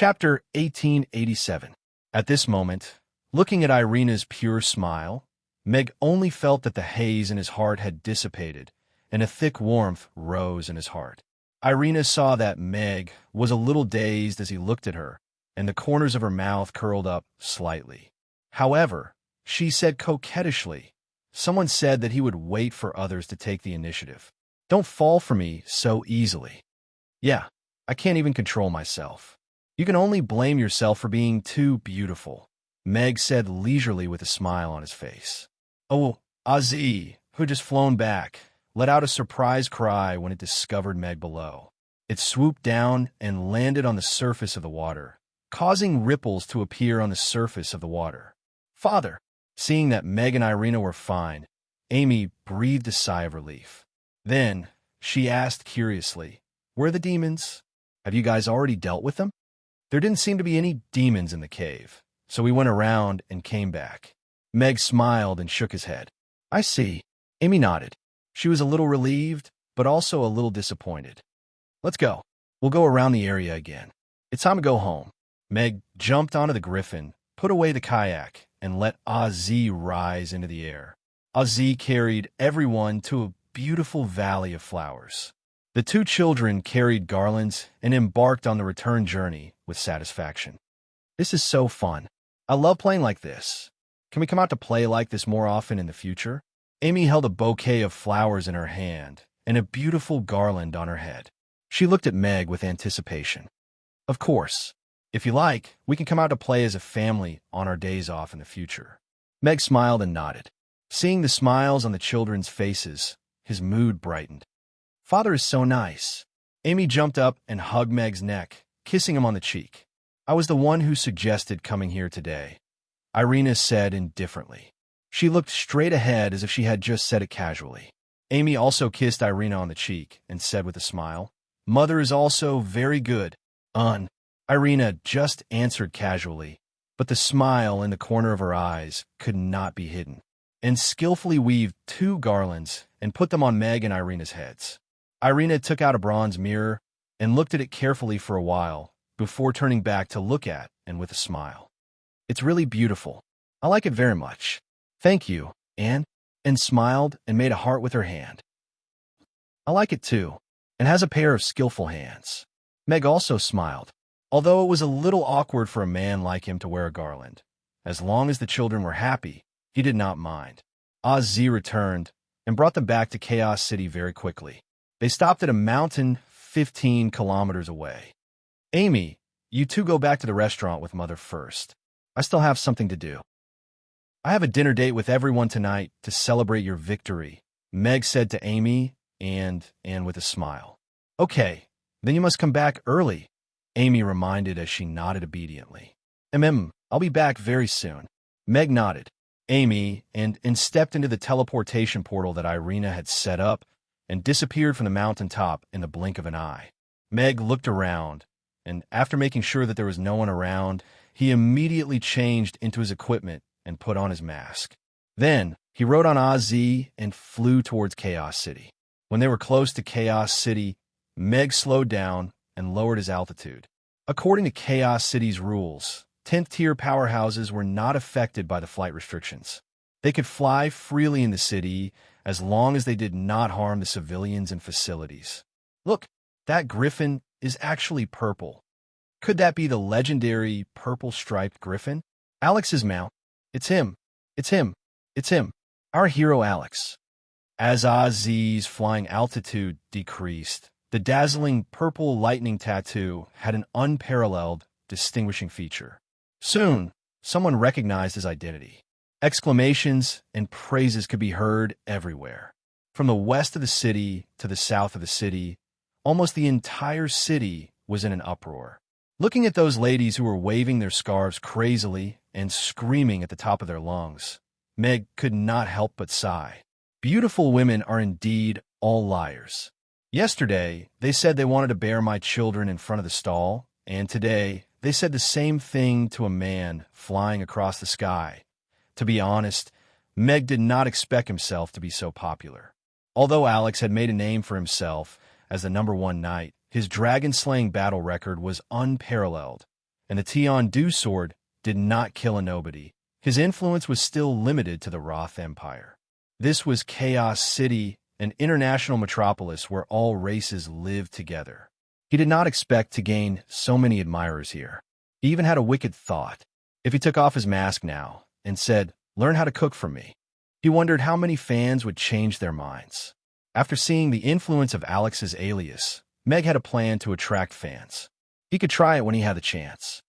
Chapter 1887. At this moment, looking at Irina's pure smile, Meg only felt that the haze in his heart had dissipated, and a thick warmth rose in his heart. Irina saw that Meg was a little dazed as he looked at her, and the corners of her mouth curled up slightly. However, she said coquettishly, "Someone said that he would wait for others to take the initiative. Don't fall for me so easily." "Yeah, I can't even control myself." "You can only blame yourself for being too beautiful," Meg said leisurely with a smile on his face. Oh, Ozzy, who had just flown back, let out a surprised cry when it discovered Meg below. It swooped down and landed on the surface of the water, causing ripples to appear on the surface of the water. "Father!" Seeing that Meg and Irina were fine, Amy breathed a sigh of relief. Then she asked curiously, "Where are the demons? Have you guys already dealt with them?" "There didn't seem to be any demons in the cave, so we went around and came back." Meg smiled and shook his head. "I see." Amy nodded. She was a little relieved, but also a little disappointed. "Let's go. We'll go around the area again. It's time to go home." Meg jumped onto the griffin, put away the kayak, and let Ozzy rise into the air. Ozzy carried everyone to a beautiful valley of flowers. The two children carried garlands and embarked on the return journey with satisfaction. "This is so fun. I love playing like this. Can we come out to play like this more often in the future?" Amy held a bouquet of flowers in her hand and a beautiful garland on her head. She looked at Meg with anticipation. "Of course. If you like, we can come out to play as a family on our days off in the future." Meg smiled and nodded. Seeing the smiles on the children's faces, his mood brightened. "Father is so nice." Amy jumped up and hugged Meg's neck, kissing him on the cheek. "I was the one who suggested coming here today," Irina said indifferently. She looked straight ahead as if she had just said it casually. Amy also kissed Irina on the cheek and said with a smile, "Mother is also very good." Irina just answered casually, but the smile in the corner of her eyes could not be hidden, and skillfully weaved two garlands and put them on Meg and Irina's heads. Irina took out a bronze mirror and looked at it carefully for a while before turning back to look at and with a smile. "It's really beautiful. I like it very much." "Thank you, Anne," and smiled and made a heart with her hand. "I like it too, and has a pair of skillful hands." Meg also smiled, although it was a little awkward for a man like him to wear a garland. As long as the children were happy, he did not mind. Ozzy returned and brought them back to Chaos City very quickly. They stopped at a mountain 15 kilometers away. "Amy, you two go back to the restaurant with Mother first. I still have something to do." "I have a dinner date with everyone tonight to celebrate your victory," Meg said to Amy and with a smile. "Okay, then you must come back early," Amy reminded as she nodded obediently. I'll be back very soon." Meg nodded. Amy and stepped into the teleportation portal that Irina had set up and disappeared from the mountaintop in the blink of an eye. Meg looked around, and after making sure that there was no one around, he immediately changed into his equipment and put on his mask. Then, he rode on Ozzy and flew towards Chaos City. When they were close to Chaos City, Meg slowed down and lowered his altitude. According to Chaos City's rules, 10th-tier powerhouses were not affected by the flight restrictions. They could fly freely in the city as long as they did not harm the civilians and facilities. "Look, that griffin is actually purple. Could that be the legendary purple-striped griffin? Alex's mount. It's him. It's him. It's him. Our hero Alex." As Ozzy's flying altitude decreased, the dazzling purple lightning tattoo had an unparalleled, distinguishing feature. Soon, someone recognized his identity. Exclamations and praises could be heard everywhere. From the west of the city to the south of the city, almost the entire city was in an uproar. Looking at those ladies who were waving their scarves crazily and screaming at the top of their lungs, Meg could not help but sigh. Beautiful women are indeed all liars. Yesterday, they said they wanted to bear my children in front of the stall, and today, they said the same thing to a man flying across the sky. To be honest, Meg did not expect himself to be so popular. Although Alex had made a name for himself as the #1 knight, his dragon-slaying battle record was unparalleled, and the Tian-Du sword did not kill a nobody. His influence was still limited to the Roth Empire. This was Chaos City, an international metropolis where all races lived together. He did not expect to gain so many admirers here. He even had a wicked thought. If he took off his mask now and said, "Learn how to cook from me," he wondered how many fans would change their minds. After seeing the influence of Alex's alias, Meg had a plan to attract fans. He could try it when he had the chance.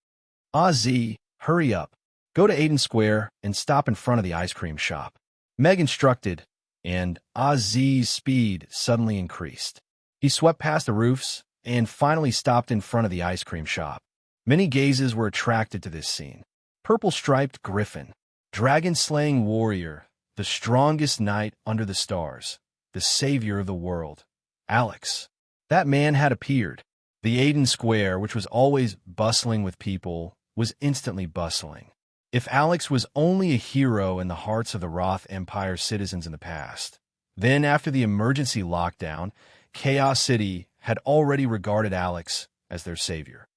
Z, hurry up. Go to Aiden Square and stop in front of the ice cream shop. Meg instructed, and Z's speed suddenly increased. He swept past the roofs and finally stopped in front of the ice cream shop. Many gazes were attracted to this scene. Purple-striped griffin, dragon-slaying warrior, the strongest knight under the stars, the savior of the world. Alex. That man had appeared. The Aiden Square, which was always bustling with people, was instantly bustling. If Alex was only a hero in the hearts of the Roth Empire citizens in the past, then after the emergency lockdown, Chaos City had already regarded Alex as their savior.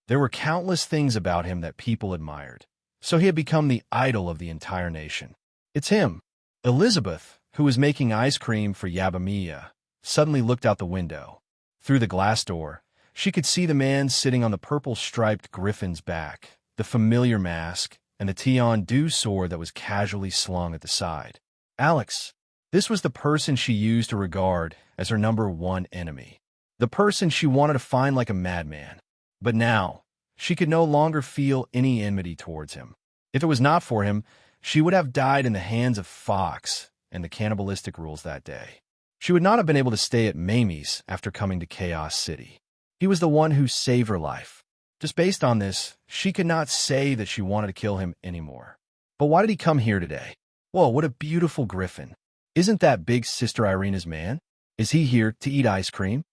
There were countless things about him that people admired, so he had become the idol of the entire nation. It's him. Elizabeth, who was making ice cream for Yabamiya, suddenly looked out the window. Through the glass door, she could see the man sitting on the purple-striped griffin's back, the familiar mask, and the Tian-Du sword that was casually slung at the side. Alex. This was the person she used to regard as her #1 enemy. The person she wanted to find like a madman. But now, she could no longer feel any enmity towards him. If it was not for him, she would have died in the hands of Fox and the cannibalistic rules that day. She would not have been able to stay at Mamie's after coming to Chaos City. He was the one who saved her life. Just based on this, she could not say that she wanted to kill him anymore. But why did he come here today? Whoa, what a beautiful griffin. Isn't that big Sister Irina's man? Is he here to eat ice cream?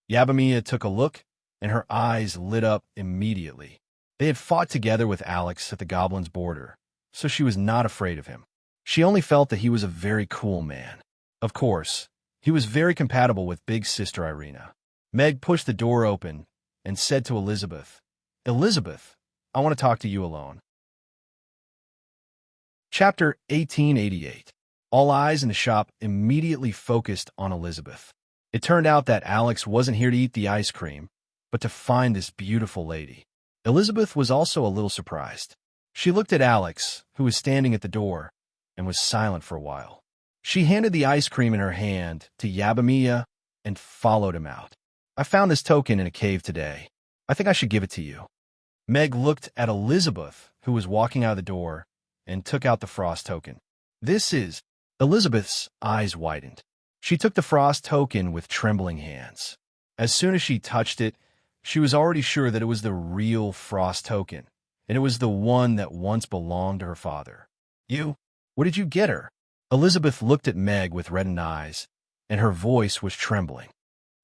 Yabamiya took a look, and her eyes lit up immediately. They had fought together with Alex at the Goblin's border, so she was not afraid of him. She only felt that he was a very cool man. Of course, he was very compatible with Big Sister Irina. Meg pushed the door open and said to Elizabeth, "Elizabeth, I want to talk to you alone." Chapter 1888. All eyes in the shop immediately focused on Elizabeth. It turned out that Alex wasn't here to eat the ice cream, but to find this beautiful lady. Elizabeth was also a little surprised. She looked at Alex, who was standing at the door, and was silent for a while. She handed the ice cream in her hand to Yabamiya and followed him out. "I found this token in a cave today. I think I should give it to you." Meg looked at Elizabeth, who was walking out of the door, and took out the frost token. "This is—" Elizabeth's eyes widened. She took the frost token with trembling hands. As soon as she touched it, she was already sure that it was the real frost token, and it was the one that once belonged to her father. "You? What did you get her?" Elizabeth looked at Meg with reddened eyes, and her voice was trembling.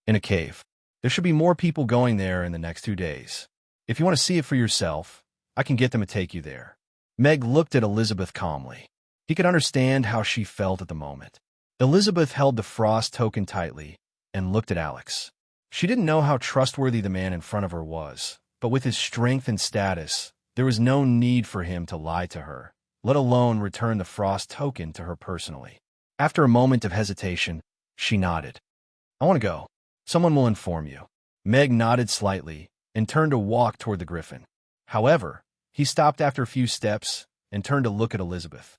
"In a cave. There should be more people going there in the next 2 days. If you want to see it for yourself, I can get them to take you there." Meg looked at Elizabeth calmly. He could understand how she felt at the moment. Elizabeth held the frost token tightly and looked at Alex. She didn't know how trustworthy the man in front of her was, but with his strength and status, there was no need for him to lie to her, let alone return the frost token to her personally. After a moment of hesitation, she nodded. "I want to go. Someone will inform you." Meg nodded slightly and turned to walk toward the griffin. However, he stopped after a few steps and turned to look at Elizabeth.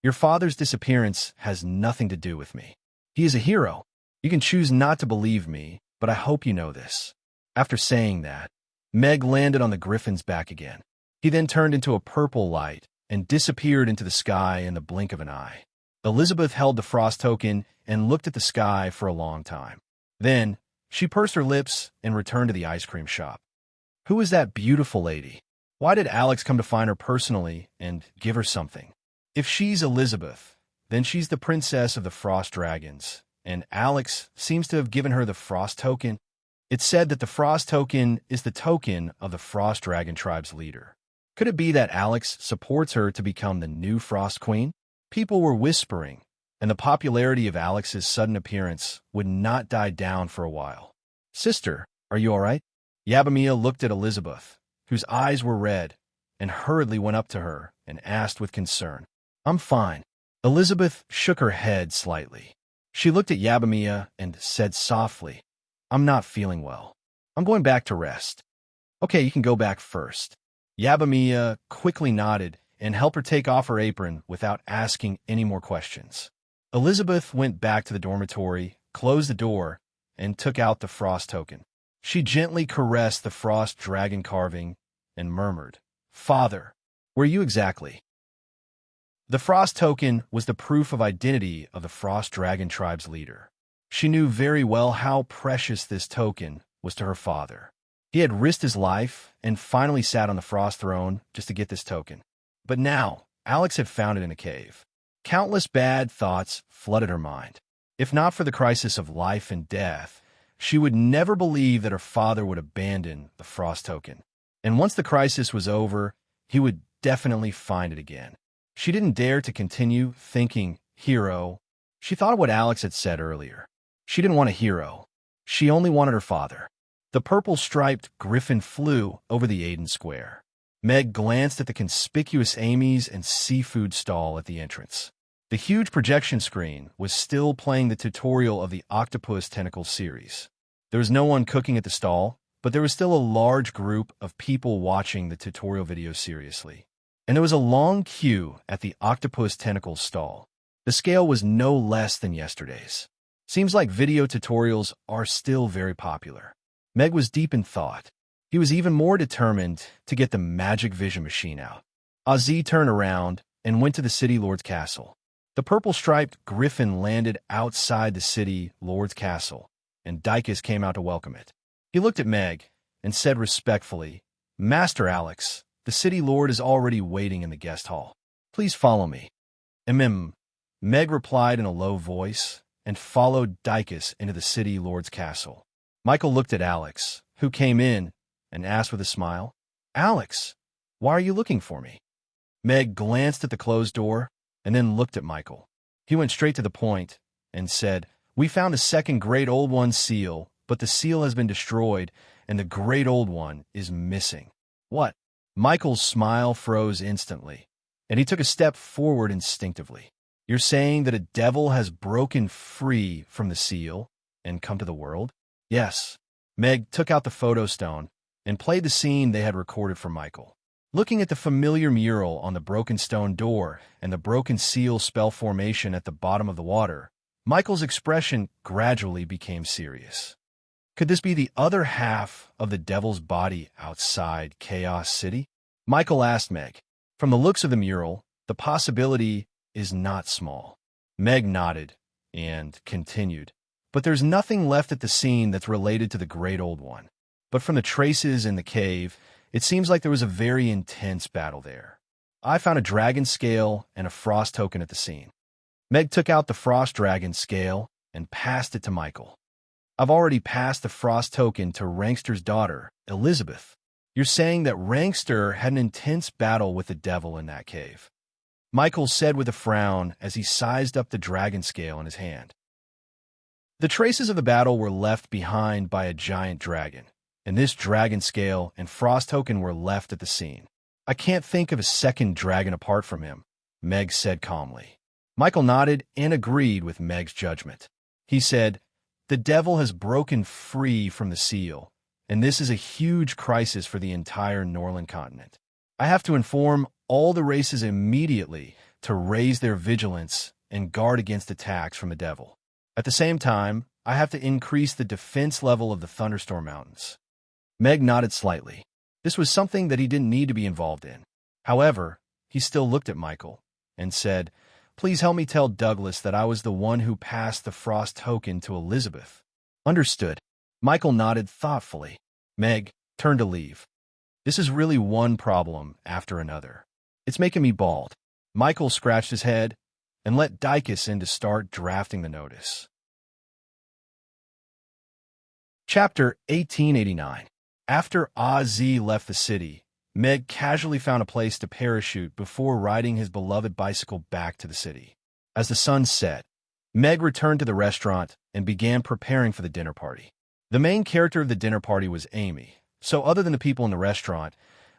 "Your father's disappearance has nothing to do with me. He is a hero. You can choose not to believe me, but I hope you know this." After saying that, Meg landed on the griffin's back again. He then turned into a purple light and disappeared into the sky in the blink of an eye. Elizabeth held the frost token and looked at the sky for a long time. Then, she pursed her lips and returned to the ice cream shop. Who is that beautiful lady? Why did Alex come to find her personally and give her something? If she's Elizabeth, then she's the princess of the Frost Dragons, and Alex seems to have given her the Frost Token. It's said that the Frost Token is the token of the Frost Dragon tribe's leader. Could it be that Alex supports her to become the new Frost Queen? People were whispering, and the popularity of Alex's sudden appearance would not die down for a while. "Sister, are you all right?" Yabamiya looked at Elizabeth, whose eyes were red, and hurriedly went up to her and asked with concern, "I'm fine." Elizabeth shook her head slightly. She looked at Yabamiya and said softly, "I'm not feeling well. I'm going back to rest." "Okay, you can go back first." Yabamiya quickly nodded and helped her take off her apron without asking any more questions. Elizabeth went back to the dormitory, closed the door, and took out the frost token. She gently caressed the frost dragon carving and murmured, "Father, where are you exactly?" The frost token was the proof of identity of the frost dragon tribe's leader. She knew very well how precious this token was to her father. He had risked his life and finally sat on the frost throne just to get this token. But now, Alex had found it in a cave. Countless bad thoughts flooded her mind. If not for the crisis of life and death, she would never believe that her father would abandon the frost token. And once the crisis was over, he would definitely find it again. She didn't dare to continue thinking hero. She thought of what Alex had said earlier. She didn't want a hero. She only wanted her father. The purple-striped griffin flew over the Aiden Square. Meg glanced at the conspicuous Amy's and seafood stall at the entrance. The huge projection screen was still playing the tutorial of the Octopus Tentacle series. There was no one cooking at the stall, but there was still a large group of people watching the tutorial video seriously. And there was a long queue at the Octopus Tentacle stall. The scale was no less than yesterday's. Seems like video tutorials are still very popular. Meg was deep in thought. He was even more determined to get the magic vision machine out. Ozzy turned around and went to the City Lord's castle. The purple-striped griffin landed outside the City Lord's castle, and Dicus came out to welcome it. He looked at Meg and said respectfully, "Master Alex, the City Lord is already waiting in the guest hall. Please follow me." Meg replied in a low voice and followed Dicus into the City Lord's castle. Michael looked at Alex, who came in, and asked with a smile, "Alex, why are you looking for me?" Meg glanced at the closed door and then looked at Michael. He went straight to the point and said, "We found a second Great Old One seal, but the seal has been destroyed, and the Great Old One is missing." "What?" Michael's smile froze instantly, and he took a step forward instinctively. "You're saying that a devil has broken free from the seal and come to the world?" "Yes." Meg took out the photo stone and played the scene they had recorded for Michael. Looking at the familiar mural on the broken stone door and the broken seal spell formation at the bottom of the water, Michael's expression gradually became serious. Could this be the other half of the devil's body outside Chaos City? Michael asked Meg. From the looks of the mural, the possibility is not small. Meg nodded and continued. "But there's nothing left at the scene that's related to the Great Old One. But from the traces in the cave, it seems like there was a very intense battle there. I found a dragon scale and a frost token at the scene." Meg took out the frost dragon scale and passed it to Michael. "I've already passed the frost token to Rankster's daughter, Elizabeth. You're saying that Rankster had an intense battle with the devil in that cave," Michael said with a frown as he sized up the dragon scale in his hand. The traces of the battle were left behind by a giant dragon, and this dragon scale and frost token were left at the scene. "I can't think of a second dragon apart from him," Meg said calmly. Michael nodded and agreed with Meg's judgment. He said, "The devil has broken free from the seal, and this is a huge crisis for the entire Norland continent. I have to inform all the races immediately to raise their vigilance and guard against attacks from the devil. At the same time, I have to increase the defense level of the Thunderstorm Mountains." Meg nodded slightly. This was something that he didn't need to be involved in. However, he still looked at Michael and said, "Please help me tell Douglas that I was the one who passed the frost token to Elizabeth." "Understood." Michael nodded thoughtfully. Meg turned to leave. "This is really one problem after another. It's making me bald." Michael scratched his head and let Dicus in to start drafting the notice. Chapter 1889. After Ozzy left the city, Meg casually found a place to parachute before riding his beloved bicycle back to the city. As the sun set, Meg returned to the restaurant and began preparing for the dinner party. The main character of the dinner party was Amy, so other than the people in the restaurant,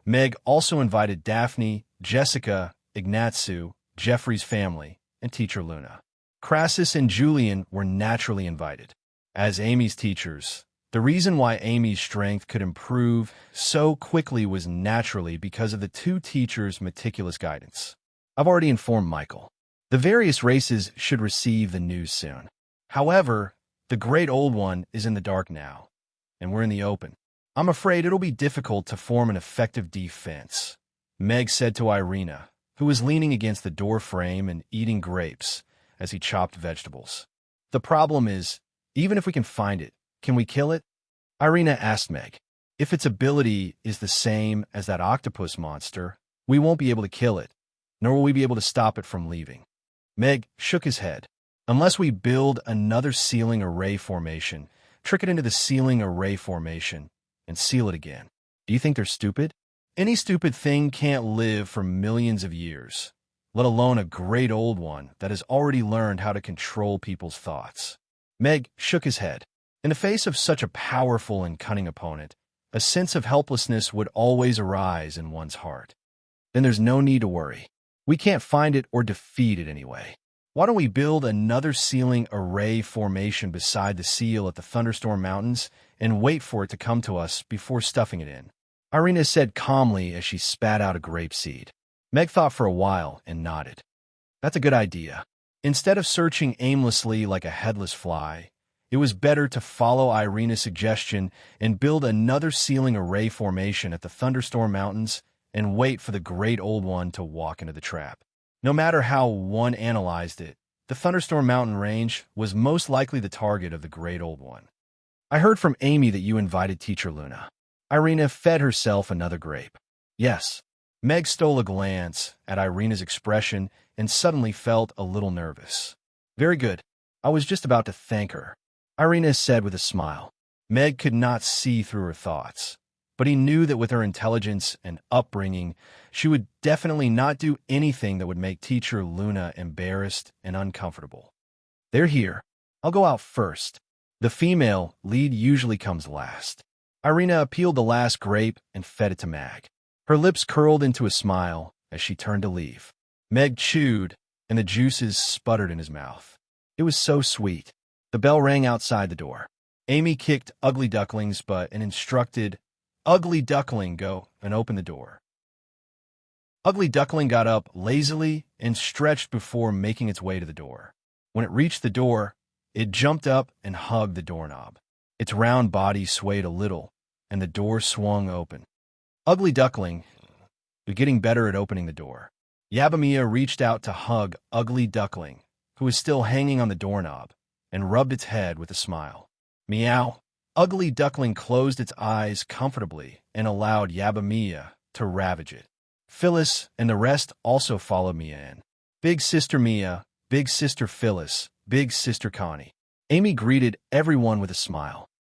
Meg also invited Daphne, Jessica, Ignatsu, Jeffrey's family, and teacher Luna. Crassus and Julian were naturally invited. As Amy's teachers, the reason why Amy's strength could improve so quickly was naturally because of the two teachers' meticulous guidance. I've already informed Michael. The various races should receive the news soon. However, the Great Old One is in the dark now, and we're in the open. I'm afraid it'll be difficult to form an effective defense, Meg said to Irina, who was leaning against the door frame and eating grapes as he chopped vegetables. The problem is, even if we can find it, can we kill it? Irina asked Meg. If its ability is the same as that octopus monster, we won't be able to kill it, nor will we be able to stop it from leaving. Meg shook his head. Unless we build another ceiling array formation, trick it into the ceiling array formation, and seal it again. Do you think they're stupid? Any stupid thing can't live for millions of years, let alone a great old one that has already learned how to control people's thoughts. Meg shook his head. In the face of such a powerful and cunning opponent, a sense of helplessness would always arise in one's heart. Then there's no need to worry. We can't find it or defeat it anyway. Why don't we build another ceiling array formation beside the seal at the Thunderstorm Mountains and wait for it to come to us before stuffing it in? Irina said calmly as she spat out a grape seed. Meg thought for a while and nodded. That's a good idea. Instead of searching aimlessly like a headless fly, it was better to follow Irina's suggestion and build another ceiling array formation at the Thunderstorm Mountains and wait for the Great Old One to walk into the trap. No matter how one analyzed it, the Thunderstorm Mountain range was most likely the target of the Great Old One. I heard from Amy that you invited teacher Luna. Irina fed herself another grape. Yes. Meg stole a glance at Irina's expression and suddenly felt a little nervous. Very good. I was just about to thank her, Irina said with a smile. Meg could not see through her thoughts, but he knew that with her intelligence and upbringing, she would definitely not do anything that would make teacher Luna embarrassed and uncomfortable. They're here. I'll go out first. The female lead usually comes last. Irina peeled the last grape and fed it to Meg. Her lips curled into a smile as she turned to leave. Meg chewed, and the juices sputtered in his mouth. It was so sweet. The bell rang outside the door. Amy kicked Ugly Duckling's butt and instructed, Ugly Duckling, go and open the door. Ugly Duckling got up lazily and stretched before making its way to the door. When it reached the door, it jumped up and hugged the doorknob. Its round body swayed a little, and the door swung open. Ugly Duckling was getting better at opening the door. Yabamiya reached out to hug Ugly Duckling, who was still hanging on the doorknob, and rubbed its head with a smile. Meow. Ugly Duckling closed its eyes comfortably and allowed Yabamiya to ravage it. Phyllis and the rest also followed Mia in. Big Sister Mia, Big Sister Phyllis, Big Sister Connie. Amy greeted everyone with a smile.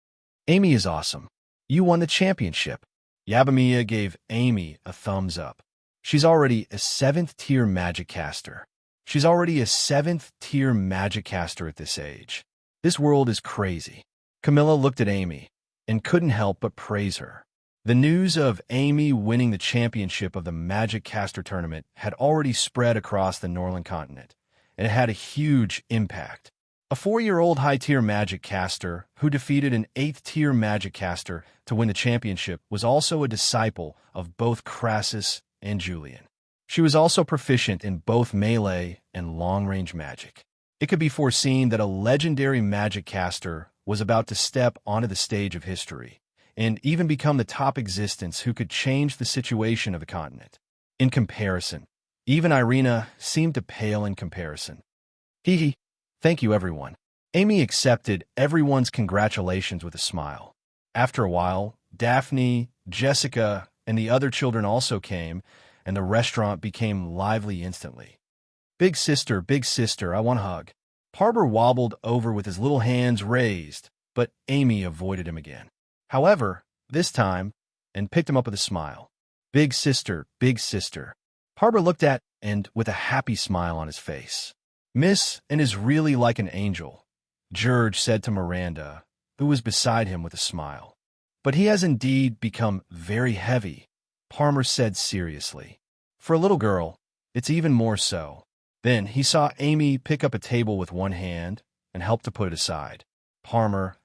Amy is awesome. You won the championship. Yabamiya gave Amy a thumbs up. She's already a 7th-tier magic caster. She's already a 7th-tier magic caster at this age. This world is crazy. Camilla looked at Amy and couldn't help but praise her. The news of Amy winning the championship of the Magic Caster Tournament had already spread across the Northern continent, and it had a huge impact. A 4-year-old high-tier magic caster who defeated an 8th-tier magic caster to win the championship was also a disciple of both Crassus and Julian. She was also proficient in both melee and long-range magic. It could be foreseen that a legendary magic caster was about to step onto the stage of history, and even become the top existence who could change the situation of the continent. In comparison, even Irina seemed to pale in comparison. Hee hee. Thank you, everyone. Amy accepted everyone's congratulations with a smile. After a while, Daphne, Jessica, and the other children also came, and the restaurant became lively instantly. Big sister, I want a hug. Parber wobbled over with his little hands raised, but Amy avoided him again. However, this time, and picked him up with a smile. Big sister. Parber looked at and with a happy smile on his face. Miss and is really like an angel, George said to Miranda, who was beside him with a smile. But he has indeed become very heavy, Parmer said seriously. For a little girl, it's even more so. Then he saw Amy pick up a table with one hand and help to put it aside.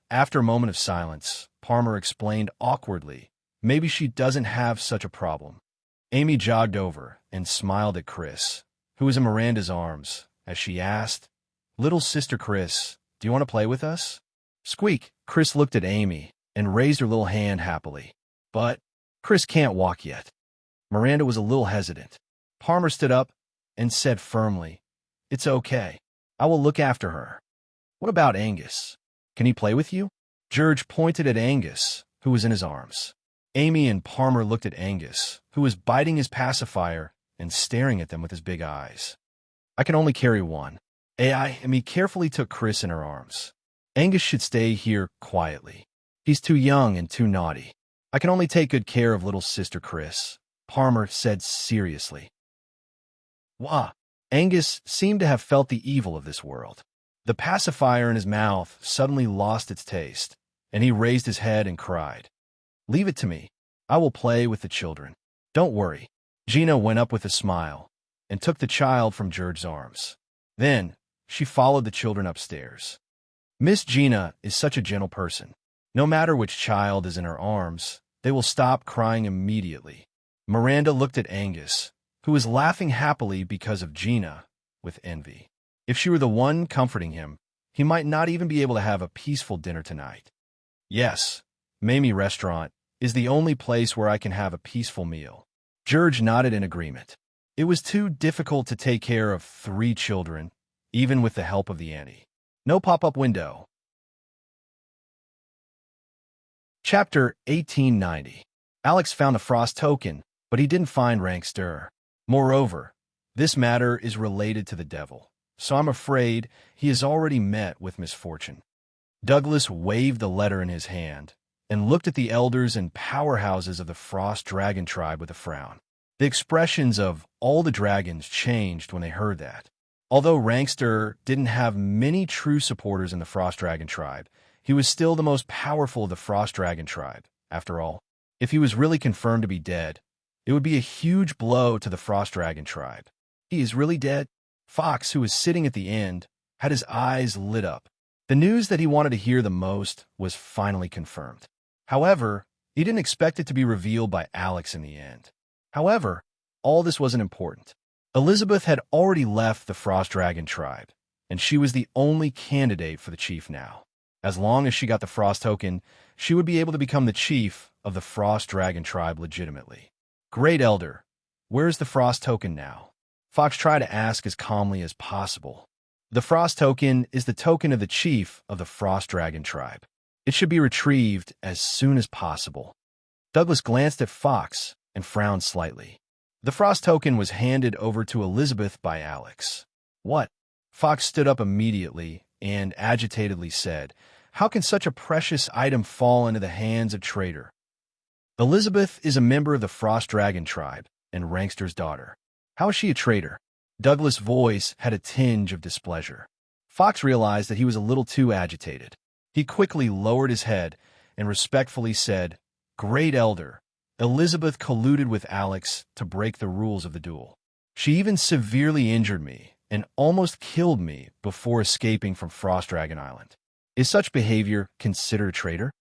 After a moment of silence, Parmer explained awkwardly, maybe she doesn't have such a problem. Amy jogged over and smiled at Chris, who was in Miranda's arms, as she asked, "Little sister Chris, do you want to play with us?" Squeak! Chris looked at Amy and raised her little hand happily. But Chris can't walk yet. Miranda was a little hesitant. Parmer stood up and said firmly, "It's okay. I will look after her." "What about Angus? Can he play with you?" George pointed at Angus, who was in his arms. Amy and Parmer looked at Angus, who was biting his pacifier and staring at them with his big eyes. "I can only carry one." Amy carefully took Chris in her arms. "Angus should stay here quietly. He's too young and too naughty. I can only take good care of little sister Chris," Parmer said seriously. Wah! Angus seemed to have felt the evil of this world. The pacifier in his mouth suddenly lost its taste, and he raised his head and cried, "Leave it to me. I will play with the children. Don't worry." Gina went up with a smile and took the child from George's arms. Then she followed the children upstairs. Miss Gina is such a gentle person. No matter which child is in her arms, they will stop crying immediately. Miranda looked at Angus, who was laughing happily because of Gina, with envy. If she were the one comforting him, he might not even be able to have a peaceful dinner tonight. "Yes, Mamie Restaurant is the only place where I can have a peaceful meal." George nodded in agreement. It was too difficult to take care of 3 children, even with the help of the auntie. No pop-up window. Chapter 1890. Alex found a frost token, but he didn't find Rankster. Moreover, this matter is related to the devil, so I'm afraid he has already met with misfortune. Douglas waved the letter in his hand and looked at the elders and powerhouses of the Frost Dragon tribe with a frown. The expressions of all the dragons changed when they heard that. Although Rankster didn't have many true supporters in the Frost Dragon tribe, he was still the most powerful of the Frost Dragon tribe. After all, if he was really confirmed to be dead, it would be a huge blow to the Frost Dragon tribe. He is really dead? Fox, who was sitting at the end, had his eyes lit up. The news that he wanted to hear the most was finally confirmed. However, he didn't expect it to be revealed by Alex in the end. However, all this wasn't important. Elizabeth had already left the Frost Dragon tribe, and she was the only candidate for the chief now. As long as she got the Frost token, she would be able to become the chief of the Frost Dragon tribe legitimately. "Great Elder, where's the Frost token now?" Fox tried to ask as calmly as possible. "The Frost token is the token of the chief of the Frost Dragon tribe. It should be retrieved as soon as possible." Douglas glanced at Fox and frowned slightly. The Frost token was handed over to Elizabeth by Alex. "What?" Fox stood up immediately and agitatedly said, "How can such a precious item fall into the hands of traitor?" "Elizabeth is a member of the Frost Dragon tribe and Rankster's daughter. How is she a traitor?" Douglas' voice had a tinge of displeasure. Fox realized that he was a little too agitated. He quickly lowered his head and respectfully said, "Great Elder, Elizabeth colluded with Alex to break the rules of the duel. She even severely injured me and almost killed me before escaping from Frost Dragon Island. Is such behavior considered a traitor?"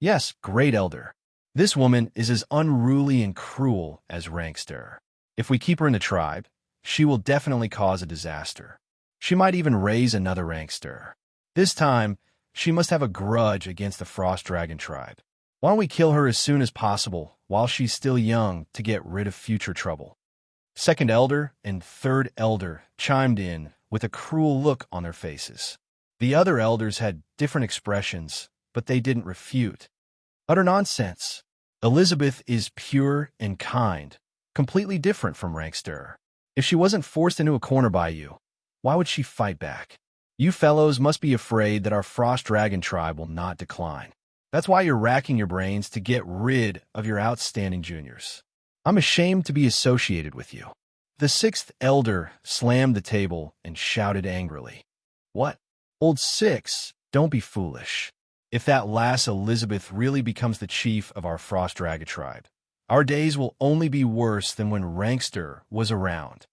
"Yes, Great Elder. This woman is as unruly and cruel as Rankster. If we keep her in the tribe, she will definitely cause a disaster. She might even raise another Rankster. This time, she must have a grudge against the Frost Dragon tribe. Why don't we kill her as soon as possible while she's still young to get rid of future trouble?" Second Elder and Third Elder chimed in with a cruel look on their faces. The other elders had different expressions, but they didn't refute. "Utter nonsense. Elizabeth is pure and kind, completely different from Rankster. If she wasn't forced into a corner by you, why would she fight back? You fellows must be afraid that our Frost Dragon tribe will not decline. That's why you're racking your brains to get rid of your outstanding juniors. I'm ashamed to be associated with you." The Sixth Elder slammed the table and shouted angrily, "What? Old Six, don't be foolish. If that lass Elizabeth really becomes the chief of our Frost Dragon tribe, Our days will only be worse than when Rankster was around.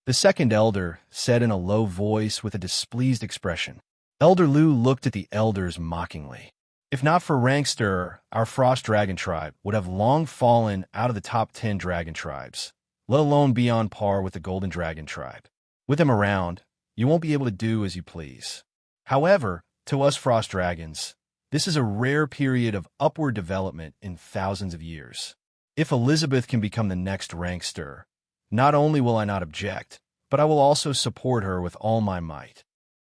The second elder said in a low voice with a displeased expression. Elder Lu looked at the elders mockingly. If not for Rankster, our Frost Dragon tribe would have long fallen out of the top 10 dragon tribes, let alone be on par with the Golden Dragon tribe. With him around, you won't be able to do as you please. However, to us Frost Dragons, this is a rare period of upward development in thousands of years. If Elizabeth can become the next Rankster, not only will I not object, but I will also support her with all my might.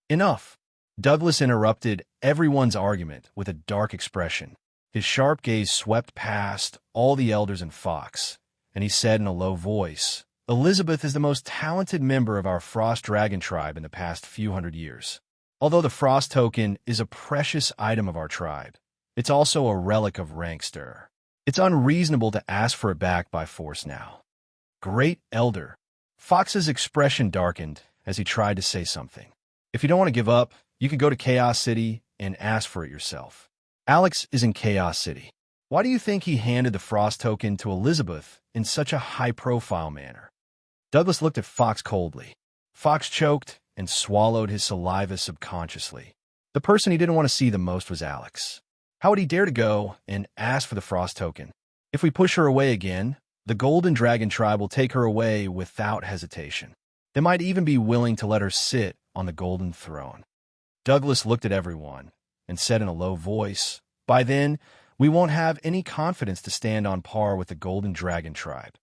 Enough! Douglas interrupted everyone's argument with a dark expression. His sharp gaze swept past all the elders and Fox, and he said in a low voice, Elizabeth is the most talented member of our Frost Dragon tribe in the past few hundred years. Although the Frost token is a precious item of our tribe, it's also a relic of Rankster. It's unreasonable to ask for it back by force now. Great Elder. Fox's expression darkened as he tried to say something. If you don't want to give up, you can go to Chaos City and ask for it yourself. Alex is in Chaos City. Why do you think he handed the Frost token to Elizabeth in such a high-profile manner? Douglas looked at Fox coldly. Fox choked and swallowed his saliva subconsciously. The person he didn't want to see the most was Alex. How would he dare to go and ask for the Frost token? If we push her away again, the Golden Dragon tribe will take her away without hesitation. They might even be willing to let her sit on the Golden Throne. Douglas looked at everyone and said in a low voice, By then, we won't have any confidence to stand on par with the Golden Dragon tribe.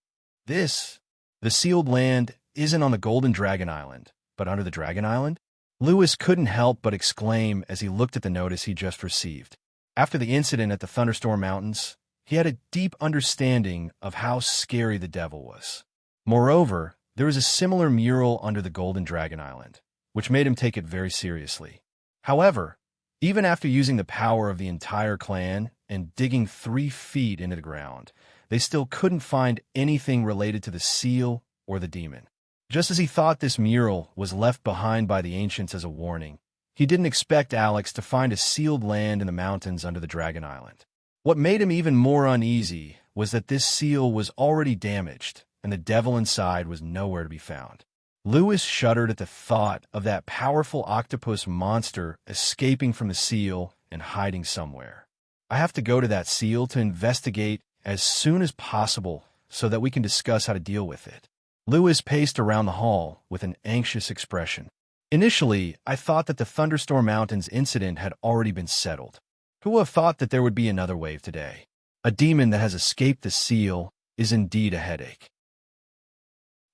The sealed land isn't on the Golden Dragon Island, but under the Dragon Island? Lewis couldn't help but exclaim as he looked at the notice he just received. After the incident at the Thunderstorm Mountains, he had a deep understanding of how scary the devil was. Moreover, there was a similar mural under the Golden Dragon Island, which made him take it very seriously. However, even after using the power of the entire clan and digging 3 feet into the ground, they still couldn't find anything related to the seal or the demon. Just as he thought this mural was left behind by the ancients as a warning, he didn't expect Alex to find a sealed land in the mountains under the Dragon Island. What made him even more uneasy was that this seal was already damaged, and the devil inside was nowhere to be found. Lewis shuddered at the thought of that powerful octopus monster escaping from the seal and hiding somewhere. I have to go to that seal to investigate as soon as possible so that we can discuss how to deal with it. Lewis paced around the hall with an anxious expression. Initially, I thought that the Thunderstorm Mountains incident had already been settled. Who would have thought that there would be another wave today? A demon that has escaped the seal is indeed a headache.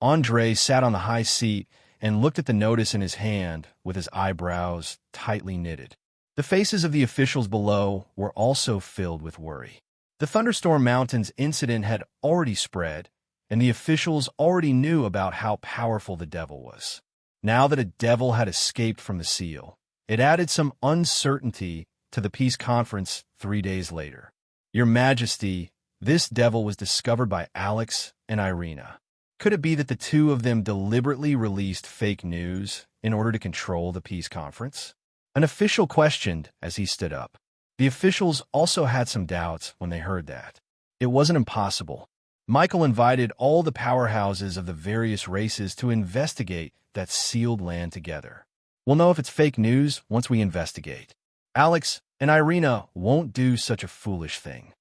Andre sat on the high seat and looked at the notice in his hand with his eyebrows tightly knitted. The faces of the officials below were also filled with worry. The Thunderstorm Mountains incident had already spread, and the officials already knew about how powerful the devil was. Now that a devil had escaped from the seal, it added some uncertainty to the peace conference 3 days later. Your Majesty, this devil was discovered by Alex and Irina. Could it be that the two of them deliberately released fake news in order to control the peace conference? An official questioned as he stood up. The officials also had some doubts when they heard that. It wasn't impossible. Michael invited all the powerhouses of the various races to investigate that sealed land together. We'll know if it's fake news once we investigate. Alex and Irina won't do such a foolish thing.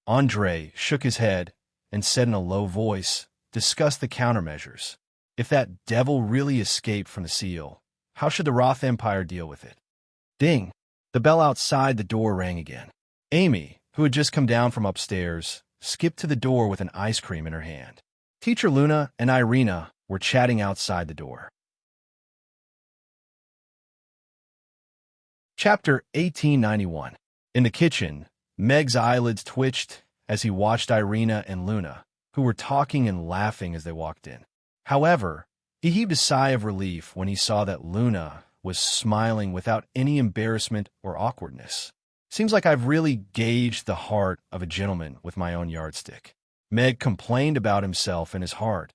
Andre shook his head and said in a low voice, Discuss the countermeasures. If that devil really escaped from the seal, how should the Roth Empire deal with it? Ding! The bell outside the door rang again. Amy, who had just come down from upstairs, skipped to the door with an ice cream in her hand. Teacher Luna and Irina were chatting outside the door. Chapter 1891. In the kitchen, Meg's eyelids twitched as he watched Irina and Luna, who were talking and laughing as they walked in. However, he heaved a sigh of relief when he saw that Luna was smiling without any embarrassment or awkwardness. Seems like I've really gauged the heart of a gentleman with my own yardstick. Meg complained about himself and his heart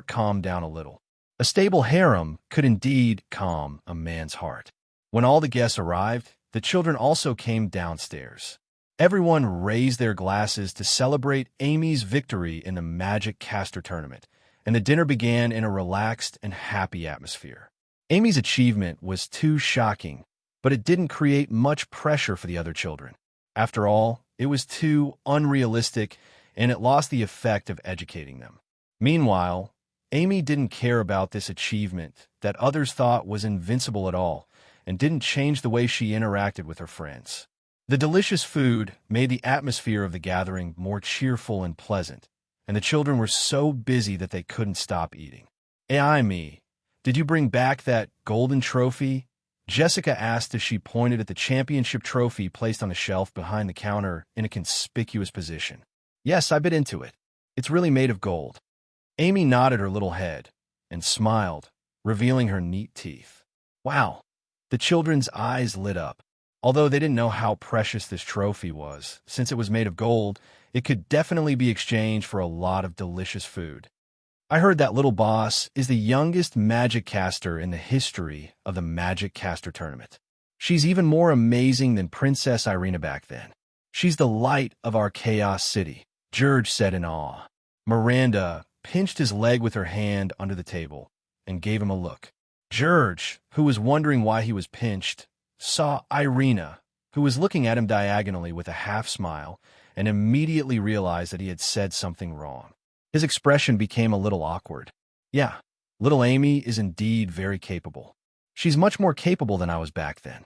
calmed down a little. A stable harem could indeed calm a man's heart. When all the guests arrived, the children also came downstairs. Everyone raised their glasses to celebrate Amy's victory in the Magic Caster Tournament, and the dinner began in a relaxed and happy atmosphere. Amy's achievement was too shocking, but it didn't create much pressure for the other children. After all, it was too unrealistic, and it lost the effect of educating them. Meanwhile, Amy didn't care about this achievement that others thought was invincible at all, and didn't change the way she interacted with her friends. The delicious food made the atmosphere of the gathering more cheerful and pleasant, and the children were so busy that they couldn't stop eating. Amy, did you bring back that golden trophy? Jessica asked as she pointed at the championship trophy placed on a shelf behind the counter in a conspicuous position. Yes, I bit into it. It's really made of gold. Amy nodded her little head and smiled, revealing her neat teeth. Wow! The children's eyes lit up. Although they didn't know how precious this trophy was, since it was made of gold, it could definitely be exchanged for a lot of delicious food. I heard that little boss is the youngest magic caster in the history of the Magic Caster Tournament. She's even more amazing than Princess Irina back then. She's the light of our chaos city, George said in awe. Miranda pinched his leg with her hand under the table and gave him a look. George, who was wondering why he was pinched, saw Irina, who was looking at him diagonally with a half-smile, and immediately realized that he had said something wrong. His expression became a little awkward. Yeah, little Amy is indeed very capable. She's much more capable than I was back then.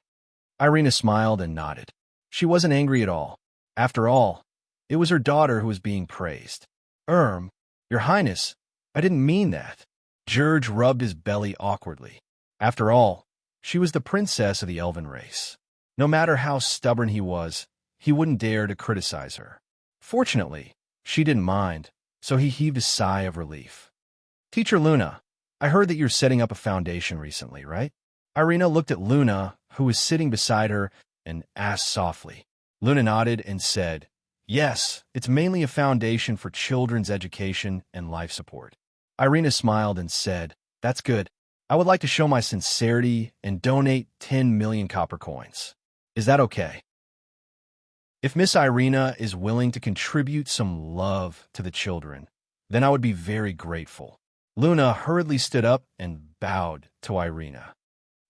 Irina smiled and nodded. She wasn't angry at all. After all, it was her daughter who was being praised. Your Highness, I didn't mean that. George rubbed his belly awkwardly. After all, she was the princess of the elven race. No matter how stubborn he was, he wouldn't dare to criticize her. Fortunately, she didn't mind, so he heaved a sigh of relief. Teacher Luna, I heard that you're setting up a foundation recently, right? Irina looked at Luna, who was sitting beside her, and asked softly. Luna nodded and said, Yes, it's mainly a foundation for children's education and life support. Irina smiled and said, That's good. I would like to show my sincerity and donate 10 million copper coins. Is that okay? If Miss Irina is willing to contribute some love to the children, then I would be very grateful. Luna hurriedly stood up and bowed to Irina.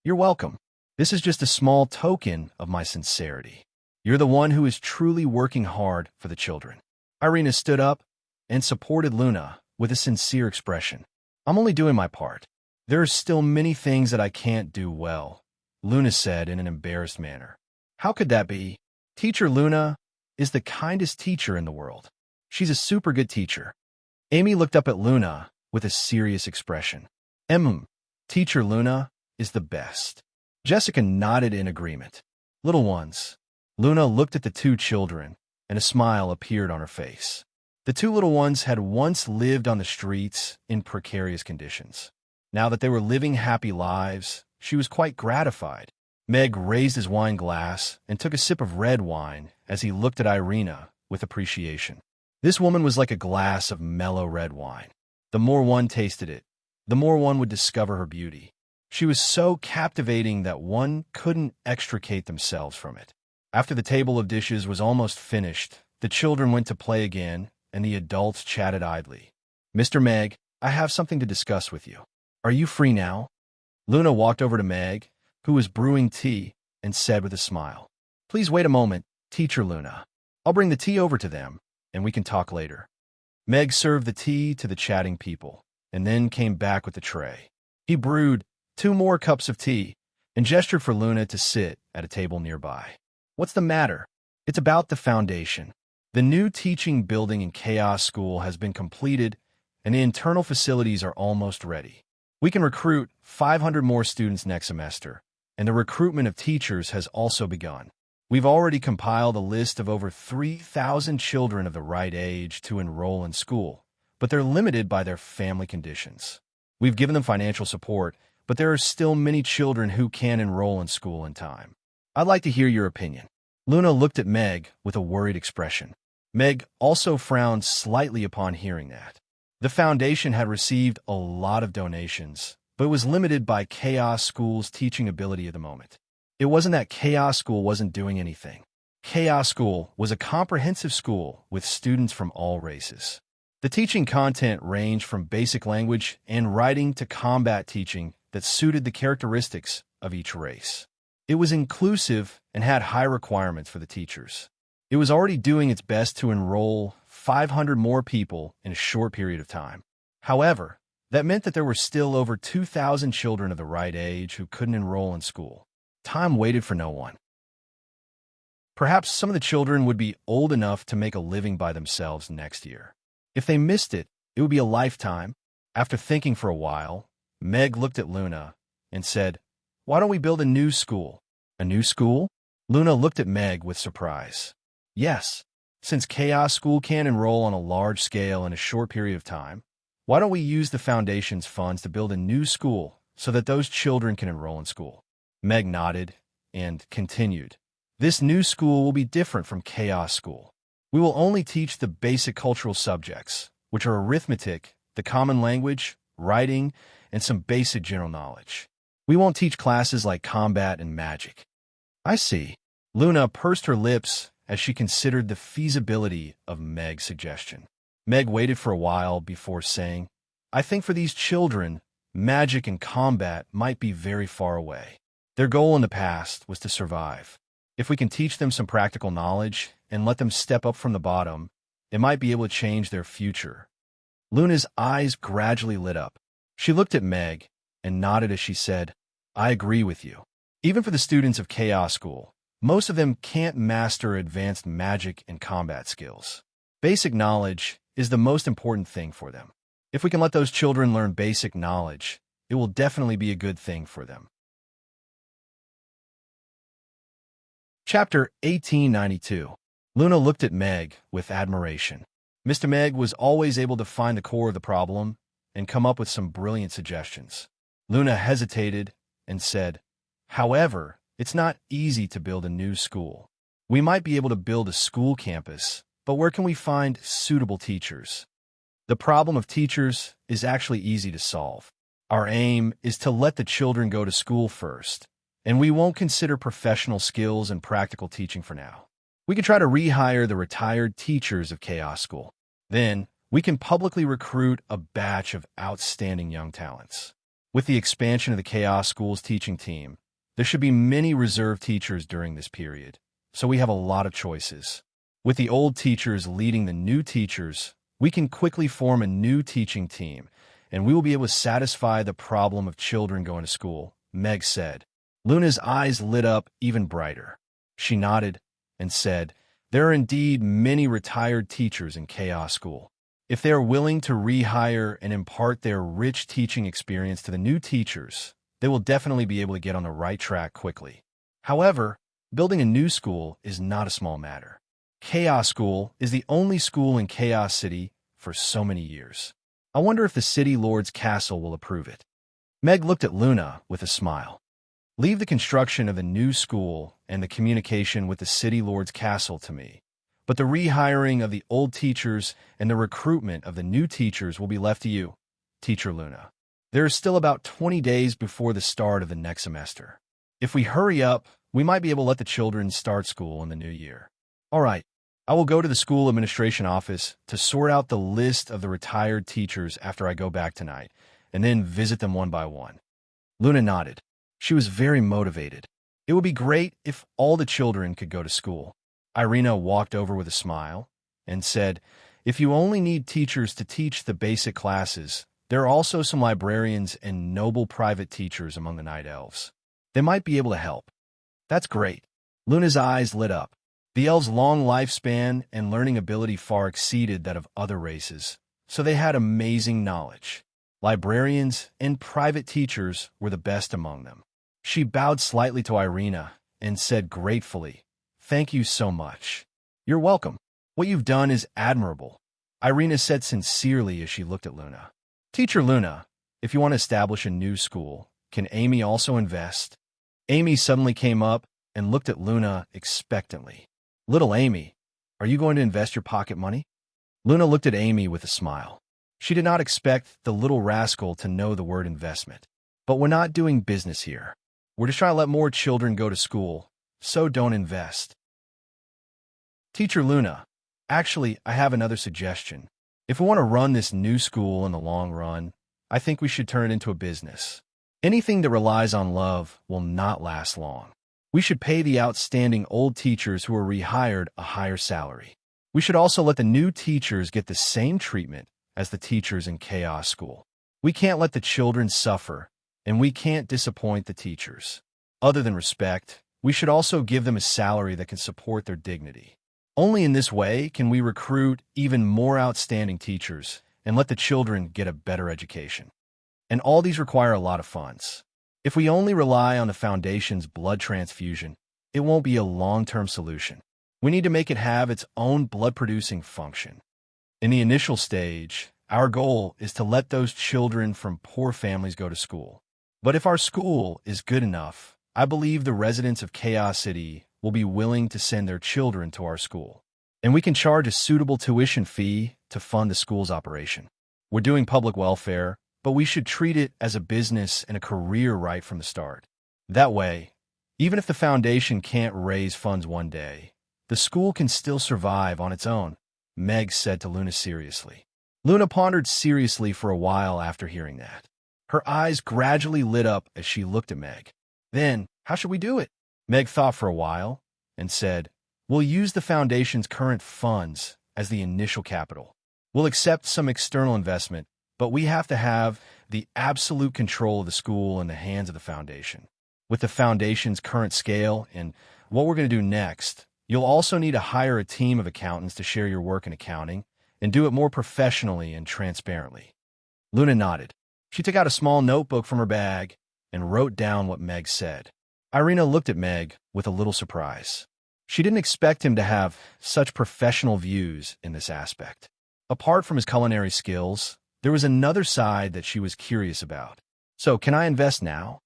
You're welcome. This is just a small token of my sincerity. You're the one who is truly working hard for the children. Irina stood up and supported Luna with a sincere expression. I'm only doing my part. There are still many things that I can't do well, Luna said in an embarrassed manner. How could that be? Teacher Luna is the kindest teacher in the world. She's a super good teacher. Amy looked up at Luna with a serious expression. Teacher Luna is the best. Jessica nodded in agreement. Little ones. Luna looked at the two children, and a smile appeared on her face. The two little ones had once lived on the streets in precarious conditions. Now that they were living happy lives, she was quite gratified. Meg raised his wine glass and took a sip of red wine as he looked at Irina with appreciation. This woman was like a glass of mellow red wine. The more one tasted it, the more one would discover her beauty. She was so captivating that one couldn't extricate themselves from it. After the table of dishes was almost finished, the children went to play again, and the adults chatted idly. Mr. Meg, I have something to discuss with you. Are you free now? Luna walked over to Meg, who was brewing tea, and said with a smile, Please wait a moment, Teacher Luna. I'll bring the tea over to them, and we can talk later. Meg served the tea to the chatting people, and then came back with the tray. He brewed 2 more cups of tea and gestured for Luna to sit at a table nearby. What's the matter? It's about the foundation. The new teaching building in Chaos School has been completed, and the internal facilities are almost ready. We can recruit 500 more students next semester, and the recruitment of teachers has also begun. We've already compiled a list of over 3,000 children of the right age to enroll in school, but they're limited by their family conditions. We've given them financial support, but there are still many children who can't enroll in school in time. I'd like to hear your opinion. Luna looked at Meg with a worried expression. Meg also frowned slightly upon hearing that. The foundation had received a lot of donations, but was limited by Chaos School's teaching ability at the moment. It wasn't that Chaos School wasn't doing anything. Chaos School was a comprehensive school with students from all races. The teaching content ranged from basic language and writing to combat teaching that suited the characteristics of each race. It was inclusive and had high requirements for the teachers. It was already doing its best to enroll 500 more people in a short period of time. However, that meant that there were still over 2,000 children of the right age who couldn't enroll in school. Time waited for no one. Perhaps some of the children would be old enough to make a living by themselves next year. If they missed it, it would be a lifetime. After thinking for a while, Meg looked at Luna and said, "Why don't we build a new school?" "A new school?" Luna looked at Meg with surprise. "Yes, since Chaos School can't enroll on a large scale in a short period of time, why don't we use the Foundation's funds to build a new school so that those children can enroll in school?" Meg nodded and continued, "This new school will be different from Chaos School. We will only teach the basic cultural subjects, which are arithmetic, the common language, writing, and some basic general knowledge. We won't teach classes like combat and magic." "I see." Luna pursed her lips as she considered the feasibility of Meg's suggestion. Meg waited for a while before saying, "I think for these children, magic and combat might be very far away. Their goal in the past was to survive. If we can teach them some practical knowledge and let them step up from the bottom, it might be able to change their future." Luna's eyes gradually lit up. She looked at Meg and nodded as she said, "I agree with you. Even for the students of Chaos School, most of them can't master advanced magic and combat skills. Basic knowledge is the most important thing for them. If we can let those children learn basic knowledge, it will definitely be a good thing for them." Chapter 1892. Luna looked at Meg with admiration. Mr. Meg was always able to find the core of the problem and come up with some brilliant suggestions. Luna hesitated and said, "However, it's not easy to build a new school. We might be able to build a school campus, but where can we find suitable teachers? The problem of teachers is actually easy to solve. Our aim is to let the children go to school first, and we won't consider professional skills and practical teaching for now. We can try to rehire the retired teachers of Chaos School. Then, we can publicly recruit a batch of outstanding young talents. With the expansion of the Chaos School's teaching team, there should be many reserve teachers during this period, so we have a lot of choices. With the old teachers leading the new teachers, we can quickly form a new teaching team, and we will be able to satisfy the problem of children going to school," Meg said. Luna's eyes lit up even brighter. She nodded and said, "There are indeed many retired teachers in Chaos School. If they are willing to rehire and impart their rich teaching experience to the new teachers, they will definitely be able to get on the right track quickly. However, building a new school is not a small matter. Chaos School is the only school in Chaos City for so many years. I wonder if the City Lord's castle will approve it." Meg looked at Luna with a smile. "Leave the construction of the new school and the communication with the City Lord's castle to me, but the rehiring of the old teachers and the recruitment of the new teachers will be left to you, Teacher Luna. There is still about 20 days before the start of the next semester. If we hurry up, we might be able to let the children start school in the new year. All right, I will go to the school administration office to sort out the list of the retired teachers after I go back tonight, and then visit them one by one." Luna nodded. She was very motivated. It would be great if all the children could go to school. Irina walked over with a smile and said, "If you only need teachers to teach the basic classes, there are also some librarians and noble private teachers among the Night Elves. They might be able to help." "That's great." Luna's eyes lit up. The elves' long lifespan and learning ability far exceeded that of other races, so they had amazing knowledge. Librarians and private teachers were the best among them. She bowed slightly to Irina and said gratefully, "Thank you so much." "You're welcome. What you've done is admirable," Irina said sincerely as she looked at Luna. "Teacher Luna, if you want to establish a new school, can Amy also invest?" Amy suddenly came up and looked at Luna expectantly. "Little Amy, are you going to invest your pocket money?" Luna looked at Amy with a smile. She did not expect the little rascal to know the word investment. "But we're not doing business here. We're just trying to let more children go to school, so don't invest." Teacher Luna, actually, I have another suggestion. If we want to run this new school in the long run, I think we should turn it into a business. Anything that relies on love will not last long. We should pay the outstanding old teachers who are rehired a higher salary. We should also let the new teachers get the same treatment as the teachers in Chaos School. We can't let the children suffer, and we can't disappoint the teachers. Other than respect, we should also give them a salary that can support their dignity. Only in this way can we recruit even more outstanding teachers and let the children get a better education. And all these require a lot of funds. If we only rely on the foundation's blood transfusion, it won't be a long-term solution. We need to make it have its own blood-producing function. In the initial stage, our goal is to let those children from poor families go to school. But if our school is good enough, I believe the residents of Chaos City will be willing to send their children to our school. And we can charge a suitable tuition fee to fund the school's operation. We're doing public welfare, but we should treat it as a business and a career right from the start. That way, even if the foundation can't raise funds one day, the school can still survive on its own, Meg said to Luna seriously. Luna pondered seriously for a while after hearing that. Her eyes gradually lit up as she looked at Meg. Then, how should we do it? Meg thought for a while and said, we'll use the foundation's current funds as the initial capital. We'll accept some external investment, but we have to have the absolute control of the school in the hands of the foundation. With the foundation's current scale and what we're going to do next, you'll also need to hire a team of accountants to share your work in accounting and do it more professionally and transparently. Luna nodded. She took out a small notebook from her bag and wrote down what Meg said. Irina looked at Meg with a little surprise. She didn't expect him to have such professional views in this aspect. Apart from his culinary skills, there was another side that she was curious about. So, can I invest now?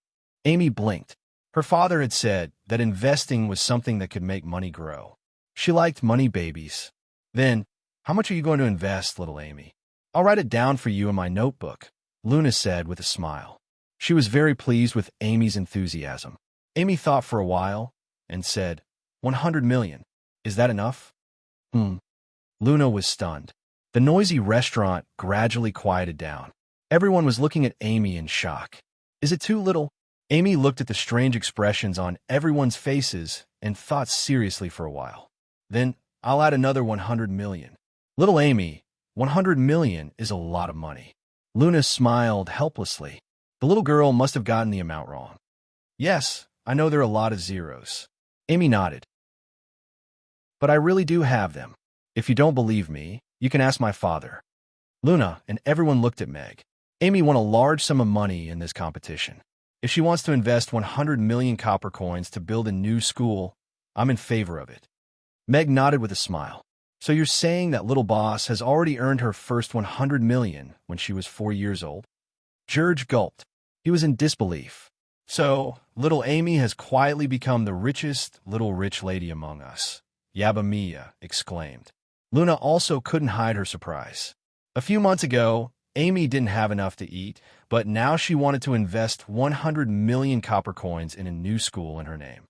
Amy blinked. Her father had said that investing was something that could make money grow. She liked money babies. Then, how much are you going to invest, little Amy? I'll write it down for you in my notebook, Luna said with a smile. She was very pleased with Amy's enthusiasm. Amy thought for a while and said, 100 million. Is that enough? Luna was stunned. The noisy restaurant gradually quieted down. Everyone was looking at Amy in shock. Is it too little? Amy looked at the strange expressions on everyone's faces and thought seriously for a while. Then, I'll add another 100 million. Little Amy, 100 million is a lot of money. Luna smiled helplessly. The little girl must have gotten the amount wrong. Yes, I know there are a lot of zeros. Amy nodded. But I really do have them. If you don't believe me, you can ask my father. Luna and everyone looked at Meg. Amy won a large sum of money in this competition. If she wants to invest 100 million copper coins to build a new school, I'm in favor of it. Meg nodded with a smile. So you're saying that little boss has already earned her first 100 million when she was 4 years old? George gulped. He was in disbelief. So, little Amy has quietly become the richest little rich lady among us, Yabba Mia exclaimed. Luna also couldn't hide her surprise. A few months ago, Amy didn't have enough to eat, but now she wanted to invest 100 million copper coins in a new school in her name.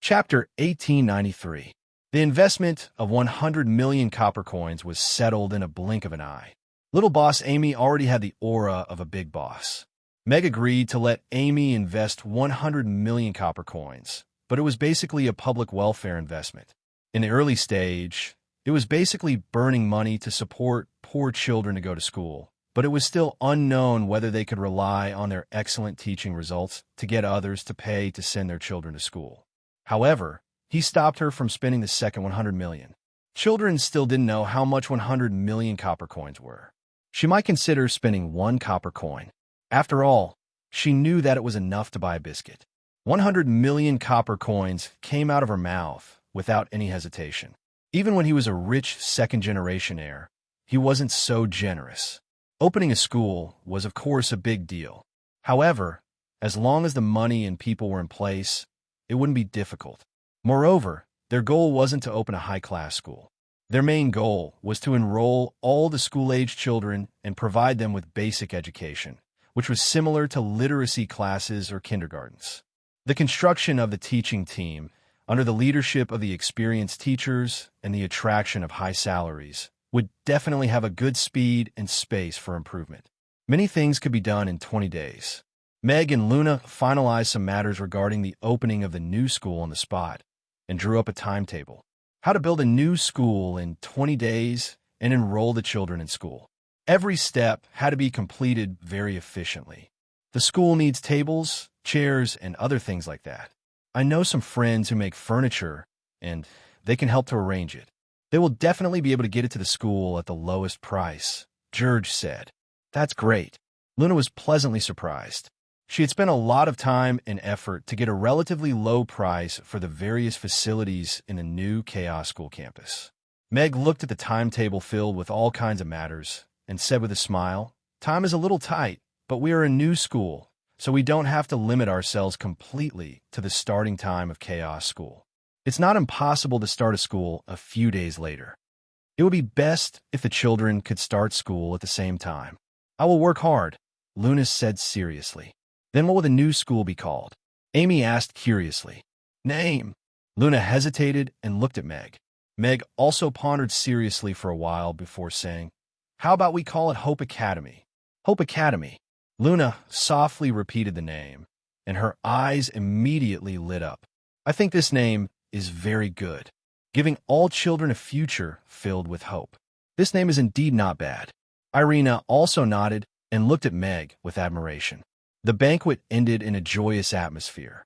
Chapter 1893. The investment of 100 million copper coins was settled in a blink of an eye. Little boss Amy already had the aura of a big boss. Meg agreed to let Amy invest 100 million copper coins, but it was basically a public welfare investment. In the early stage, it was basically burning money to support poor children to go to school, but it was still unknown whether they could rely on their excellent teaching results to get others to pay to send their children to school. However, he stopped her from spending the second 100 million. Children still didn't know how much 100 million copper coins were. She might consider spending 1 copper coin. After all, she knew that it was enough to buy a biscuit. 100 million copper coins came out of her mouth without any hesitation. Even when he was a rich second-generation heir, he wasn't so generous. Opening a school was, of course, a big deal. However, as long as the money and people were in place, it wouldn't be difficult. Moreover, their goal wasn't to open a high-class school. Their main goal was to enroll all the school-age children and provide them with basic education, which was similar to literacy classes or kindergartens. The construction of the teaching team, under the leadership of the experienced teachers and the attraction of high salaries, would definitely have a good speed and space for improvement. Many things could be done in 20 days. Meg and Luna finalized some matters regarding the opening of the new school on the spot and drew up a timetable. How to build a new school in 20 days and enroll the children in school. Every step had to be completed very efficiently. The school needs tables, chairs, and other things like that. I know some friends who make furniture, and they can help to arrange it. They will definitely be able to get it to the school at the lowest price, George said. That's great. Luna was pleasantly surprised. She had spent a lot of time and effort to get a relatively low price for the various facilities in the new Chaos School campus. Meg looked at the timetable filled with all kinds of matters and said with a smile, "Time is a little tight, but we are a new school, so we don't have to limit ourselves completely to the starting time of Chaos School. It's not impossible to start a school a few days later. It would be best if the children could start school at the same time. I will work hard," Luna said seriously. "Then what will the new school be called?" Amy asked curiously. "Name." Luna hesitated and looked at Meg. Meg also pondered seriously for a while before saying, "How about we call it Hope Academy?" Hope Academy. Luna softly repeated the name, and her eyes immediately lit up. "I think this name is very good. Giving all children a future filled with hope. This name is indeed not bad." Irina also nodded and looked at Meg with admiration. The banquet ended in a joyous atmosphere.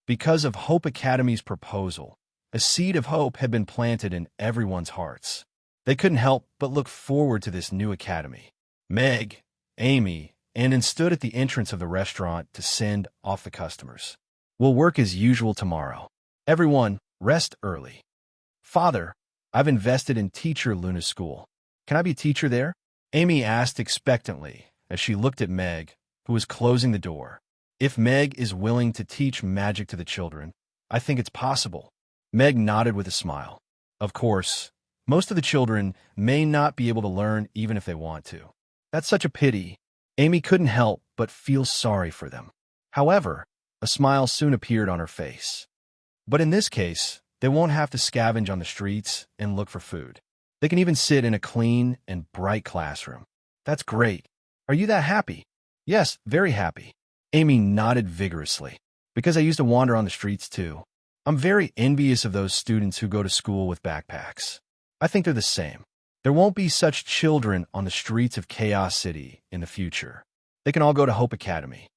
Because of Hope Academy's proposal, a seed of hope had been planted in everyone's hearts. They couldn't help but look forward to this new academy. Meg, Amy, and Ann stood at the entrance of the restaurant to send off the customers. "We'll work as usual tomorrow. Everyone, rest early." "Father, I've invested in Teacher Luna's school. Can I be a teacher there?" Amy asked expectantly as she looked at Meg, who was closing the door. "If Meg is willing to teach magic to the children, I think it's possible." Meg nodded with a smile. "Of course, most of the children may not be able to learn even if they want to. That's such a pity." Amy couldn't help but feel sorry for them. However, a smile soon appeared on her face. But in this case, they won't have to scavenge on the streets and look for food. They can even sit in a clean and bright classroom. "That's great. Are you that happy?" "Yes, very happy." Amy nodded vigorously. "Because I used to wander on the streets too. I'm very envious of those students who go to school with backpacks. I think they're the same. There won't be such children on the streets of Chaos City in the future. They can all go to Hope Academy."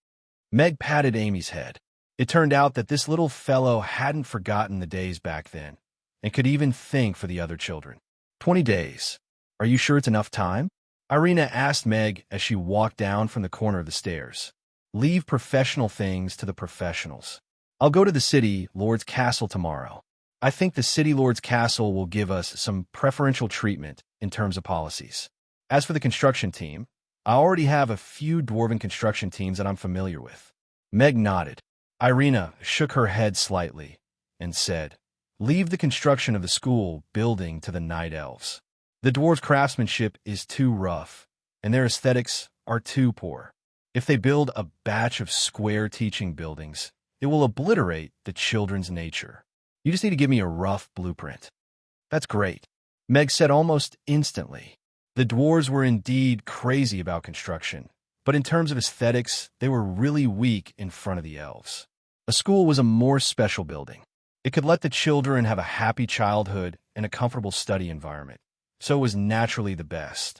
Meg patted Amy's head. It turned out that this little fellow hadn't forgotten the days back then, and could even think for the other children. 20 days. Are you sure it's enough time? Irina asked Meg as she walked down from the corner of the stairs. "Leave professional things to the professionals. I'll go to the City Lord's Castle tomorrow. I think the City Lord's Castle will give us some preferential treatment in terms of policies. As for the construction team, I already have a few dwarven construction teams that I'm familiar with." Meg nodded. Irina shook her head slightly and said, "Leave the construction of the school building to the night elves. The dwarves' craftsmanship is too rough, and their aesthetics are too poor. If they build a batch of square teaching buildings, it will obliterate the children's nature. You just need to give me a rough blueprint." "That's great," Meg said almost instantly. The dwarves were indeed crazy about construction, but in terms of aesthetics, they were really weak in front of the elves. A school was a more special building. It could let the children have a happy childhood and a comfortable study environment, so it was naturally the best.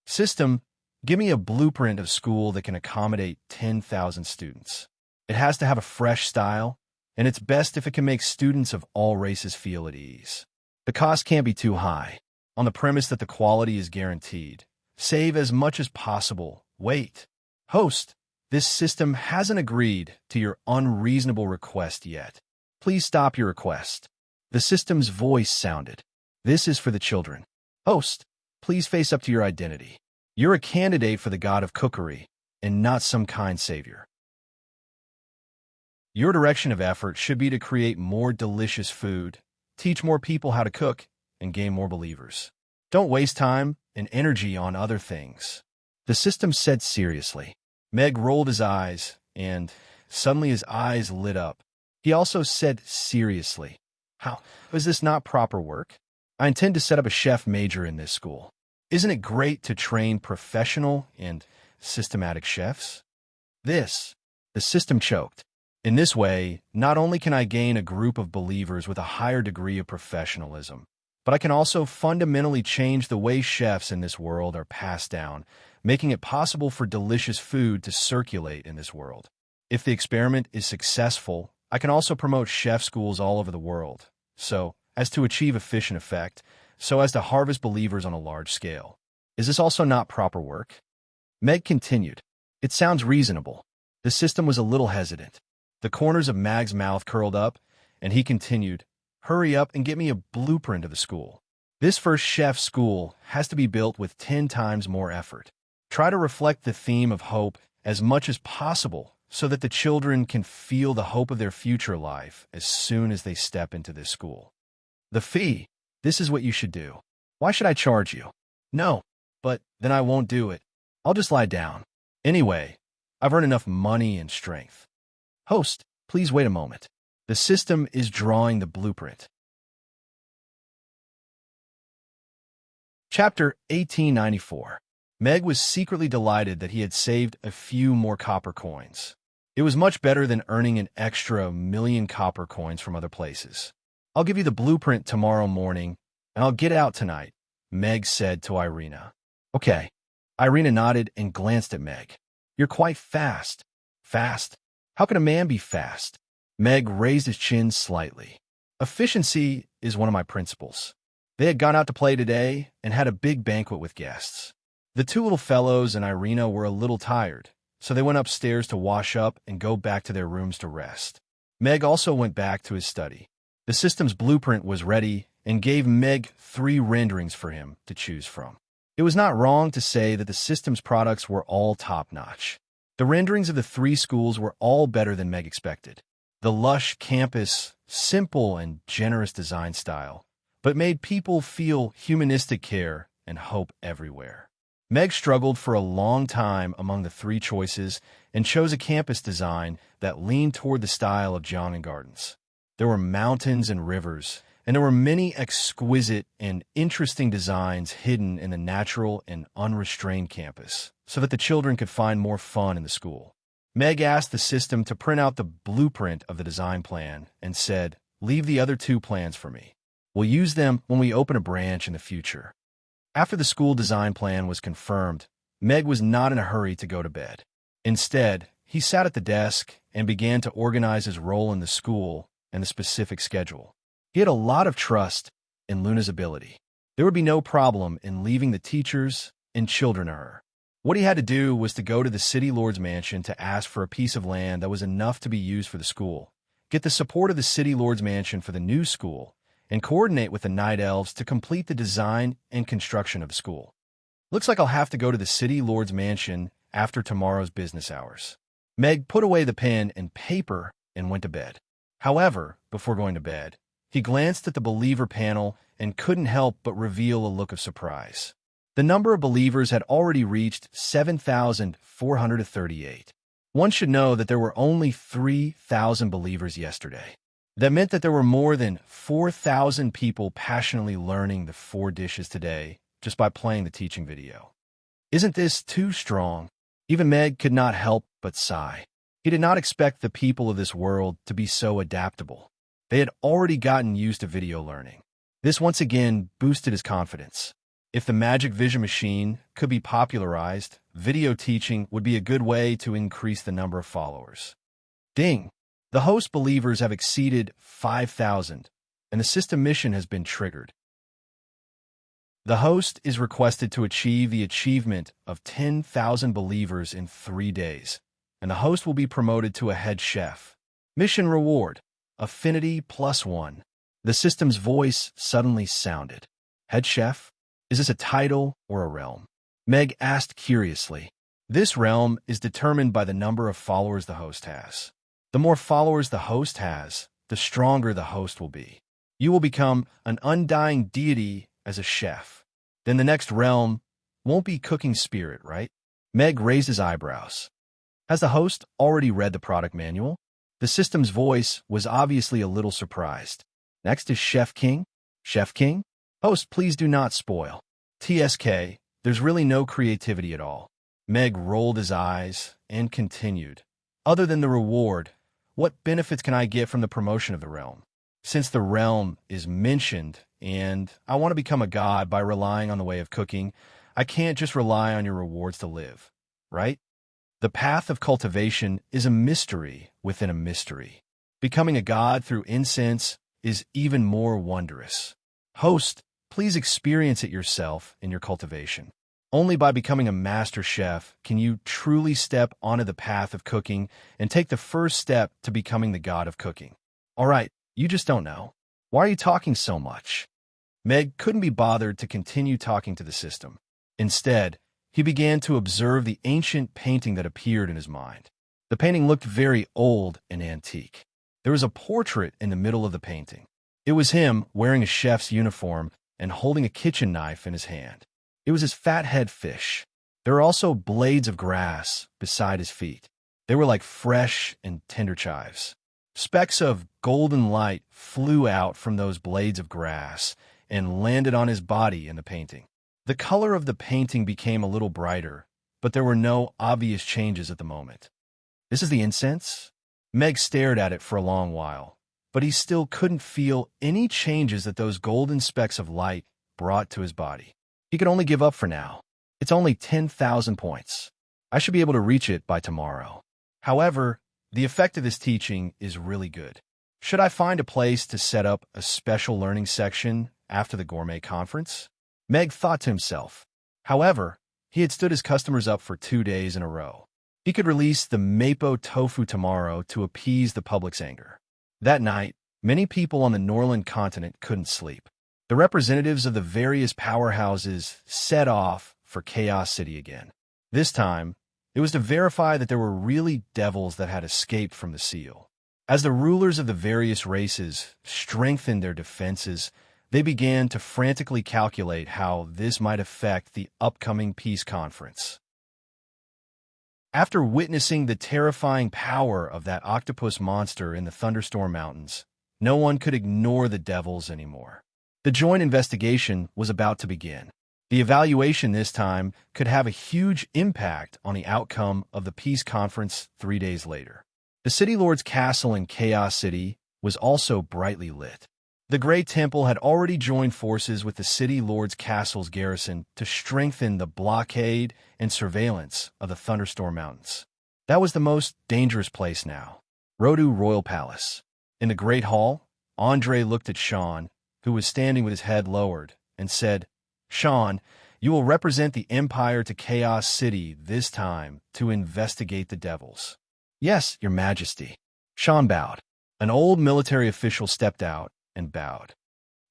System, give me a blueprint of school that can accommodate 10,000 students. It has to have a fresh style, and it's best if it can make students of all races feel at ease. The cost can't be too high, on the premise that the quality is guaranteed. Save as much as possible. Wait. Host, this system hasn't agreed to your unreasonable request yet. Please stop your request. The system's voice sounded. This is for the children. Host, please face up to your identity. You're a candidate for the god of cookery, and not some kind savior. Your direction of effort should be to create more delicious food, teach more people how to cook, and gain more believers. Don't waste time and energy on other things," the system said seriously. Meg rolled his eyes and, Suddenly his eyes lit up. He also said seriously, "How is this not proper work? I intend to set up a chef major in this school. Isn't it great to train professional and systematic chefs?" This, the system choked. In this way, not only can I gain a group of believers with a higher degree of professionalism, but I can also fundamentally change the way chefs in this world are passed down, making it possible for delicious food to circulate in this world. If the experiment is successful, I can also promote chef schools all over the world, so as to achieve efficient effect, so as to harvest believers on a large scale. Is this also not proper work? Meg continued. It sounds reasonable. The system was a little hesitant. The corners of Mag's mouth curled up, and he continued, "Hurry up and get me a blueprint of the school. This first chef school has to be built with 10 times more effort. Try to reflect the theme of hope as much as possible so that the children can feel the hope of their future life as soon as they step into this school. The fee, this is what you should do. Why should I charge you? No, but then I won't do it. I'll just lie down. Anyway, I've earned enough money and strength. Host, please wait a moment. The system is drawing the blueprint." Chapter 1894. Meg was secretly delighted that he had saved a few more copper coins. It was much better than earning an extra 1,000,000 copper coins from other places. "I'll give you the blueprint tomorrow morning, and I'll get out tonight," Meg said to Irina. "Okay." Irina nodded and glanced at Meg. "You're quite fast." "Fast? How can a man be fast?" Meg raised his chin slightly. "Efficiency is one of my principles." They had gone out to play today and had a big banquet with guests. The two little fellows and Irina were a little tired, so they went upstairs to wash up and go back to their rooms to rest. Meg also went back to his study. The system's blueprint was ready and gave Meg 3 renderings for him to choose from. It was not wrong to say that the system's products were all top-notch. The renderings of the 3 schools were all better than Meg expected. The lush campus, simple and generous design style, but made people feel humanistic care and hope everywhere. Meg struggled for a long time among the 3 choices and chose a campus design that leaned toward the style of John and Gardens. There were mountains and rivers, and there were many exquisite and interesting designs hidden in the natural and unrestrained campus, so that the children could find more fun in the school. Meg asked the system to print out the blueprint of the design plan and said, "Leave the other 2 plans for me. We'll use them when we open a branch in the future." After the school design plan was confirmed, Meg was not in a hurry to go to bed. Instead, he sat at the desk and began to organize his role in the school and the specific schedule. He had a lot of trust in Luna's ability. There would be no problem in leaving the teachers and children to her. What he had to do was to go to the city lord's mansion to ask for a piece of land that was enough to be used for the school, get the support of the city lord's mansion for the new school, and coordinate with the night elves to complete the design and construction of the school. "Looks like I'll have to go to the city lord's mansion after tomorrow's business hours." Meg put away the pen and paper and went to bed. However, before going to bed, he glanced at the believer panel and couldn't help but reveal a look of surprise. The number of believers had already reached 7,438. One should know that there were only 3,000 believers yesterday. That meant that there were more than 4,000 people passionately learning the 4 dishes today just by playing the teaching video. Isn't this too strong? Even Meg could not help but sigh. He did not expect the people of this world to be so adaptable. They had already gotten used to video learning. This once again boosted his confidence. If the magic vision machine could be popularized, video teaching would be a good way to increase the number of followers. Ding! The host believers have exceeded 5,000, and the system mission has been triggered. The host is requested to achieve the achievement of 10,000 believers in 3 days, and the host will be promoted to a head chef. Mission reward, affinity +1. The system's voice suddenly sounded. Head chef? Is this a title or a realm? Meg asked curiously. This realm is determined by the number of followers the host has. The more followers the host has, the stronger the host will be. You will become an undying deity as a chef. Then the next realm won't be cooking spirit, right? Meg raised his eyebrows. Has the host already read the product manual? The system's voice was obviously a little surprised. Next is Chef King. Chef King? Host, please do not spoil. TSK, there's really no creativity at all. Meg rolled his eyes and continued. Other than the reward, what benefits can I get from the promotion of the realm? Since the realm is mentioned, and I want to become a god by relying on the way of cooking, I can't just rely on your rewards to live, right? The path of cultivation is a mystery within a mystery. Becoming a god through incense is even more wondrous. Host, please experience it yourself in your cultivation. Only by becoming a master chef can you truly step onto the path of cooking and take the first step to becoming the god of cooking. All right, you just don't know. Why are you talking so much? Meg couldn't be bothered to continue talking to the system. Instead, he began to observe the ancient painting that appeared in his mind. The painting looked very old and antique. There was a portrait in the middle of the painting. It was him wearing a chef's uniform and holding a kitchen knife in his hand. It was his fathead fish. There were also blades of grass beside his feet. They were like fresh and tender chives. Specks of golden light flew out from those blades of grass and landed on his body in the painting. The color of the painting became a little brighter, but there were no obvious changes at the moment. This is the incense? Meg stared at it for a long while, but he still couldn't feel any changes that those golden specks of light brought to his body. He could only give up for now. It's only 10,000 points. I should be able to reach it by tomorrow. However, the effect of this teaching is really good. Should I find a place to set up a special learning section after the gourmet conference? Meg thought to himself. However, he had stood his customers up for 2 days in a row. He could release the Mapo tofu tomorrow to appease the public's anger. That night, many people on the Norland continent couldn't sleep. The representatives of the various powerhouses set off for Chaos City again. This time, it was to verify that there were really devils that had escaped from the seal. As the rulers of the various races strengthened their defenses, they began to frantically calculate how this might affect the upcoming peace conference. After witnessing the terrifying power of that octopus monster in the Thunderstorm Mountains, no one could ignore the devils anymore. The joint investigation was about to begin. The evaluation this time could have a huge impact on the outcome of the peace conference 3 days later. The City Lord's castle in Chaos City was also brightly lit. The Great Temple had already joined forces with the City Lord's castle's garrison to strengthen the blockade and surveillance of the Thunderstorm Mountains. That was the most dangerous place now. Rodu Royal Palace. In the Great Hall, Andre looked at Sean, who was standing with his head lowered, and said, "Sean, you will represent the Empire to Chaos City this time to investigate the devils." "Yes, Your Majesty." Sean bowed. An old military official stepped out and bowed.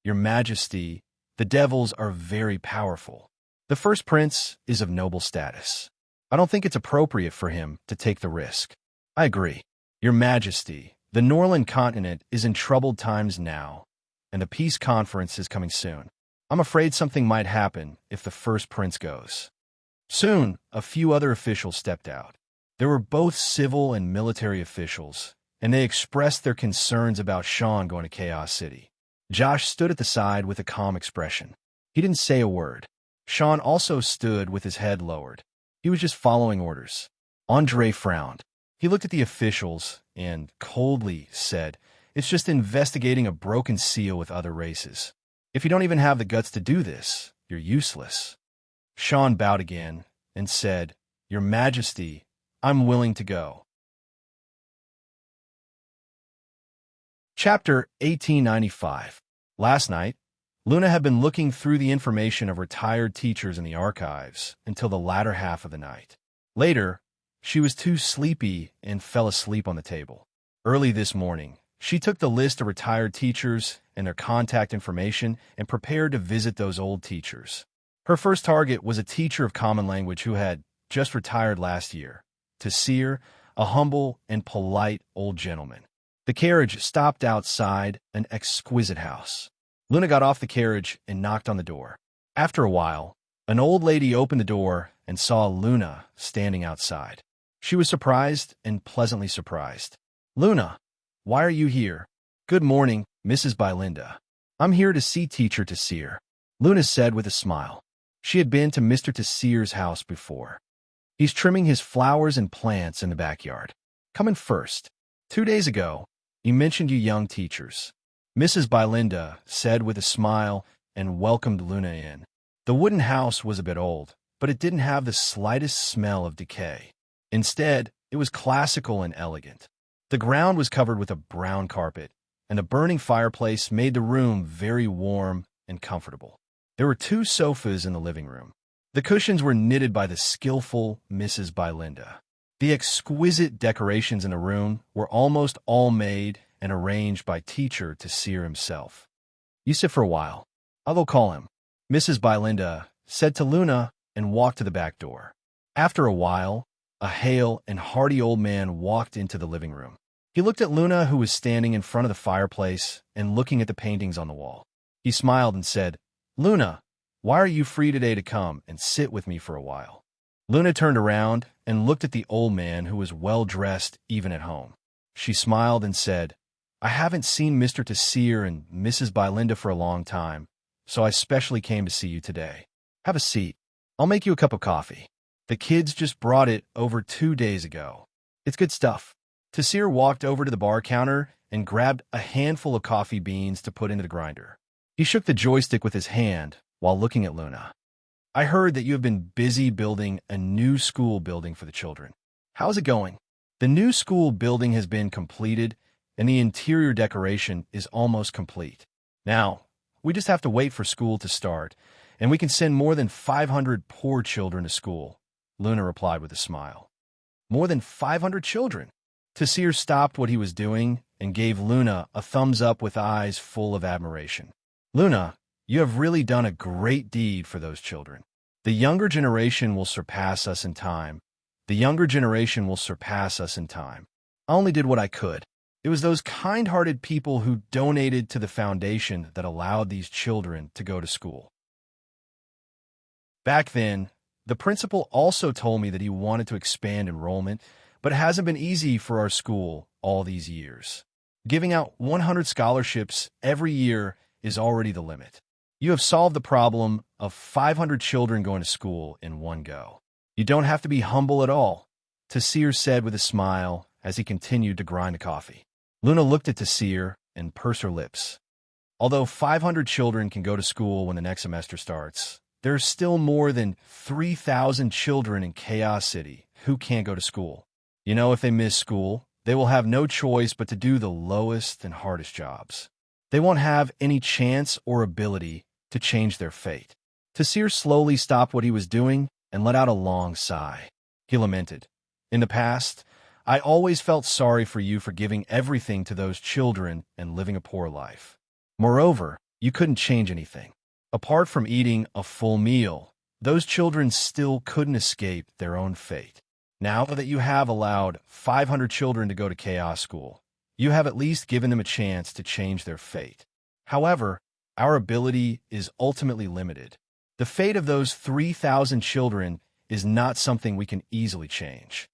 "Your Majesty, the devils are very powerful. The first prince is of noble status. I don't think it's appropriate for him to take the risk." "I agree. Your Majesty, the Norland continent is in troubled times now, and the peace conference is coming soon. I'm afraid something might happen if the first prince goes." Soon, a few other officials stepped out. There were both civil and military officials, and they expressed their concerns about Sean going to Chaos City. Josh stood at the side with a calm expression. He didn't say a word. Sean also stood with his head lowered. He was just following orders. Andre frowned. He looked at the officials and coldly said, "It's just investigating a broken seal with other races. If you don't even have the guts to do this, you're useless." Sean bowed again and said, "Your Majesty, I'm willing to go." Chapter 1895. Last night, Luna had been looking through the information of retired teachers in the archives until the latter half of the night. Later, she was too sleepy and fell asleep on the table. Early this morning, she took the list of retired teachers and their contact information and prepared to visit those old teachers. Her first target was a teacher of common language who had just retired last year, Tassir, a humble and polite old gentleman. The carriage stopped outside an exquisite house. Luna got off the carriage and knocked on the door. After a while, an old lady opened the door and saw Luna standing outside. She was surprised and pleasantly surprised. "Luna, why are you here?" "Good morning, Mrs. Bylinda. I'm here to see Teacher Tessir," Luna said with a smile. She had been to Mr. Tessir's house before. "He's trimming his flowers and plants in the backyard. Come in first. 2 days ago, he mentioned you young teachers," Mrs. Bylinda said with a smile and welcomed Luna in. The wooden house was a bit old, but it didn't have the slightest smell of decay. Instead, it was classical and elegant. The ground was covered with a brown carpet, and a burning fireplace made the room very warm and comfortable. There were 2 sofas in the living room. The cushions were knitted by the skillful Mrs. Bylinda. The exquisite decorations in the room were almost all made and arranged by Teacher Tessir himself. "You sit for a while. I will call him," Mrs. Bylinda said to Luna and walked to the back door. After a while, a hale and hearty old man walked into the living room. He looked at Luna, who was standing in front of the fireplace and looking at the paintings on the wall. He smiled and said, "Luna, why are you free today to come and sit with me for a while?" Luna turned around and looked at the old man, who was well-dressed even at home. She smiled and said, "I haven't seen Mr. Tessir and Mrs. Bylinda for a long time, so I specially came to see you today. Have a seat. I'll make you a cup of coffee. The kids just brought it over 2 days ago. It's good stuff." Tessir walked over to the bar counter and grabbed a handful of coffee beans to put into the grinder. He shook the joystick with his hand while looking at Luna. "I heard that you have been busy building a new school building for the children. How's it going?" "The new school building has been completed, and the interior decoration is almost complete. Now, we just have to wait for school to start, and we can send more than 500 poor children to school," Luna replied with a smile. "More than 500 children?" Tessir stopped what he was doing and gave Luna a thumbs up with eyes full of admiration. "Luna, you have really done a great deed for those children. The younger generation will surpass us in time. The younger generation will surpass us in time. I only did what I could. It was those kind-hearted people who donated to the foundation that allowed these children to go to school." Back then, the principal also told me that he wanted to expand enrollment, but it hasn't been easy for our school all these years. Giving out 100 scholarships every year is already the limit. You have solved the problem of 500 children going to school in one go. You don't have to be humble at all, Tessir said with a smile as he continued to grind the coffee. Luna looked at Tessir and pursed her lips. Although 500 children can go to school when the next semester starts, there are still more than 3,000 children in Chaos City who can't go to school. You know, if they miss school, they will have no choice but to do the lowest and hardest jobs. They won't have any chance or ability to change their fate. Tessir slowly stopped what he was doing and let out a long sigh. He lamented, "In the past, I always felt sorry for you for giving everything to those children and living a poor life. Moreover, you couldn't change anything. Apart from eating a full meal, those children still couldn't escape their own fate. Now that you have allowed 500 children to go to Chaos School, you have at least given them a chance to change their fate. However, our ability is ultimately limited. The fate of those 3,000 children is not something we can easily change.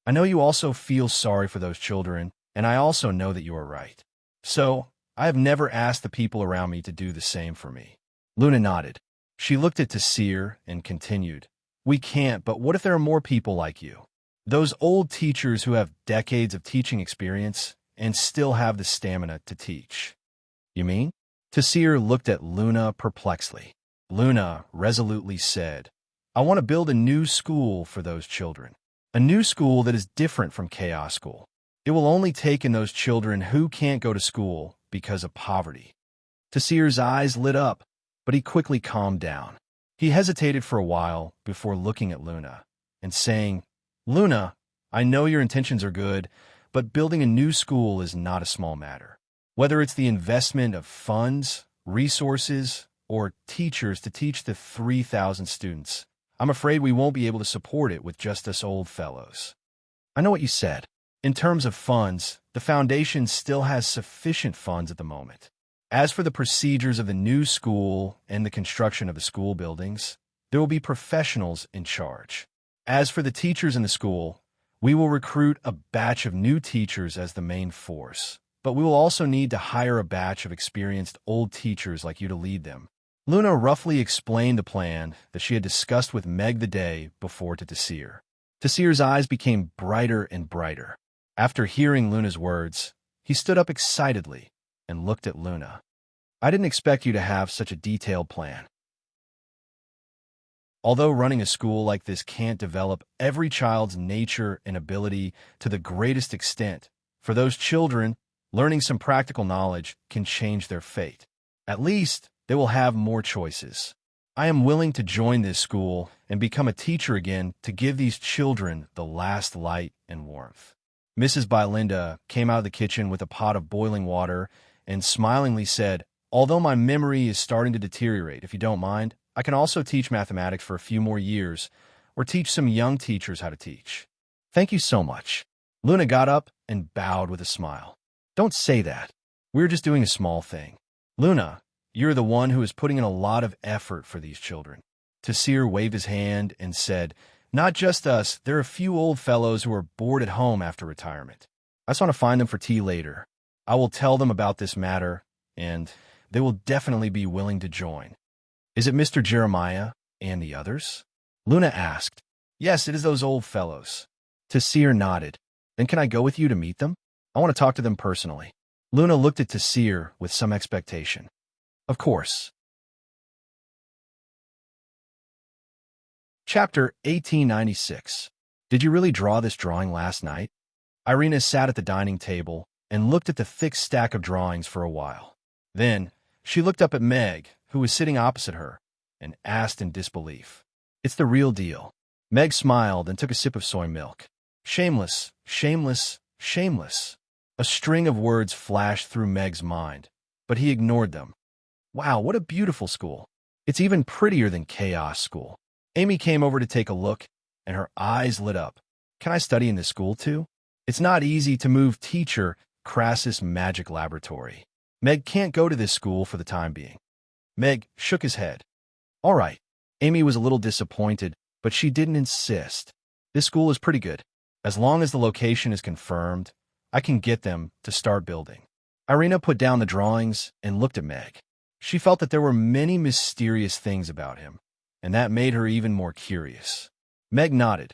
I know you also feel sorry for those children, and I also know that you are right. So, I have never asked the people around me to do the same for me." Luna nodded. She looked at Tessir and continued, "We can't, but what if there are more people like you? Those old teachers who have decades of teaching experience and still have the stamina to teach." "You mean?" Tessir looked at Luna perplexedly. Luna resolutely said, "I want to build a new school for those children. A new school that is different from Chaos School. It will only take in those children who can't go to school because of poverty." Tessir's eyes lit up, but he quickly calmed down. He hesitated for a while before looking at Luna and saying, "Luna, I know your intentions are good, but building a new school is not a small matter. Whether it's the investment of funds, resources, or teachers to teach the 3,000 students, I'm afraid we won't be able to support it with just us old fellows." "I know what you said. In terms of funds, the foundation still has sufficient funds at the moment. As for the procedures of the new school and the construction of the school buildings, there will be professionals in charge. As for the teachers in the school, We will recruit a batch of new teachers as the main force, but we will also need to hire a batch of experienced old teachers like you to lead them. Luna roughly explained the plan that she had discussed with Meg the day before to Tasir. Tasir's eyes became brighter and brighter. After hearing Luna's words, he stood up excitedly and looked at Luna. I didn't expect you to have such a detailed plan. Although running a school like this can't develop every child's nature and ability to the greatest extent, for those children, learning some practical knowledge can change their fate. At least, they will have more choices. I am willing to join this school and become a teacher again to give these children the last light and warmth. Mrs. Bylinda came out of the kitchen with a pot of boiling water and smilingly said, although my memory is starting to deteriorate, if you don't mind, I can also teach mathematics for a few more years or teach some young teachers how to teach. Thank you so much. Luna got up and bowed with a smile. Don't say that. We're just doing a small thing. Luna, you're the one who is putting in a lot of effort for these children. Tasir waved his hand and said, not just us, there are a few old fellows who are bored at home after retirement. I just want to find them for tea later. I will tell them about this matter, and they will definitely be willing to join. Is it Mr. Jeremiah and the others? Luna asked. Yes, it is those old fellows. Tasir nodded. Then can I go with you to meet them? I want to talk to them personally. Luna looked at Tasir with some expectation. Of course. Chapter 1896. Did you really draw this drawing last night? Irina sat at the dining table and looked at the thick stack of drawings for a while. Then, she looked up at Meg, who was sitting opposite her, and asked in disbelief. It's the real deal. Meg smiled and took a sip of soy milk. Shameless, shameless, shameless. A string of words flashed through Meg's mind, but he ignored them. Wow, what a beautiful school. It's even prettier than Chaos School. Amy came over to take a look, and her eyes lit up. Can I study in this school too? It's not easy to move teacher Crassus Magic Laboratory. Meg can't go to this school for the time being. Meg shook his head. All right. Amy was a little disappointed, but she didn't insist. This school is pretty good. As long as the location is confirmed, I can get them to start building. Irina put down the drawings and looked at Meg. She felt that there were many mysterious things about him, and that made her even more curious. Meg nodded.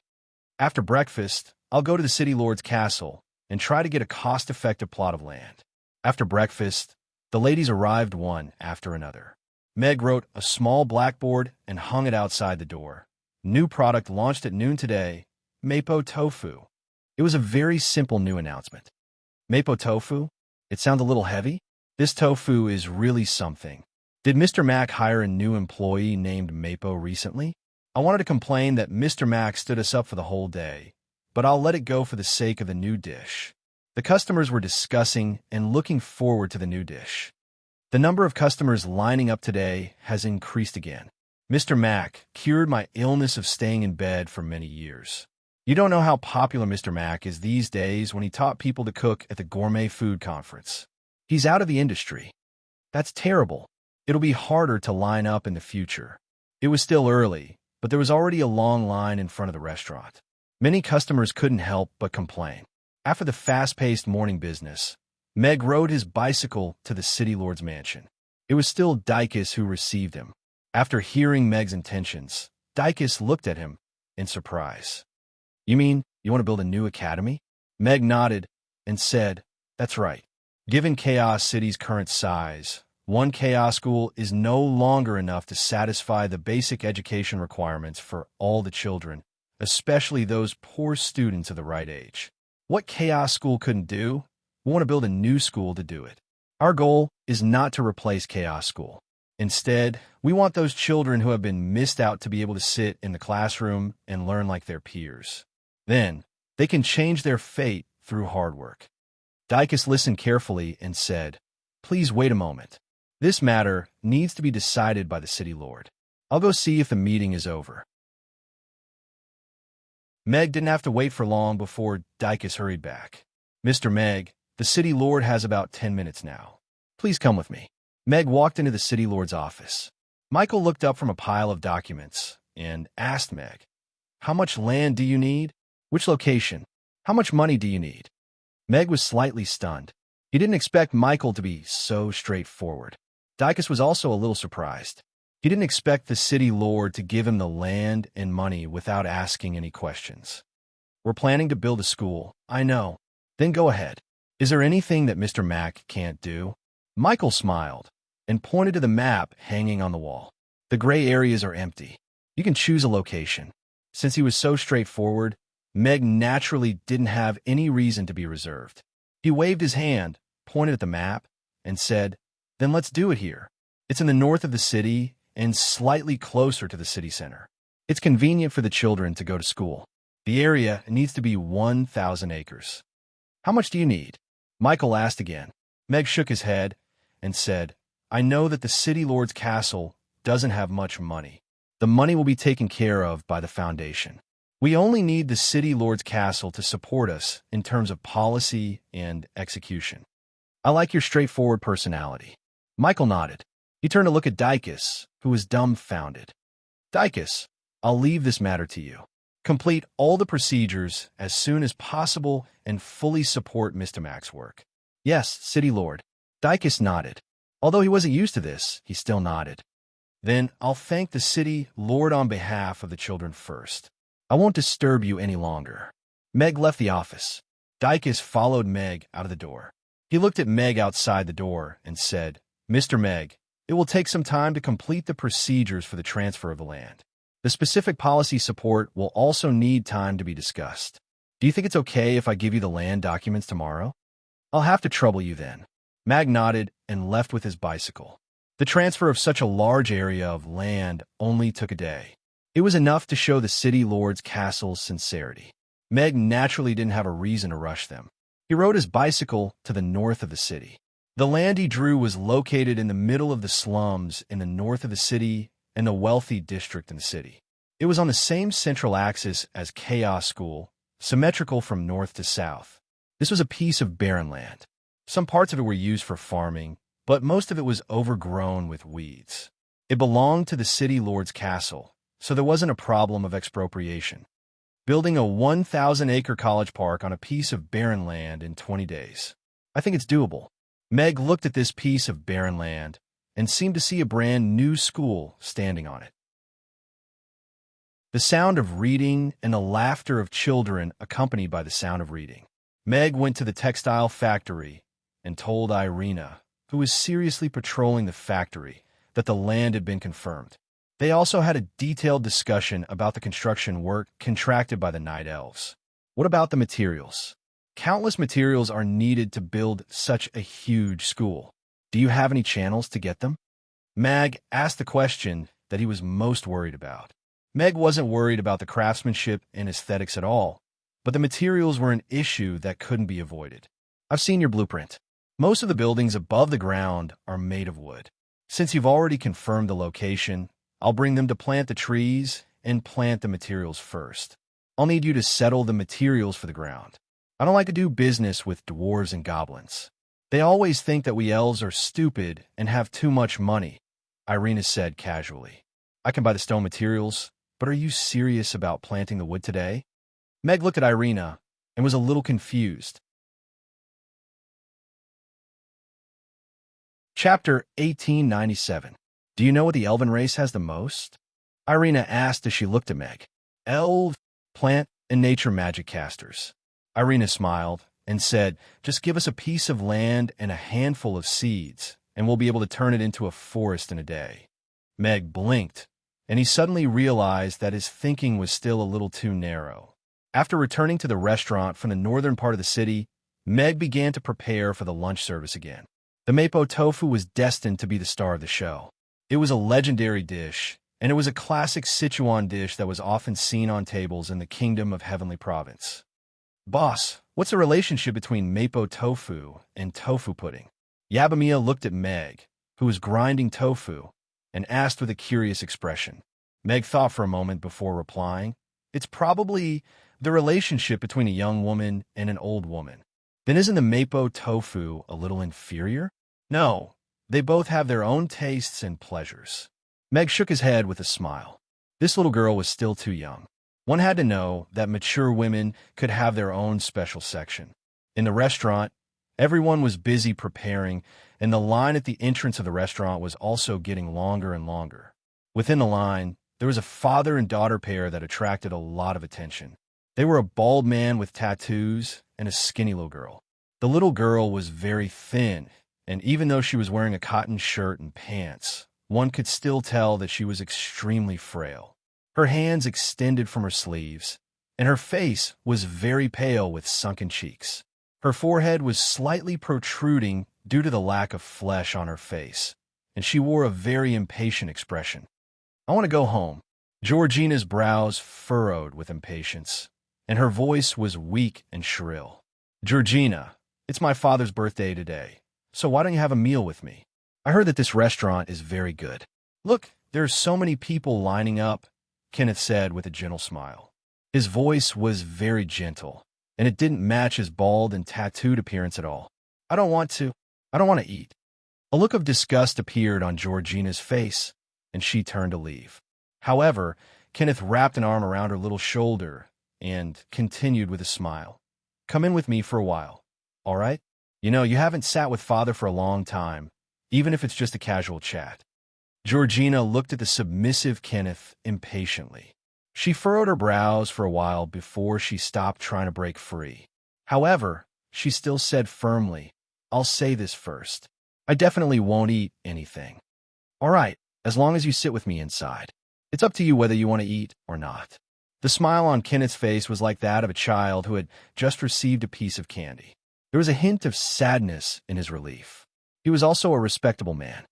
After breakfast, I'll go to the city lord's castle and try to get a cost-effective plot of land. After breakfast, the ladies arrived one after another. Meg wrote a small blackboard and hung it outside the door. New product launched at noon today, Mapo Tofu. It was a very simple new announcement. Mapo Tofu? It sounds a little heavy? This tofu is really something. Did Mr. Mac hire a new employee named Mapo recently? I wanted to complain that Mr. Mac stood us up for the whole day, but I'll let it go for the sake of the new dish. The customers were discussing and looking forward to the new dish. The number of customers lining up today has increased again. Mr. Mac cured my illness of staying in bed for many years. You don't know how popular Mr. Mac is these days when he taught people to cook at the Gourmet Food Conference. He's out of the industry. That's terrible. It'll be harder to line up in the future. It was still early, but there was already a long line in front of the restaurant. Many customers couldn't help but complain. After the fast-paced morning business, Meg rode his bicycle to the city lord's mansion. It was still Dicus who received him. After hearing Meg's intentions, Dicus looked at him in surprise. You mean you want to build a new academy? Meg nodded and said, That's right. Given Chaos City's current size, one Chaos School is no longer enough to satisfy the basic education requirements for all the children, especially those poor students of the right age. What Chaos School couldn't do, we want to build a new school to do it. Our goal is not to replace Chaos School. Instead, we want those children who have been missed out to be able to sit in the classroom and learn like their peers. Then, they can change their fate through hard work. Dicus listened carefully and said, Please wait a moment. This matter needs to be decided by the city lord. I'll go see if the meeting is over. Meg didn't have to wait for long before Dicus hurried back. Mr. Meg, the city lord has about 10 minutes now. Please come with me. Meg walked into the city lord's office. Michael looked up from a pile of documents and asked Meg, How much land do you need? Which location? How much money do you need? Meg was slightly stunned. He didn't expect Michael to be so straightforward. Dicus was also a little surprised. He didn't expect the city lord to give him the land and money without asking any questions. We're planning to build a school. I know. Then go ahead. Is there anything that Mr. Mack can't do? Michael smiled and pointed to the map hanging on the wall. The gray areas are empty. You can choose a location. Since he was so straightforward, Meg naturally didn't have any reason to be reserved. He waved his hand, pointed at the map, and said, "Then let's do it here. It's in the north of the city and slightly closer to the city center. It's convenient for the children to go to school. The area needs to be 1,000 acres. How much do you need?" Michael asked again. Meg shook his head and said, "I know that the city lord's castle doesn't have much money. The money will be taken care of by the foundation. We only need the city lord's castle to support us in terms of policy and execution." "I like your straightforward personality." Michael nodded. He turned to look at Dicus, who was dumbfounded. "Dicus, I'll leave this matter to you. Complete all the procedures as soon as possible and fully support Mr. Mack's work." "Yes, City Lord." Dicus nodded. Although he wasn't used to this, he still nodded. "Then I'll thank the City Lord on behalf of the children first. I won't disturb you any longer." Meg left the office. Dicus followed Meg out of the door. He looked at Meg outside the door and said, "Mr. Meg, it will take some time to complete the procedures for the transfer of the land. The specific policy support will also need time to be discussed. Do you think it's okay if I give you the land documents tomorrow?" "I'll have to trouble you then." Mag nodded and left with his bicycle. The transfer of such a large area of land only took a day. It was enough to show the city lord's castle's sincerity. Meg naturally didn't have a reason to rush them. He rode his bicycle to the north of the city. The land he drew was located in the middle of the slums in the north of the city and the wealthy district in the city. It was on the same central axis as Chaos School, symmetrical from north to south. This was a piece of barren land. Some parts of it were used for farming, but most of it was overgrown with weeds. It belonged to the city lord's castle, so there wasn't a problem of expropriation. Building a 1,000-acre college park on a piece of barren land in 20 days. I think it's doable. Meg looked at this piece of barren land and seemed to see a brand new school standing on it. The sound of reading and the laughter of children accompanied by the sound of reading. Meg went to the textile factory and told Irina, who was seriously patrolling the factory, that the land had been confirmed. They also had a detailed discussion about the construction work contracted by the Night Elves. What about the materials? Countless materials are needed to build such a huge school. Do you have any channels to get them? Mag asked the question that he was most worried about. Meg wasn't worried about the craftsmanship and aesthetics at all, but the materials were an issue that couldn't be avoided. I've seen your blueprint. Most of the buildings above the ground are made of wood. Since you've already confirmed the location, I'll bring them to plant the trees and plant the materials first. I'll need you to settle the materials for the ground. I don't like to do business with dwarves and goblins. They always think that we elves are stupid and have too much money, Irina said casually. I can buy the stone materials, but are you serious about planting the wood today? Meg looked at Irina and was a little confused. Chapter 1897. Do you know what the elven race has the most? Irina asked as she looked at Meg. Elf, plant, and nature magic casters. Irina smiled and said, just give us a piece of land and a handful of seeds, and we'll be able to turn it into a forest in a day. Meg blinked, and he suddenly realized that his thinking was still a little too narrow. After returning to the restaurant from the northern part of the city, Meg began to prepare for the lunch service again. The mapo tofu was destined to be the star of the show. It was a legendary dish, and it was a classic Sichuan dish that was often seen on tables in the Kingdom of Heavenly Province. Boss, what's the relationship between mapo tofu and tofu pudding? Yabamiya looked at Meg, who was grinding tofu, and asked with a curious expression. Meg thought for a moment before replying. It's probably the relationship between a young woman and an old woman. Then isn't the mapo tofu a little inferior? No, they both have their own tastes and pleasures. Meg shook his head with a smile. This little girl was still too young. One had to know that mature women could have their own special section. In the restaurant, everyone was busy preparing, and the line at the entrance of the restaurant was also getting longer and longer. Within the line, there was a father and daughter pair that attracted a lot of attention. They were a bald man with tattoos and a skinny little girl. The little girl was very thin, and even though she was wearing a cotton shirt and pants, one could still tell that she was extremely frail. Her hands extended from her sleeves, and her face was very pale with sunken cheeks. Her forehead was slightly protruding due to the lack of flesh on her face, and she wore a very impatient expression. "I want to go home." Georgina's brows furrowed with impatience, and her voice was weak and shrill. "Georgina, it's my father's birthday today, so why don't you have a meal with me? I heard that this restaurant is very good." "Look, there are so many people lining up," Kenneth said with a gentle smile. His voice was very gentle, and it didn't match his bald and tattooed appearance at all. I don't want to eat." A look of disgust appeared on Georgina's face, and she turned to leave. However, Kenneth wrapped an arm around her little shoulder and continued with a smile. "Come in with me for a while, all right? You know, you haven't sat with Father for a long time, even if it's just a casual chat." Georgina looked at the submissive Kenneth impatiently. She furrowed her brows for a while before she stopped trying to break free. However, she still said firmly, "I'll say this first. I definitely won't eat anything. All right, as long as you sit with me inside. It's up to you whether you want to eat or not." The smile on Kenneth's face was like that of a child who had just received a piece of candy. There was a hint of sadness in his relief. He was also a respectable man.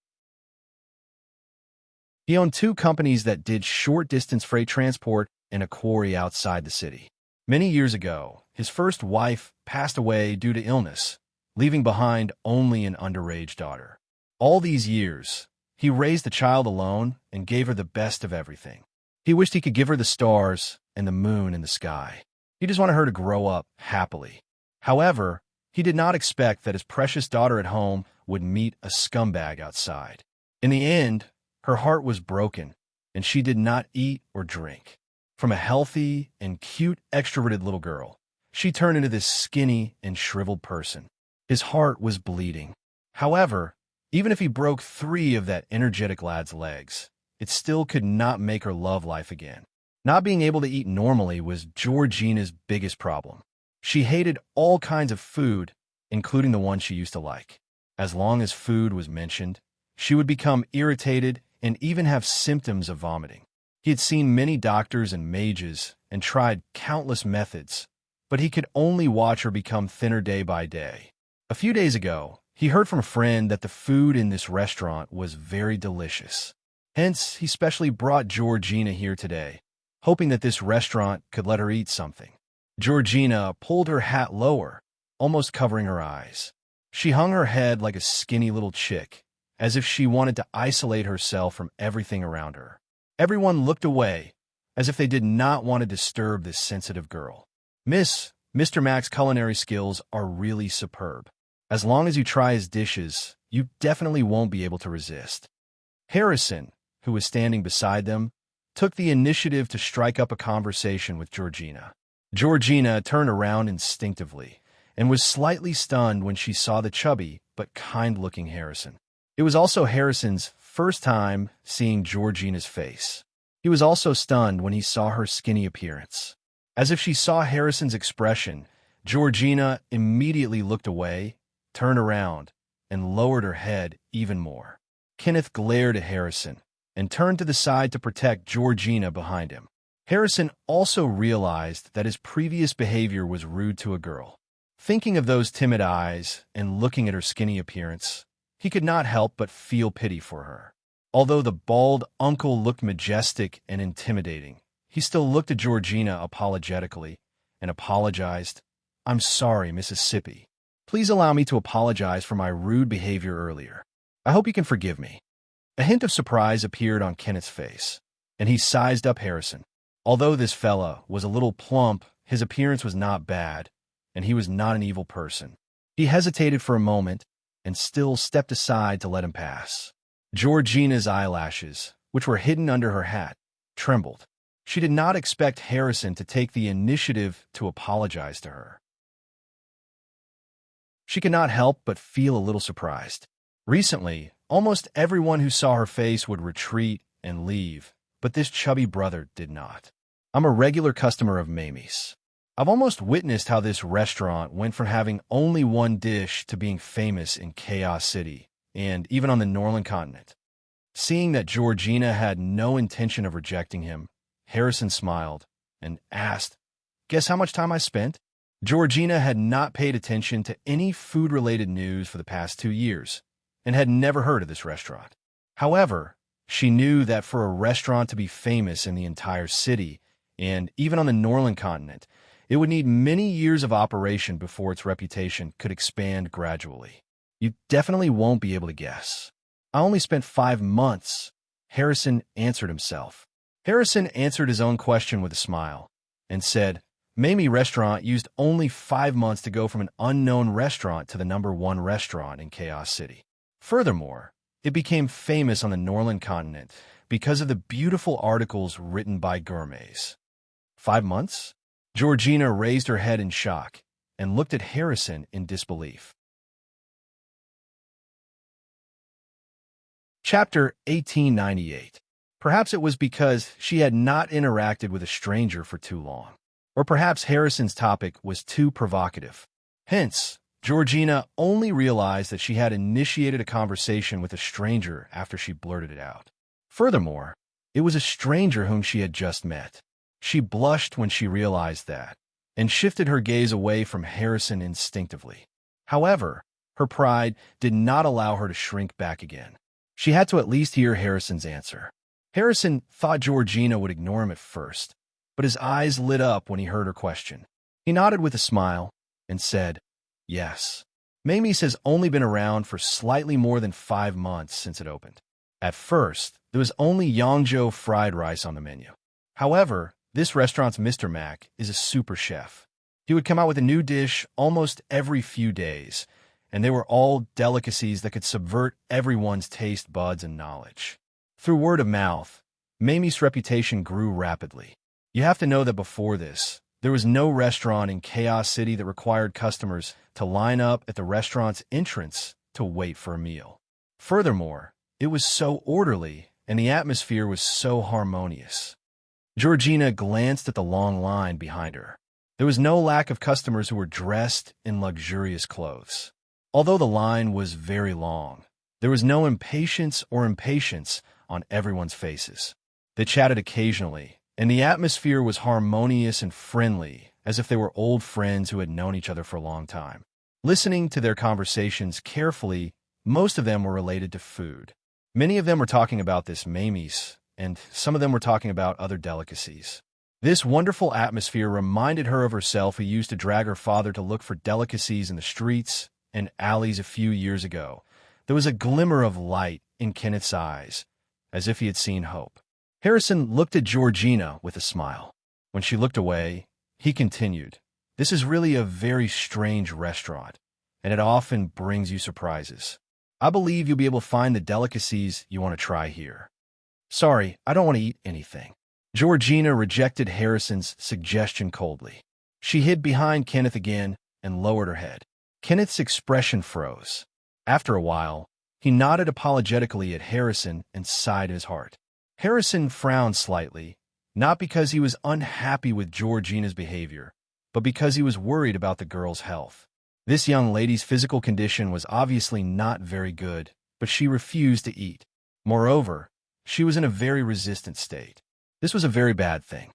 He owned 2 companies that did short-distance freight transport and a quarry outside the city. Many years ago, his first wife passed away due to illness, leaving behind only an underage daughter. All these years, he raised the child alone and gave her the best of everything. He wished he could give her the stars and the moon in the sky. He just wanted her to grow up happily. However, he did not expect that his precious daughter at home would meet a scumbag outside. In the end, her heart was broken, and she did not eat or drink. From a healthy and cute, extroverted little girl, she turned into this skinny and shriveled person. His heart was bleeding. However, even if he broke 3 of that energetic lad's legs, it still could not make her love life again. Not being able to eat normally was Georgina's biggest problem. She hated all kinds of food, including the one she used to like. As long as food was mentioned, she would become irritated and even have symptoms of vomiting. He had seen many doctors and mages and tried countless methods, but he could only watch her become thinner day by day. A few days ago, he heard from a friend that the food in this restaurant was very delicious. Hence, he specially brought Georgina here today, hoping that this restaurant could let her eat something. Georgina pulled her hat lower, almost covering her eyes. She hung her head like a skinny little chick, as if she wanted to isolate herself from everything around her. Everyone looked away, as if they did not want to disturb this sensitive girl. Mr. Mac's culinary skills are really superb. As long as you try his dishes, you definitely won't be able to resist." Harrison, who was standing beside them, took the initiative to strike up a conversation with Georgina. Georgina turned around instinctively and was slightly stunned when she saw the chubby but kind-looking Harrison. It was also Harrison's first time seeing Georgina's face. He was also stunned when he saw her skinny appearance. As if she saw Harrison's expression, Georgina immediately looked away, turned around, and lowered her head even more. Kenneth glared at Harrison and turned to the side to protect Georgina behind him. Harrison also realized that his previous behavior was rude to a girl. Thinking of those timid eyes and looking at her skinny appearance, he could not help but feel pity for her. Although the bald uncle looked majestic and intimidating, he still looked at Georgina apologetically and apologized. "I'm sorry, Mississippi. Please allow me to apologize for my rude behavior earlier. I hope you can forgive me." A hint of surprise appeared on Kenneth's face, and he sized up Harrison. Although this fella was a little plump, his appearance was not bad, and he was not an evil person. He hesitated for a moment and still stepped aside to let him pass. Georgina's eyelashes, which were hidden under her hat, trembled. She did not expect Harrison to take the initiative to apologize to her. She could not help but feel a little surprised. Recently, almost everyone who saw her face would retreat and leave, but this chubby brother did not. I'm a regular customer of Mamie's. I've almost witnessed how this restaurant went from having only one dish to being famous in Chaos City, and even on the Northern continent. Seeing that Georgina had no intention of rejecting him, Harrison smiled and asked, "Guess how much time I spent?" Georgina had not paid attention to any food-related news for the past 2 years and had never heard of this restaurant. However, she knew that for a restaurant to be famous in the entire city, and even on the Northern continent, it would need many years of operation before its reputation could expand gradually. You definitely won't be able to guess. I only spent 5 months, Harrison answered himself. Harrison answered his own question with a smile and said, Mamie Restaurant used only 5 months to go from an unknown restaurant to the #1 restaurant in Chaos City. Furthermore, it became famous on the Northern continent because of the beautiful articles written by gourmets. 5 months? Georgina raised her head in shock and looked at Harrison in disbelief. Chapter 1898. Perhaps it was because she had not interacted with a stranger for too long. Or perhaps Harrison's topic was too provocative. Hence, Georgina only realized that she had initiated a conversation with a stranger after she blurted it out. Furthermore, it was a stranger whom she had just met. She blushed when she realized that, and shifted her gaze away from Harrison instinctively. However, her pride did not allow her to shrink back again. She had to at least hear Harrison's answer. Harrison thought Georgina would ignore him at first, but his eyes lit up when he heard her question. He nodded with a smile and said, Yes. Mamie's has only been around for slightly more than 5 months since it opened. At first, there was only Yangzhou fried rice on the menu. However, this restaurant's Mr. Mac is a super chef. He would come out with a new dish almost every few days, and they were all delicacies that could subvert everyone's taste buds and knowledge. Through word of mouth, Mamie's reputation grew rapidly. You have to know that before this, there was no restaurant in Chaos City that required customers to line up at the restaurant's entrance to wait for a meal. Furthermore, it was so orderly, and the atmosphere was so harmonious. Georgina glanced at the long line behind her. There was no lack of customers who were dressed in luxurious clothes. Although the line was very long, there was no impatience on everyone's faces. They chatted occasionally, and the atmosphere was harmonious and friendly, as if they were old friends who had known each other for a long time. Listening to their conversations carefully, most of them were related to food. Many of them were talking about this Mamie's, and some of them were talking about other delicacies. This wonderful atmosphere reminded her of herself who used to drag her father to look for delicacies in the streets and alleys a few years ago. There was a glimmer of light in Kenneth's eyes, as if he had seen hope. Harrison looked at Georgina with a smile. When she looked away, he continued, This is really a very strange restaurant, and it often brings you surprises. I believe you'll be able to find the delicacies you want to try here. Sorry, I don't want to eat anything. Georgina rejected Harrison's suggestion coldly. She hid behind Kenneth again and lowered her head. Kenneth's expression froze. After a while, he nodded apologetically at Harrison and sighed in his heart. Harrison frowned slightly, not because he was unhappy with Georgina's behavior, but because he was worried about the girl's health. This young lady's physical condition was obviously not very good, but she refused to eat. Moreover, she was in a very resistant state. This was a very bad thing.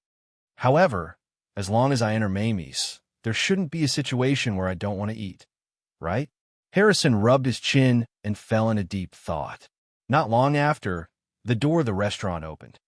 However, as long as I enter Mamie's, there shouldn't be a situation where I don't want to eat, right? Harrison rubbed his chin and fell in a deep thought. Not long after, the door of the restaurant opened.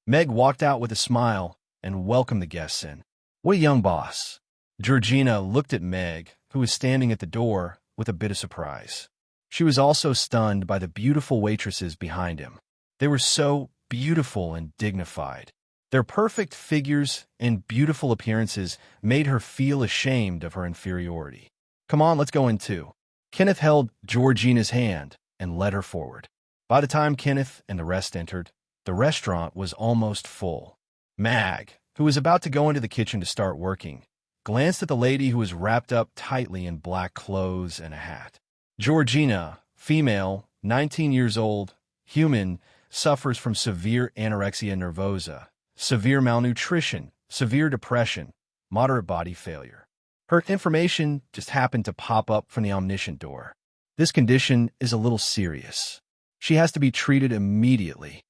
Meg walked out with a smile and welcomed the guests in. What a young boss. Georgina looked at Meg, who was standing at the door, with a bit of surprise. She was also stunned by the beautiful waitresses behind him. They were so beautiful and dignified. Their perfect figures and beautiful appearances made her feel ashamed of her inferiority. Come on, let's go in too. Kenneth held Georgina's hand and led her forward. By the time Kenneth and the rest entered, The restaurant was almost full. Mag, who was about to go into the kitchen to start working, glanced at the lady who was wrapped up tightly in black clothes and a hat. Georgina, female, 19 years old, human, suffers from severe anorexia nervosa, severe malnutrition, severe depression, moderate body failure. Her information just happened to pop up from the omniscient door. This condition is a little serious. She has to be treated immediately.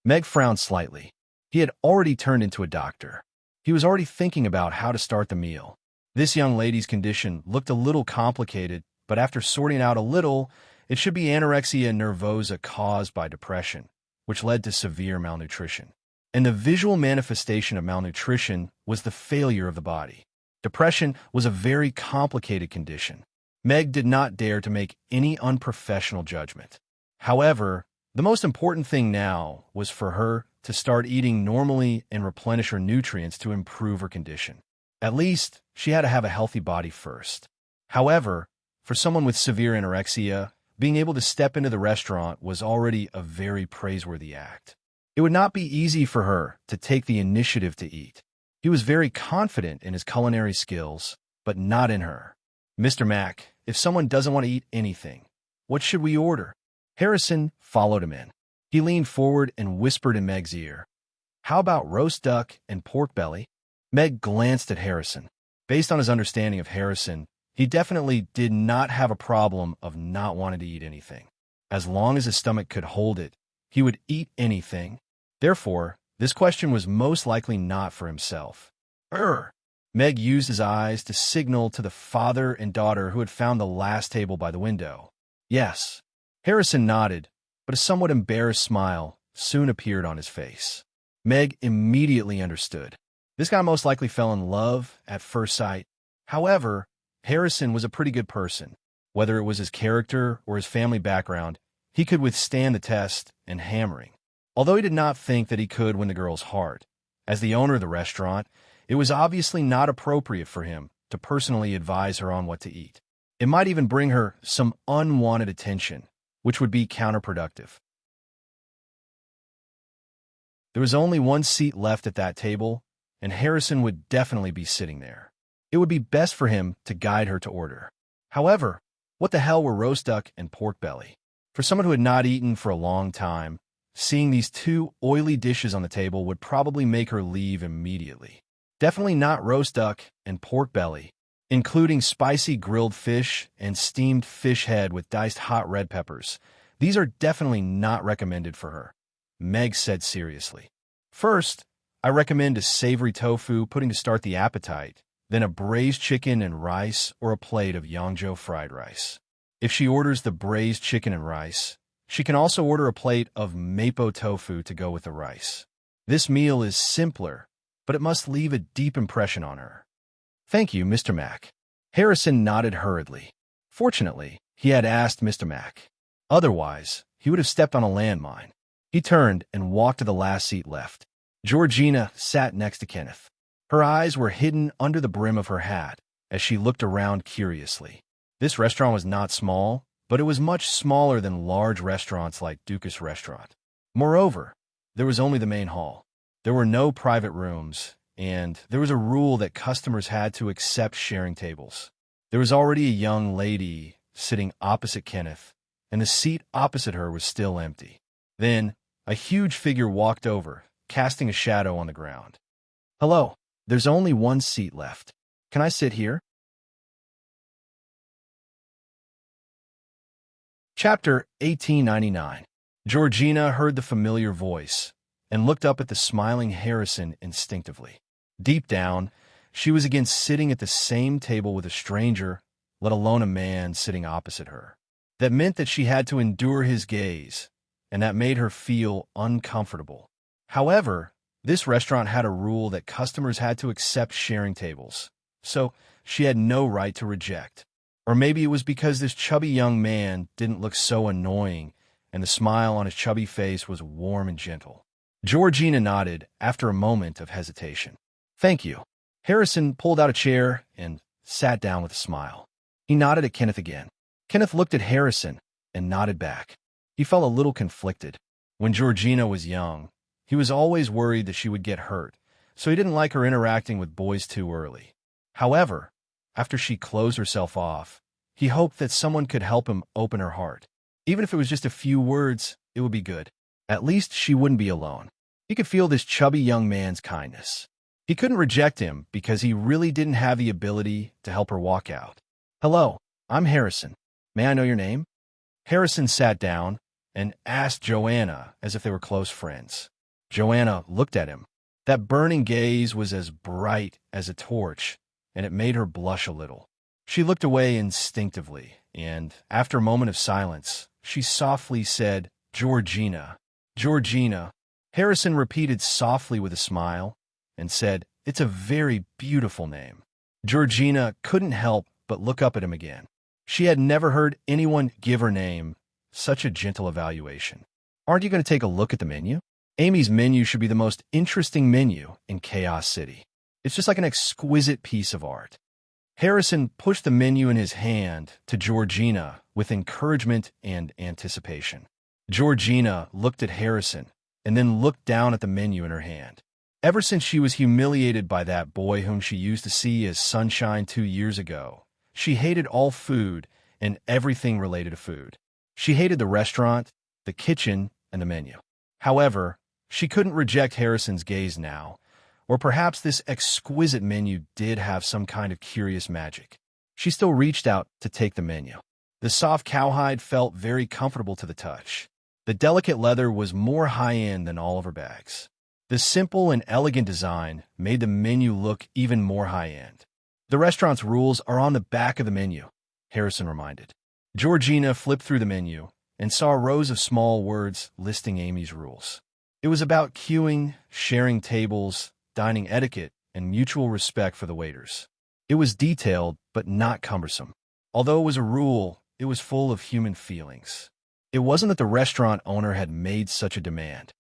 Meg frowned slightly. He had already turned into a doctor. He was already thinking about how to start the meal. This young lady's condition looked a little complicated, but after sorting out a little, it should be anorexia nervosa caused by depression, which led to severe malnutrition. And the visual manifestation of malnutrition was the failure of the body. Depression was a very complicated condition. Meg did not dare to make any unprofessional judgment. However, the most important thing now was for her to start eating normally and replenish her nutrients to improve her condition. At least, she had to have a healthy body first. However, for someone with severe anorexia, being able to step into the restaurant was already a very praiseworthy act. It would not be easy for her to take the initiative to eat. He was very confident in his culinary skills, but not in her. Mr. Mack, if someone doesn't want to eat anything, what should we order? Harrison followed him in. He leaned forward and whispered in Meg's ear, "How about roast duck and pork belly?" Meg glanced at Harrison. Based on his understanding of Harrison, he definitely did not have a problem of not wanting to eat anything. As long as his stomach could hold it, he would eat anything. Therefore, this question was most likely not for himself. Meg used his eyes to signal to the father and daughter who had found the last table by the window. Yes. Harrison nodded, but a somewhat embarrassed smile soon appeared on his face. Meg immediately understood. This guy most likely fell in love at first sight. However, Harrison was a pretty good person. Whether it was his character or his family background, he could withstand the test and hammering. Although he did not think that he could win the girl's heart, as the owner of the restaurant, it was obviously not appropriate for him to personally advise her on what to eat. It might even bring her some unwanted attention, which would be counterproductive. There was only one seat left at that table, and Harrison would definitely be sitting there. It would be best for him to guide her to order. However, what the hell were roast duck and pork belly? For someone who had not eaten for a long time, seeing these two oily dishes on the table would probably make her leave immediately. Definitely not roast duck and pork belly, including spicy grilled fish and steamed fish head with diced hot red peppers. These are definitely not recommended for her, Meg said seriously. First, I recommend a savory tofu pudding to start the appetite, then a braised chicken and rice or a plate of Yangzhou fried rice. If she orders the braised chicken and rice, she can also order a plate of mapo tofu to go with the rice. This meal is simpler, but it must leave a deep impression on her. Thank you, Mr. Mack. Harrison nodded hurriedly. Fortunately, he had asked Mr. Mack. Otherwise, he would have stepped on a landmine. He turned and walked to the last seat left. Georgina sat next to Kenneth. Her eyes were hidden under the brim of her hat as she looked around curiously. This restaurant was not small, but it was much smaller than large restaurants like Dukas Restaurant. Moreover, there was only the main hall. There were no private rooms, and there was a rule that customers had to accept sharing tables. There was already a young lady sitting opposite Kenneth, and the seat opposite her was still empty. Then, a huge figure walked over, casting a shadow on the ground. "Hello, there's only one seat left. Can I sit here?" Chapter 1899. Georgina heard the familiar voice and looked up at the smiling Harrison instinctively. Deep down, she was again sitting at the same table with a stranger, let alone a man sitting opposite her. That meant that she had to endure his gaze, and that made her feel uncomfortable. However, this restaurant had a rule that customers had to accept sharing tables, so she had no right to reject. Or maybe it was because this chubby young man didn't look so annoying, and the smile on his chubby face was warm and gentle. Georgina nodded after a moment of hesitation. "Thank you." Harrison pulled out a chair and sat down with a smile. He nodded at Kenneth again. Kenneth looked at Harrison and nodded back. He felt a little conflicted. When Georgina was young, He was always worried that she would get hurt, so he didn't like her interacting with boys too early. However, after she closed herself off, he hoped that someone could help him open her heart. Even if it was just a few words, it would be good. At least she wouldn't be alone. He could feel this chubby young man's kindness. He couldn't reject him because he really didn't have the ability to help her walk out. "Hello, I'm Harrison. May I know your name?" Harrison sat down and asked Joanna as if they were close friends. Joanna looked at him. That burning gaze was as bright as a torch, and it made her blush a little. She looked away instinctively, and after a moment of silence, she softly said, "Georgina." "Georgina." Harrison repeated softly with a smile and said, "It's a very beautiful name." Georgina couldn't help but look up at him again. She had never heard anyone give her name such a gentle evaluation. "Aren't you going to take a look at the menu?" Amy's menu should be the most interesting menu in Chaos City. It's just like an exquisite piece of art. Harrison pushed the menu in his hand to Georgina with encouragement and anticipation. Georgina looked at Harrison and then looked down at the menu in her hand. Ever since she was humiliated by that boy whom she used to see as sunshine 2 years ago, she hated all food and everything related to food. She hated the restaurant, the kitchen, and the menu. However, she couldn't reject Harrison's gaze now, or perhaps this exquisite menu did have some kind of curious magic. She still reached out to take the menu. The soft cowhide felt very comfortable to the touch. The delicate leather was more high-end than all of her bags. The simple and elegant design made the menu look even more high-end. "The restaurant's rules are on the back of the menu," Harrison reminded. Georgina flipped through the menu and saw rows of small words listing Amy's rules. It was about queuing, sharing tables, dining etiquette, and mutual respect for the waiters. It was detailed, but not cumbersome. Although it was a rule, it was full of human feelings. It wasn't that the restaurant owner had made such a demand.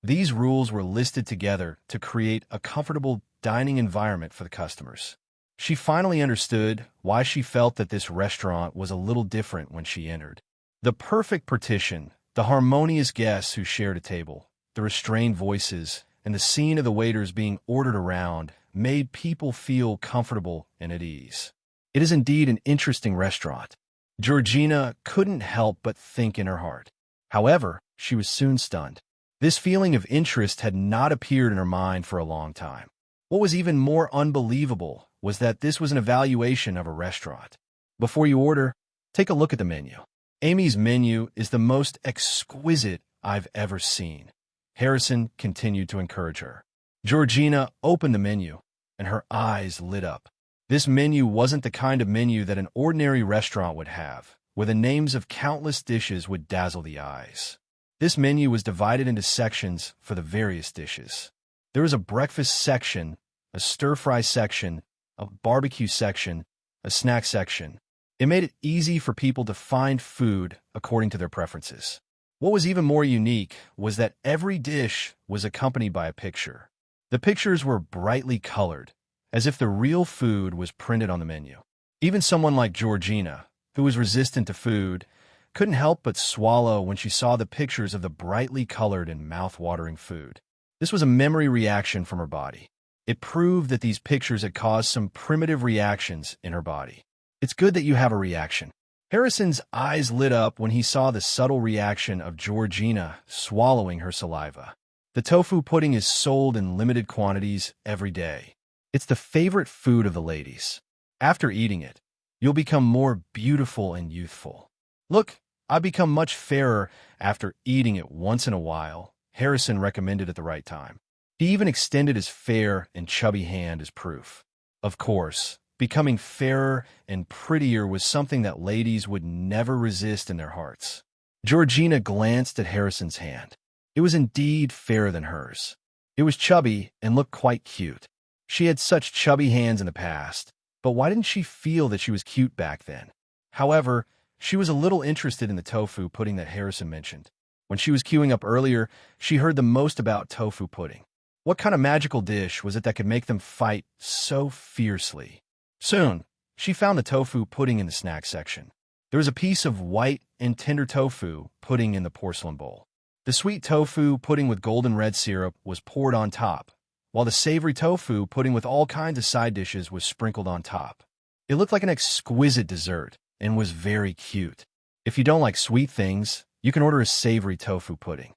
These rules were listed together to create a comfortable dining environment for the customers. She finally understood why she felt that this restaurant was a little different when she entered. The perfect partition, the harmonious guests who shared a table, the restrained voices, and the scene of the waiters being ordered around made people feel comfortable and at ease. It is indeed an interesting restaurant. Georgina couldn't help but think in her heart. However, she was soon stunned. This feeling of interest had not appeared in her mind for a long time. What was even more unbelievable was that this was an evaluation of a restaurant. Before you order, take a look at the menu. Amy's menu is the most exquisite I've ever seen. Harrison continued to encourage her. Georgina opened the menu, and her eyes lit up. This menu wasn't the kind of menu that an ordinary restaurant would have, where the names of countless dishes would dazzle the eyes. This menu was divided into sections for the various dishes. There was a breakfast section, a stir-fry section, a barbecue section, a snack section. It made it easy for people to find food according to their preferences. What was even more unique was that every dish was accompanied by a picture. The pictures were brightly colored, as if the real food was printed on the menu. Even someone like Georgina, who was resistant to food, couldn't help but swallow when she saw the pictures of the brightly colored and mouth-watering food. This was a memory reaction from her body. It proved that these pictures had caused some primitive reactions in her body. It's good that you have a reaction. Harrison's eyes lit up when he saw the subtle reaction of Georgina swallowing her saliva. The tofu pudding is sold in limited quantities every day. It's the favorite food of the ladies. After eating it, you'll become more beautiful and youthful. Look, I've become much fairer after eating it once in a while, Harrison recommended at the right time. He even extended his fair and chubby hand as proof. Of course, becoming fairer and prettier was something that ladies would never resist in their hearts. Georgina glanced at Harrison's hand. It was indeed fairer than hers. It was chubby and looked quite cute. She had such chubby hands in the past, but why didn't she feel that she was cute back then? However, she was a little interested in the tofu pudding that Harrison mentioned. When she was queuing up earlier, she heard the most about tofu pudding. What kind of magical dish was it that could make them fight so fiercely? Soon, she found the tofu pudding in the snack section. There was a piece of white and tender tofu pudding in the porcelain bowl. The sweet tofu pudding with golden red syrup was poured on top, while the savory tofu pudding with all kinds of side dishes was sprinkled on top. It looked like an exquisite dessert and was very cute. If you don't like sweet things, you can order a savory tofu pudding.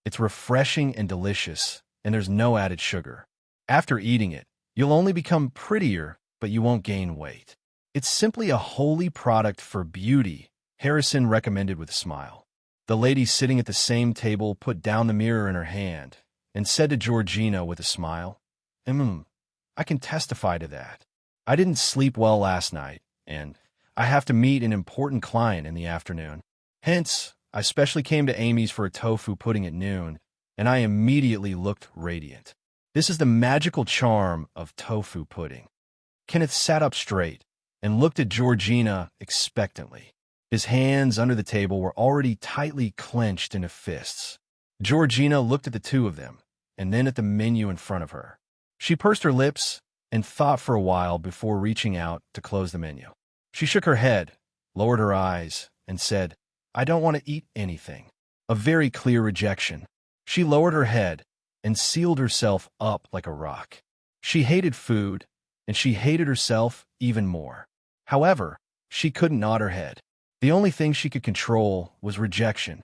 It's refreshing and delicious, and there's no added sugar. After eating it, you'll only become prettier, but you won't gain weight. It's simply a holy product for beauty, Harrison recommended with a smile. The lady sitting at the same table put down the mirror in her hand and said to Georgina with a smile, I can testify to that. I didn't sleep well last night, and I have to meet an important client in the afternoon. Hence, I specially came to Amy's for a tofu pudding at noon, and I immediately looked radiant. This is the magical charm of tofu pudding. Kenneth sat up straight and looked at Georgina expectantly. His hands under the table were already tightly clenched into fists. Georgina looked at the two of them, and then at the menu in front of her. She pursed her lips and thought for a while before reaching out to close the menu. She shook her head, lowered her eyes, and said, I don't want to eat anything. A very clear rejection. She lowered her head and sealed herself up like a rock. She hated food, and she hated herself even more. However, she couldn't nod her head. The only thing she could control was rejection.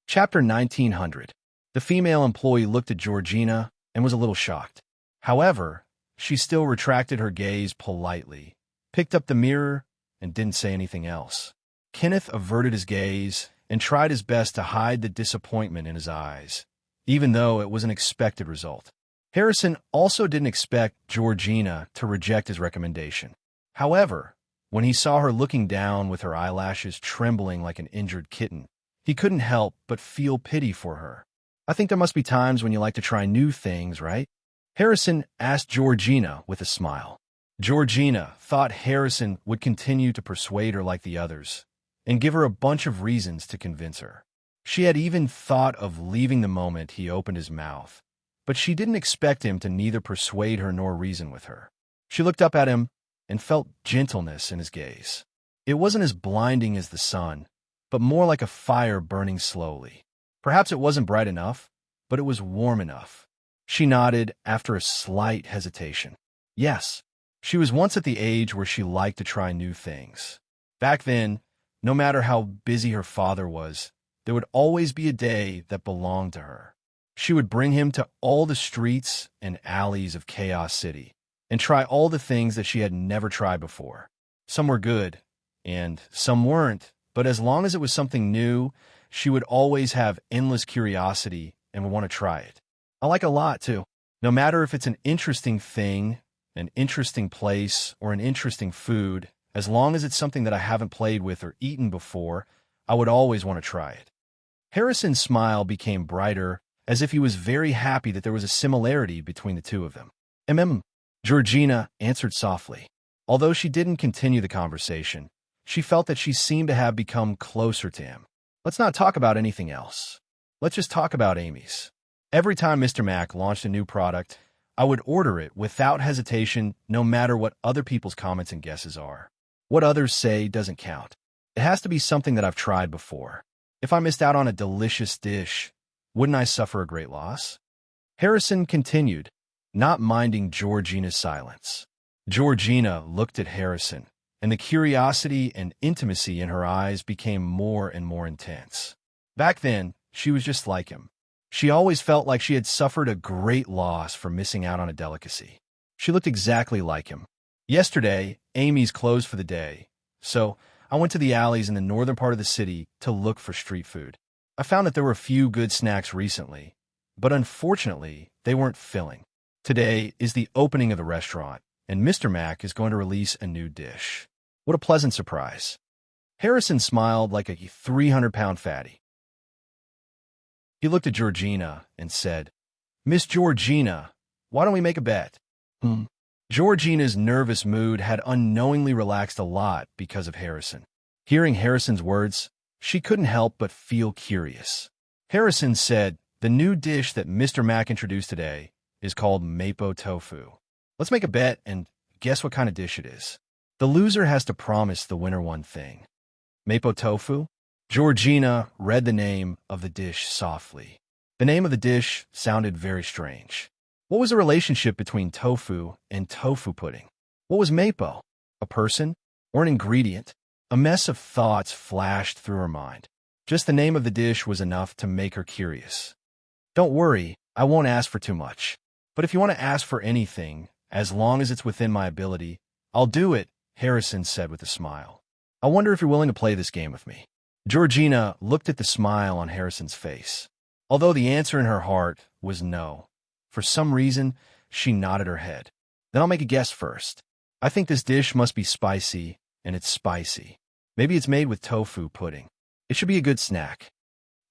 Chapter 1900. The female employee looked at Georgina and was a little shocked. However, she still retracted her gaze politely, picked up the mirror, and didn't say anything else. Kenneth averted his gaze and tried his best to hide the disappointment in his eyes, even though it was an expected result. Harrison also didn't expect Georgina to reject his recommendation. However, when he saw her looking down with her eyelashes trembling like an injured kitten, he couldn't help but feel pity for her. I think there must be times when you like to try new things, right? Harrison asked Georgina with a smile. Georgina thought Harrison would continue to persuade her like the others and give her a bunch of reasons to convince her. She had even thought of leaving the moment he opened his mouth, but she didn't expect him to neither persuade her nor reason with her. She looked up at him and felt gentleness in his gaze. It wasn't as blinding as the sun, but more like a fire burning slowly. Perhaps it wasn't bright enough, but it was warm enough. She nodded after a slight hesitation. Yes, she was once at the age where she liked to try new things. Back then, no matter how busy her father was, there would always be a day that belonged to her. She would bring him to all the streets and alleys of Chaos City and try all the things that she had never tried before. Some were good, and some weren't, but as long as it was something new, she would always have endless curiosity and would want to try it. I like a lot, too. No matter if it's an interesting thing, an interesting place, or an interesting food, as long as it's something that I haven't played with or eaten before, I would always want to try it. Harrison's smile became brighter, as if he was very happy that there was a similarity between the two of them. Georgina answered softly. Although she didn't continue the conversation, she felt that she seemed to have become closer to him. Let's not talk about anything else. Let's just talk about Amy's. Every time Mr. Mac launched a new product, I would order it without hesitation, no matter what other people's comments and guesses are. What others say doesn't count. It has to be something that I've tried before. If I missed out on a delicious dish, wouldn't I suffer a great loss? Harrison continued, not minding Georgina's silence. Georgina looked at Harrison, and the curiosity and intimacy in her eyes became more and more intense. Back then, she was just like him. She always felt like she had suffered a great loss for missing out on a delicacy. She looked exactly like him. Yesterday, Amy's closed for the day, so I went to the alleys in the northern part of the city to look for street food. I found that there were a few good snacks recently, but unfortunately, they weren't filling. Today is the opening of the restaurant, and Mr. Mac is going to release a new dish. What a pleasant surprise. Harrison smiled like a 300-pound fatty. He looked at Georgina and said, Miss Georgina, why don't we make a bet? Georgina's nervous mood had unknowingly relaxed a lot because of Harrison. Hearing Harrison's words, she couldn't help but feel curious. Harrison said, the new dish that Mr. Mac introduced today is called Mapo Tofu. Let's make a bet and guess what kind of dish it is. The loser has to promise the winner one thing. Mapo tofu? Georgina read the name of the dish softly. The name of the dish sounded very strange. What was the relationship between tofu and tofu pudding? What was mapo? A person? Or an ingredient? A mess of thoughts flashed through her mind. Just the name of the dish was enough to make her curious. Don't worry, I won't ask for too much. But if you want to ask for anything, as long as it's within my ability, I'll do it, Harrison said with a smile. I wonder if you're willing to play this game with me. Georgina looked at the smile on Harrison's face. Although the answer in her heart was no. For some reason, she nodded her head. Then I'll make a guess first. I think this dish must be spicy, and it's spicy. Maybe it's made with tofu pudding. It should be a good snack.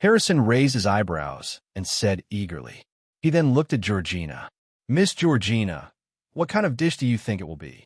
Harrison raised his eyebrows and said eagerly. He then looked at Georgina. Miss Georgina, what kind of dish do you think it will be?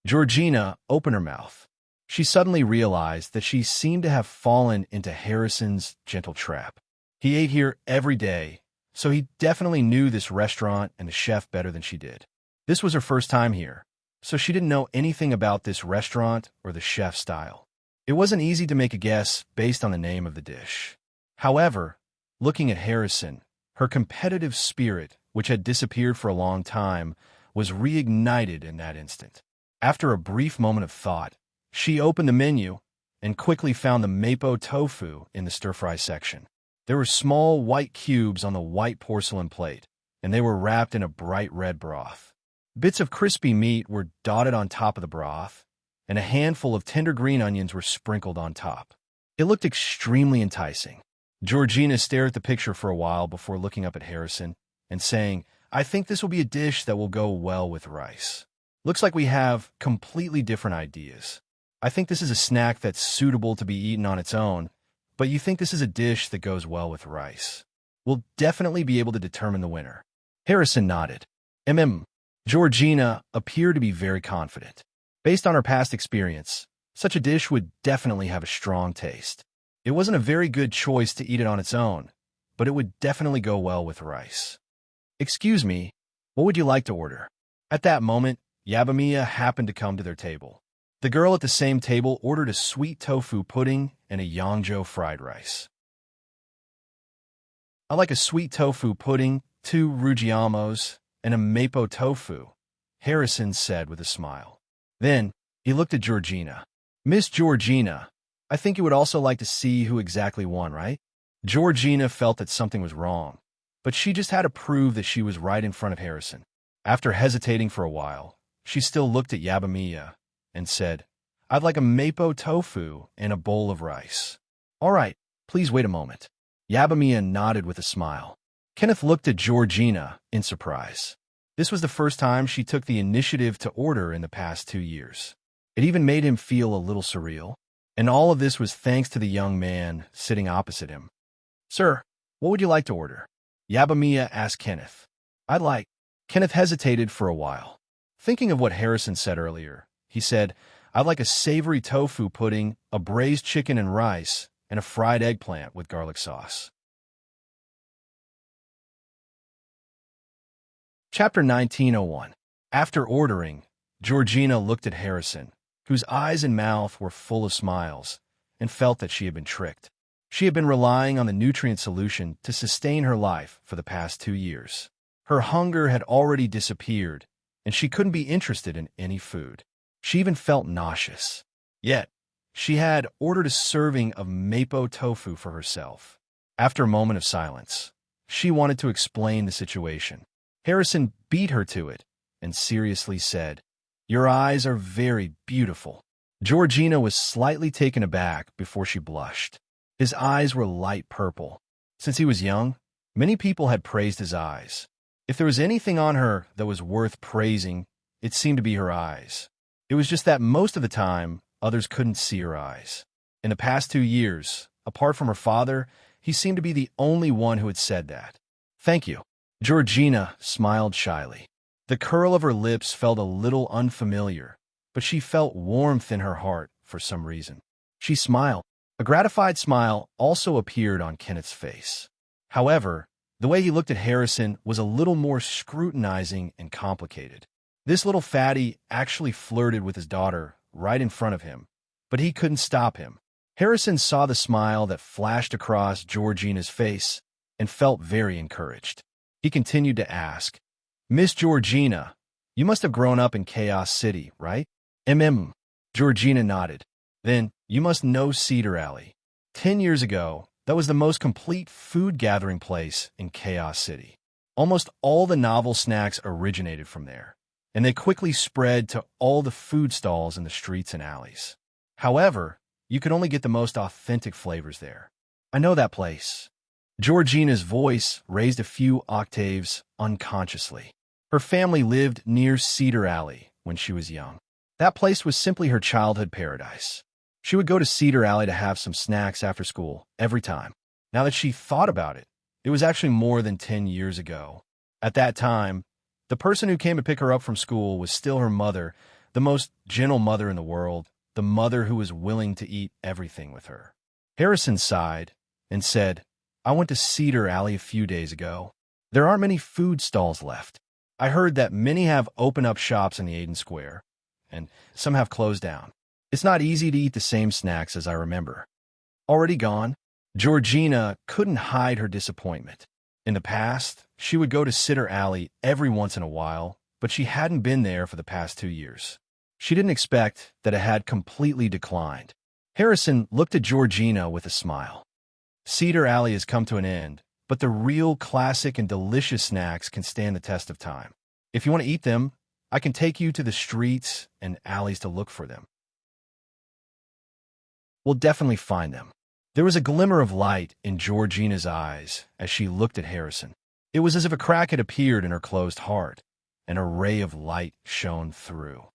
Georgina opened her mouth. She suddenly realized that she seemed to have fallen into Harrison's gentle trap. He ate here every day, so he definitely knew this restaurant and the chef better than she did. This was her first time here, so she didn't know anything about this restaurant or the chef's style. It wasn't easy to make a guess based on the name of the dish. However, looking at Harrison, her competitive spirit, which had disappeared for a long time, was reignited in that instant. After a brief moment of thought, she opened the menu and quickly found the mapo tofu in the stir-fry section. There were small white cubes on the white porcelain plate, and they were wrapped in a bright red broth. Bits of crispy meat were dotted on top of the broth, and a handful of tender green onions were sprinkled on top. It looked extremely enticing. Georgina stared at the picture for a while before looking up at Harrison and saying, I think this will be a dish that will go well with rice. Looks like we have completely different ideas. I think this is a snack that's suitable to be eaten on its own, but you think this is a dish that goes well with rice. We'll definitely be able to determine the winner. Harrison nodded. Georgina appeared to be very confident. Based on her past experience, such a dish would definitely have a strong taste. It wasn't a very good choice to eat it on its own, but it would definitely go well with rice. Excuse me, what would you like to order? At that moment, Yabamiya happened to come to their table. The girl at the same table ordered a sweet tofu pudding and a Yangzhou fried rice. I like a sweet tofu pudding, 2 rujiamos, and a mapo tofu, Harrison said with a smile. Then, he looked at Georgina. Miss Georgina, I think you would also like to see who exactly won, right? Georgina felt that something was wrong, but she just had to prove that she was right in front of Harrison. After hesitating for a while, she still looked at Yabamiya and said, I'd like a mapo tofu and a bowl of rice. All right, please wait a moment. Yabamiya nodded with a smile. Kenneth looked at Georgina in surprise. This was the first time she took the initiative to order in the past 2 years. It even made him feel a little surreal. And all of this was thanks to the young man sitting opposite him. Sir, what would you like to order? Yabamiya asked Kenneth. Kenneth hesitated for a while. Thinking of what Harrison said earlier, he said, I'd like a savory tofu pudding, a braised chicken and rice, and a fried eggplant with garlic sauce. Chapter 1901. After ordering, Georgina looked at Harrison, whose eyes and mouth were full of smiles, and felt that she had been tricked. She had been relying on the nutrient solution to sustain her life for the past 2 years. Her hunger had already disappeared, and she couldn't be interested in any food. She even felt nauseous. Yet, she had ordered a serving of mapo tofu for herself. After a moment of silence, she wanted to explain the situation. Harrison beat her to it and seriously said, Your eyes are very beautiful. Georgina was slightly taken aback before she blushed. His eyes were light purple. Since he was young, many people had praised his eyes. If there was anything on her that was worth praising, it seemed to be her eyes. It was just that most of the time, others couldn't see her eyes. In the past 2 years, apart from her father, he seemed to be the only one who had said that. Thank you. Georgina smiled shyly. The curl of her lips felt a little unfamiliar, but she felt warmth in her heart for some reason. She smiled. A gratified smile also appeared on Kenneth's face. However, the way he looked at Harrison was a little more scrutinizing and complicated. This little fatty actually flirted with his daughter right in front of him, but he couldn't stop him. Harrison saw the smile that flashed across Georgina's face and felt very encouraged. He continued to ask, "Miss Georgina, you must have grown up in Chaos City, right?" Georgina nodded. "Then you must know Cedar Alley. 10 years ago, that was the most complete food gathering place in Chaos City. Almost all the novel snacks originated from there, and they quickly spread to all the food stalls in the streets and alleys. However, you could only get the most authentic flavors there. I know that place." Georgina's voice raised a few octaves unconsciously. Her family lived near Cedar Alley when she was young. That place was simply her childhood paradise. She would go to Cedar Alley to have some snacks after school every time. Now that she thought about it, it was actually more than 10 years ago. At that time, the person who came to pick her up from school was still her mother, the most gentle mother in the world, the mother who was willing to eat everything with her. Harrison sighed and said, "I went to Cedar Alley a few days ago. There aren't many food stalls left. I heard that many have opened up shops in the Aiden Square, and some have closed down. It's not easy to eat the same snacks as I remember." Already gone? Georgina couldn't hide her disappointment. In the past, she would go to Cedar Alley every once in a while, but she hadn't been there for the past 2 years. She didn't expect that it had completely declined. Harrison looked at Georgina with a smile. "Cedar Alley has come to an end, but the real classic and delicious snacks can stand the test of time. If you want to eat them, I can take you to the streets and alleys to look for them. We'll definitely find them." There was a glimmer of light in Georgina's eyes as she looked at Harrison. It was as if a crack had appeared in her closed heart, and a ray of light shone through.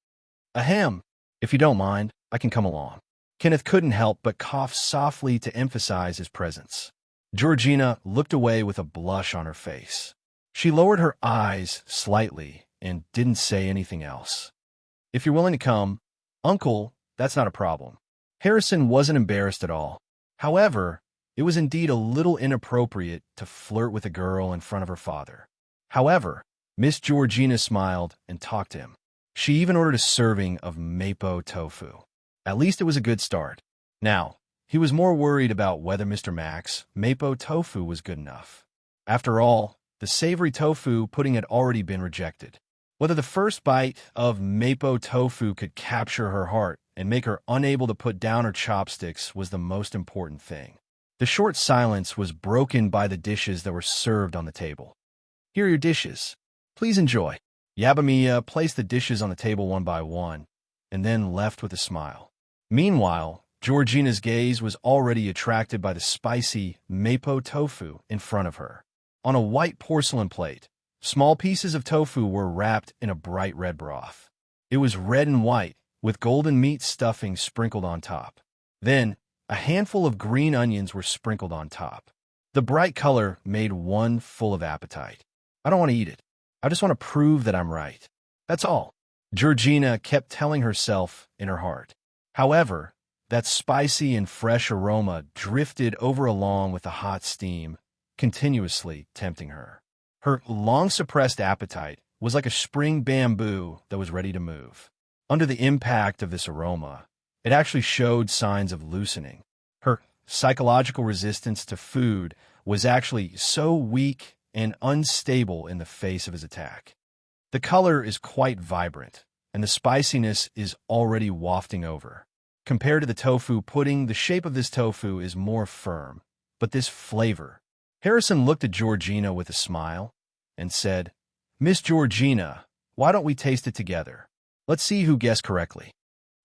"Ahem, if you don't mind, I can come along." Kenneth couldn't help but cough softly to emphasize his presence. Georgina looked away with a blush on her face. She lowered her eyes slightly and didn't say anything else. "If you're willing to come, Uncle, that's not a problem." Harrison wasn't embarrassed at all. However, it was indeed a little inappropriate to flirt with a girl in front of her father. However, Miss Georgina smiled and talked to him. She even ordered a serving of mapo tofu. At least it was a good start. Now, he was more worried about whether Mr. Mack's mapo tofu was good enough. After all, the savory tofu pudding had already been rejected. Whether the first bite of mapo tofu could capture her heart and make her unable to put down her chopsticks was the most important thing. The short silence was broken by the dishes that were served on the table. "Here are your dishes. Please enjoy." Yabamiya placed the dishes on the table one by one, and then left with a smile. Meanwhile, Georgina's gaze was already attracted by the spicy mapo tofu in front of her. On a white porcelain plate, small pieces of tofu were wrapped in a bright red broth. It was red and white, with golden meat stuffing sprinkled on top. Then, a handful of green onions were sprinkled on top. The bright color made one full of appetite. "I don't want to eat it. I just want to prove that I'm right. That's all," Georgina kept telling herself in her heart. However, that spicy and fresh aroma drifted over along with the hot steam, continuously tempting her. Her long-suppressed appetite was like a spring bamboo that was ready to move. Under the impact of this aroma, it actually showed signs of loosening. Her psychological resistance to food was actually so weak and unstable in the face of his attack. The color is quite vibrant, and the spiciness is already wafting over. Compared to the tofu pudding, the shape of this tofu is more firm, but this flavor. Harrison looked at Georgina with a smile and said, "Miss Georgina, why don't we taste it together? Let's see who guessed correctly."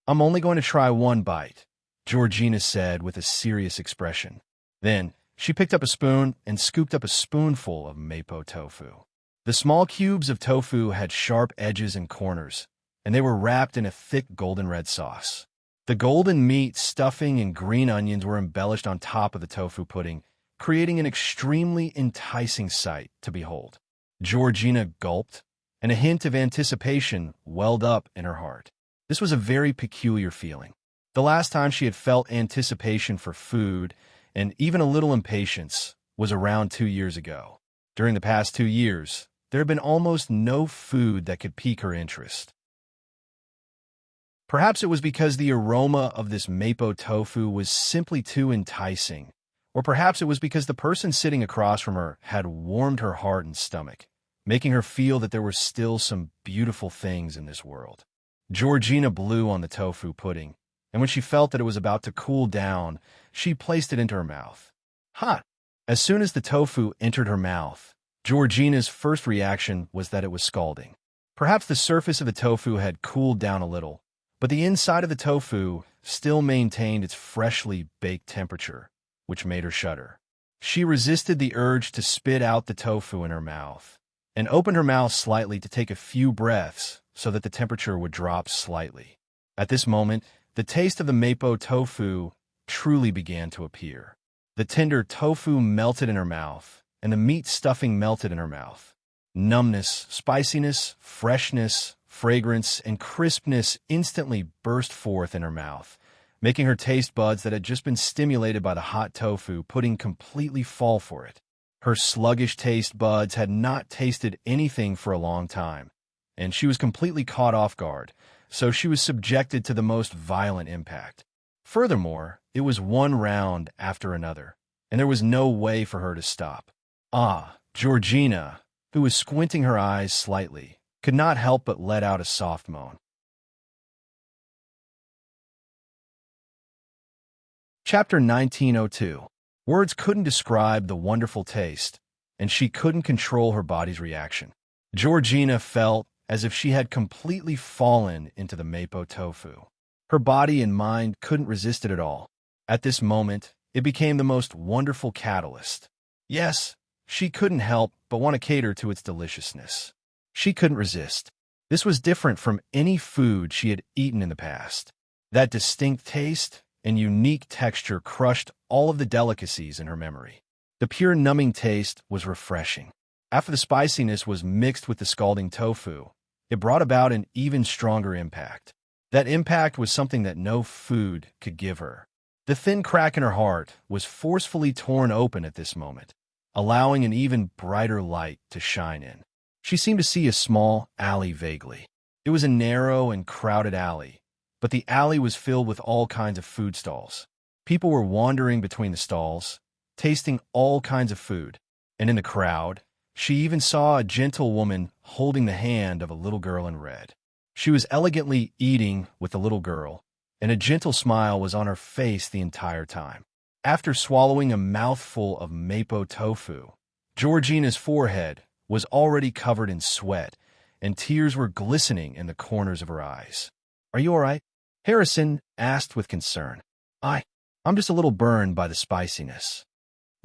"I'm only going to try one bite," Georgina said with a serious expression. Then, she picked up a spoon and scooped up a spoonful of mapo tofu. The small cubes of tofu had sharp edges and corners, and they were wrapped in a thick golden red sauce. The golden meat, stuffing, and green onions were embellished on top of the tofu pudding, creating an extremely enticing sight to behold. Georgina gulped, and a hint of anticipation welled up in her heart. This was a very peculiar feeling. The last time she had felt anticipation for food, and even a little impatience, was around 2 years ago. During the past 2 years, there had been almost no food that could pique her interest. Perhaps it was because the aroma of this mapo tofu was simply too enticing, or perhaps it was because the person sitting across from her had warmed her heart and stomach, making her feel that there were still some beautiful things in this world. Georgina blew on the tofu pudding, and when she felt that it was about to cool down, she placed it into her mouth. Hot! As soon as the tofu entered her mouth, Georgina's first reaction was that it was scalding. Perhaps the surface of the tofu had cooled down a little, but the inside of the tofu still maintained its freshly baked temperature, which made her shudder. She resisted the urge to spit out the tofu in her mouth, and opened her mouth slightly to take a few breaths so that the temperature would drop slightly. At this moment, the taste of the mapo tofu truly began to appear. The tender tofu melted in her mouth, and the meat stuffing melted in her mouth. Numbness, spiciness, freshness, fragrance, and crispness instantly burst forth in her mouth, making her taste buds that had just been stimulated by the hot tofu pudding completely fall for it. Her sluggish taste buds had not tasted anything for a long time, and she was completely caught off guard, so she was subjected to the most violent impact. Furthermore, it was one round after another, and there was no way for her to stop. Georgina, who was squinting her eyes slightly, could not help but let out a soft moan. Chapter 1902. Words couldn't describe the wonderful taste, and she couldn't control her body's reaction. Georgina felt as if she had completely fallen into the mapo tofu. Her body and mind couldn't resist it at all. At this moment, it became the most wonderful catalyst. Yes, she couldn't help but want to cater to its deliciousness. She couldn't resist. This was different from any food she had eaten in the past. That distinct taste and unique texture crushed all of the delicacies in her memory. The pure numbing taste was refreshing. After the spiciness was mixed with the scalding tofu, it brought about an even stronger impact. That impact was something that no food could give her. The thin crack in her heart was forcefully torn open at this moment, allowing an even brighter light to shine in. She seemed to see a small alley vaguely. It was a narrow and crowded alley, but the alley was filled with all kinds of food stalls. People were wandering between the stalls, tasting all kinds of food, and in the crowd, she even saw a gentle woman holding the hand of a little girl in red. She was elegantly eating with the little girl, and a gentle smile was on her face the entire time. After swallowing a mouthful of mapo tofu, Georgina's forehead was already covered in sweat, and tears were glistening in the corners of her eyes. "Are you all right?" Harrison asked with concern. I'm just a little burned by the spiciness."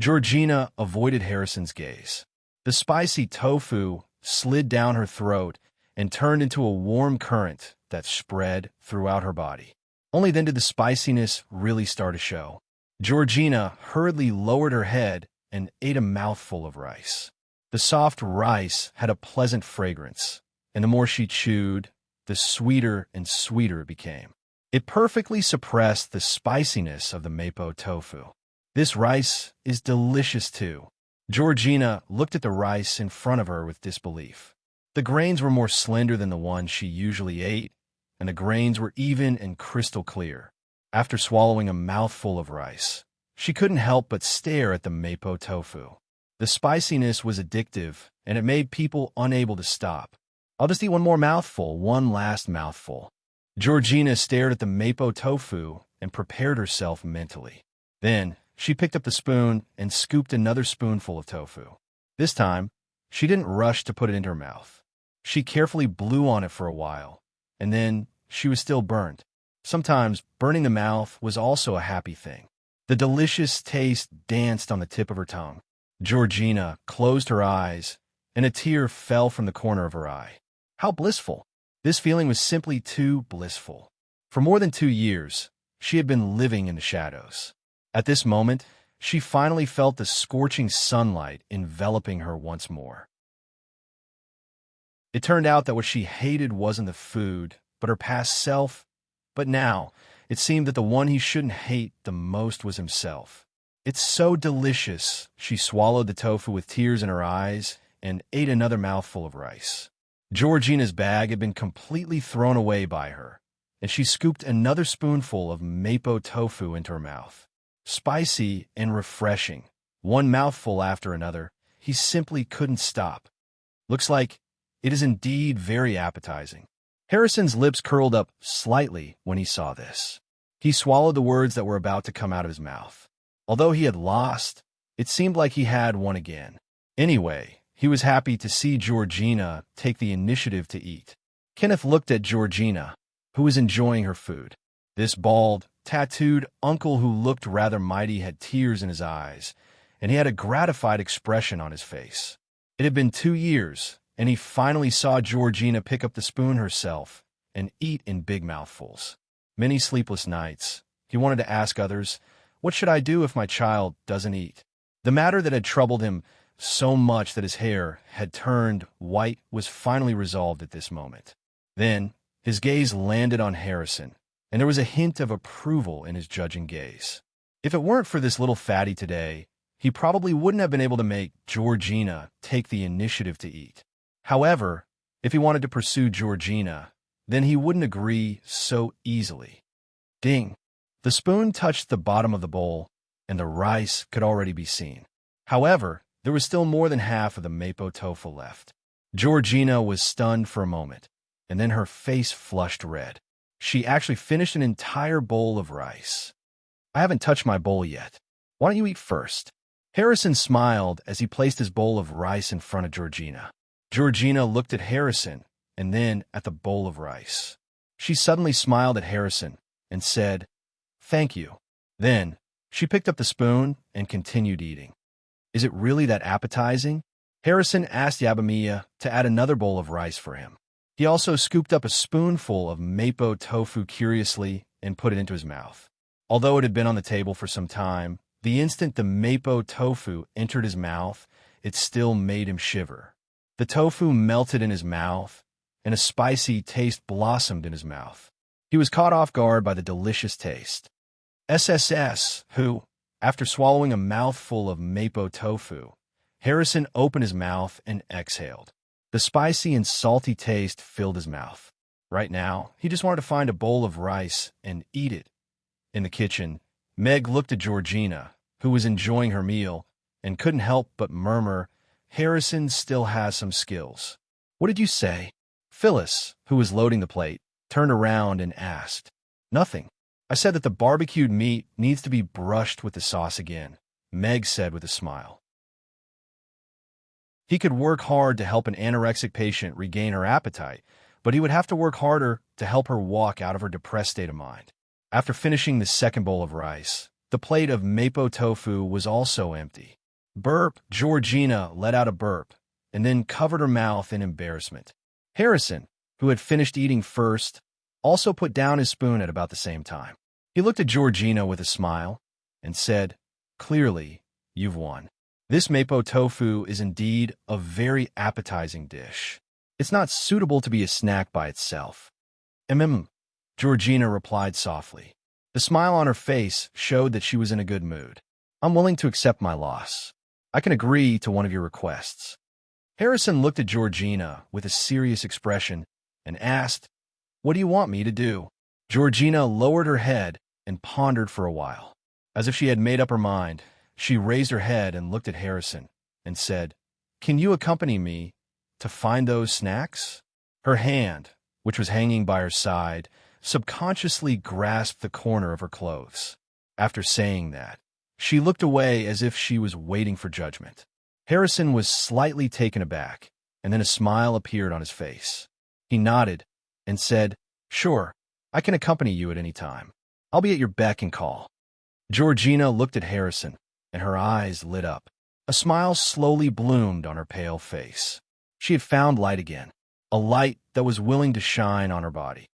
Georgina avoided Harrison's gaze. The spicy tofu slid down her throat and turned into a warm current that spread throughout her body. Only then did the spiciness really start to show. Georgina hurriedly lowered her head and ate a mouthful of rice. The soft rice had a pleasant fragrance, and the more she chewed, the sweeter and sweeter it became. It perfectly suppressed the spiciness of the mapo tofu. "This rice is delicious too." Georgina looked at the rice in front of her with disbelief. The grains were more slender than the ones she usually ate, and the grains were even and crystal clear. After swallowing a mouthful of rice, she couldn't help but stare at the mapo tofu. The spiciness was addictive, and it made people unable to stop. "I'll just eat one more mouthful, one last mouthful." Georgina stared at the mapo tofu and prepared herself mentally. Then, she picked up the spoon and scooped another spoonful of tofu. This time, she didn't rush to put it into her mouth. She carefully blew on it for a while, and then she was still burnt. Sometimes, burning the mouth was also a happy thing. The delicious taste danced on the tip of her tongue. Georgina closed her eyes, and a tear fell from the corner of her eye. How blissful! This feeling was simply too blissful. For more than 2 years, she had been living in the shadows. At this moment, she finally felt the scorching sunlight enveloping her once more. It turned out that what she hated wasn't the food, but her past self. But now, it seemed that the one he shouldn't hate the most was himself. "It's so delicious." She swallowed the tofu with tears in her eyes and ate another mouthful of rice. Georgina's bag had been completely thrown away by her, and she scooped another spoonful of mapo tofu into her mouth. Spicy and refreshing, one mouthful after another, he simply couldn't stop. Looks like it is indeed very appetizing. Harrison's lips curled up slightly when he saw this. He swallowed the words that were about to come out of his mouth. Although he had lost, it seemed like he had won again. Anyway, he was happy to see Georgina take the initiative to eat. Kenneth looked at Georgina, who was enjoying her food. This bald, tattooed uncle who looked rather mighty had tears in his eyes, and he had a gratified expression on his face. It had been 2 years, and he finally saw Georgina pick up the spoon herself and eat in big mouthfuls. Many sleepless nights, he wanted to ask others, "What should I do if my child doesn't eat?" The matter that had troubled him so much that his hair had turned white was finally resolved at this moment. Then, his gaze landed on Harrison, and there was a hint of approval in his judging gaze. If it weren't for this little fatty today, he probably wouldn't have been able to make Georgina take the initiative to eat. However, if he wanted to pursue Georgina, then he wouldn't agree so easily. Ding! The spoon touched the bottom of the bowl, and the rice could already be seen. However, there was still more than half of the mapo tofu left. Georgina was stunned for a moment, and then her face flushed red. She actually finished an entire bowl of rice. "I haven't touched my bowl yet. Why don't you eat first?" Harrison smiled as he placed his bowl of rice in front of Georgina. Georgina looked at Harrison and then at the bowl of rice. She suddenly smiled at Harrison and said, "Thank you." Then, she picked up the spoon and continued eating. "Is it really that appetizing?" Harrison asked Yabamiya to add another bowl of rice for him. He also scooped up a spoonful of mapo tofu curiously and put it into his mouth. Although it had been on the table for some time, the instant the mapo tofu entered his mouth, it still made him shiver. The tofu melted in his mouth, and a spicy taste blossomed in his mouth. He was caught off guard by the delicious taste. After swallowing a mouthful of mapo tofu, Harrison opened his mouth and exhaled. The spicy and salty taste filled his mouth. Right now, he just wanted to find a bowl of rice and eat it. In the kitchen, Meg looked at Georgina, who was enjoying her meal, and couldn't help but murmur, "Harrison still has some skills." "What did you say?" Phyllis, who was loading the plate, turned around and asked. "Nothing. I said that the barbecued meat needs to be brushed with the sauce again," Meg said with a smile. He could work hard to help an anorexic patient regain her appetite, but he would have to work harder to help her walk out of her depressed state of mind. After finishing the second bowl of rice, the plate of mapo tofu was also empty. Burp! Georgina let out a burp, and then covered her mouth in embarrassment. Harrison, who had finished eating first, also put down his spoon at about the same time. He looked at Georgina with a smile and said, "Clearly, you've won. This mapo tofu is indeed a very appetizing dish. It's not suitable to be a snack by itself." Georgina replied softly. The smile on her face showed that she was in a good mood. "I'm willing to accept my loss. I can agree to one of your requests." Harrison looked at Georgina with a serious expression and asked, "What do you want me to do?" Georgina lowered her head and pondered for a while. As if she had made up her mind, she raised her head and looked at Harrison and said, "Can you accompany me to find those snacks?" Her hand, which was hanging by her side, subconsciously grasped the corner of her clothes. After saying that, she looked away as if she was waiting for judgment. Harrison was slightly taken aback, and then a smile appeared on his face. He nodded and said, "Sure, I can accompany you at any time. I'll be at your beck and call." Georgina looked at Harrison, and her eyes lit up. A smile slowly bloomed on her pale face. She had found light again, a light that was willing to shine on her body.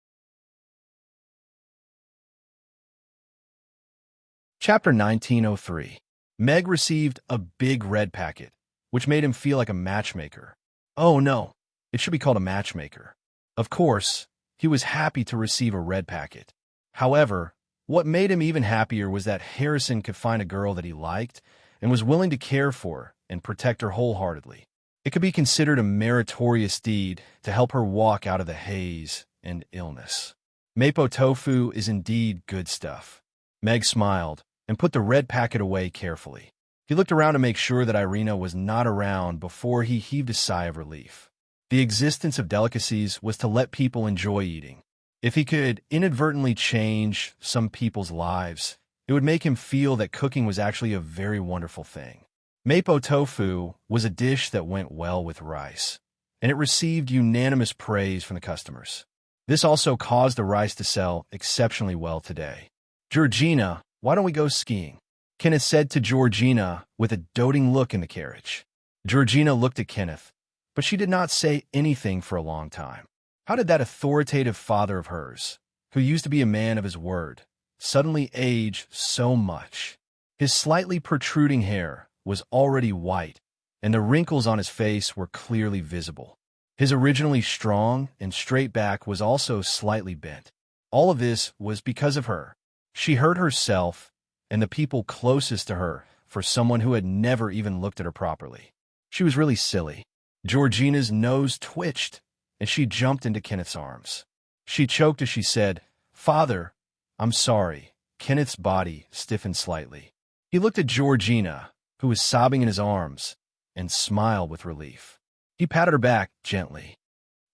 Chapter 1903. Meg received a big red packet, which made him feel like a matchmaker. Oh no, it should be called a matchmaker. Of course, he was happy to receive a red packet. However, what made him even happier was that Harrison could find a girl that he liked and was willing to care for and protect her wholeheartedly. It could be considered a meritorious deed to help her walk out of the haze and illness. Mapo tofu is indeed good stuff. Meg smiled and put the red packet away carefully. He looked around to make sure that Irina was not around before he heaved a sigh of relief. The existence of delicacies was to let people enjoy eating. If he could inadvertently change some people's lives, it would make him feel that cooking was actually a very wonderful thing. Mapo tofu was a dish that went well with rice, and it received unanimous praise from the customers. This also caused the rice to sell exceptionally well today. "Georgina, why don't we go skiing?" Kenneth said to Georgina with a doting look in the carriage. Georgina looked at Kenneth, but she did not say anything for a long time. How did that authoritative father of hers, who used to be a man of his word, suddenly age so much? His slightly protruding hair was already white, and the wrinkles on his face were clearly visible. His originally strong and straight back was also slightly bent. All of this was because of her. She hurt herself and the people closest to her for someone who had never even looked at her properly. She was really silly. Georgina's nose twitched, and she jumped into Kenneth's arms. She choked as she said, "Father, I'm sorry." Kenneth's body stiffened slightly. He looked at Georgina, who was sobbing in his arms, and smiled with relief. He patted her back gently.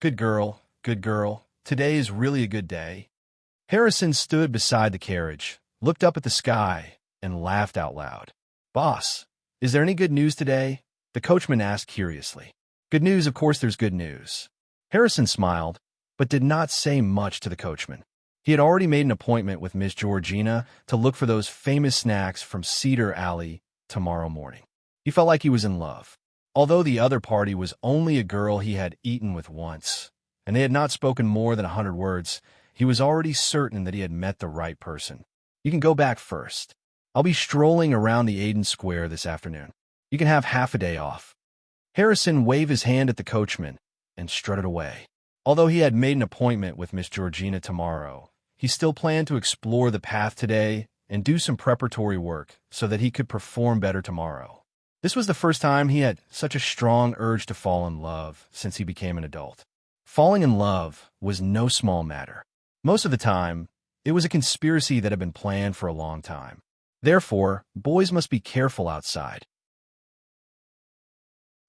Good girl. Today is really a good day." Harrison stood beside the carriage, looked up at the sky, and laughed out loud. "Boss, is there any good news today?" the coachman asked curiously. "Good news, of course there's good news." Harrison smiled, but did not say much to the coachman. He had already made an appointment with Miss Georgina to look for those famous snacks from Cedar Alley tomorrow morning. He felt like he was in love. Although the other party was only a girl he had eaten with once, and they had not spoken more than 100 words, he was already certain that he had met the right person. "You can go back first. I'll be strolling around the Aiden Square this afternoon. You can have half a day off." Harrison waved his hand at the coachman and strutted away. Although he had made an appointment with Miss Georgina tomorrow, he still planned to explore the path today and do some preparatory work so that he could perform better tomorrow. This was the first time he had such a strong urge to fall in love since he became an adult. Falling in love was no small matter. Most of the time, it was a conspiracy that had been planned for a long time. Therefore, boys must be careful outside.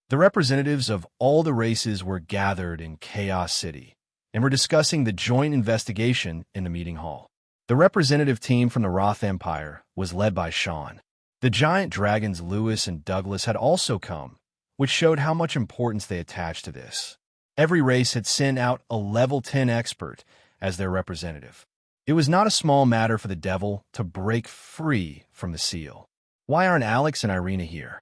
The representatives of all the races were gathered in Chaos City and were discussing the joint investigation in the meeting hall. The representative team from the Roth Empire was led by Sean. The giant dragons Lewis and Douglas had also come, which showed how much importance they attached to this. Every race had sent out a level 10 expert as their representative. It was not a small matter for the devil to break free from the seal. "Why aren't Alex and Irina here?"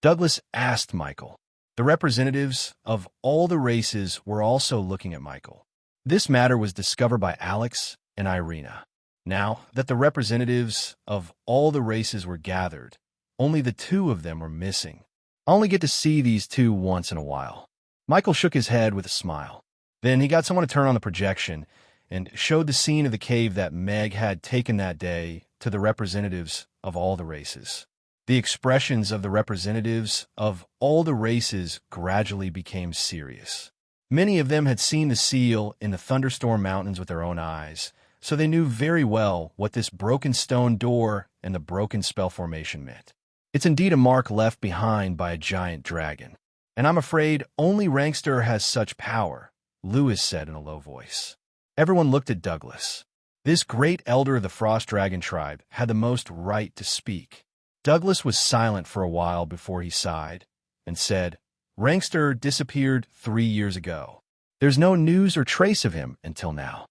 Douglas asked Michael. The representatives of all the races were also looking at Michael. This matter was discovered by Alex and Irina. Now that the representatives of all the races were gathered, only the two of them were missing. "I only get to see these two once in a while." Michael shook his head with a smile. Then he got someone to turn on the projection and showed the scene of the cave that Meg had taken that day to the representatives of all the races. The expressions of the representatives of all the races gradually became serious. Many of them had seen the seal in the Thunderstorm Mountains with their own eyes, so they knew very well what this broken stone door and the broken spell formation meant. "It's indeed a mark left behind by a giant dragon, and I'm afraid only Rankster has such power," Lewis said in a low voice. Everyone looked at Douglas. This great elder of the Frost Dragon tribe had the most right to speak. Douglas was silent for a while before he sighed and said, "Rankster disappeared 3 years ago. There's no news or trace of him until now."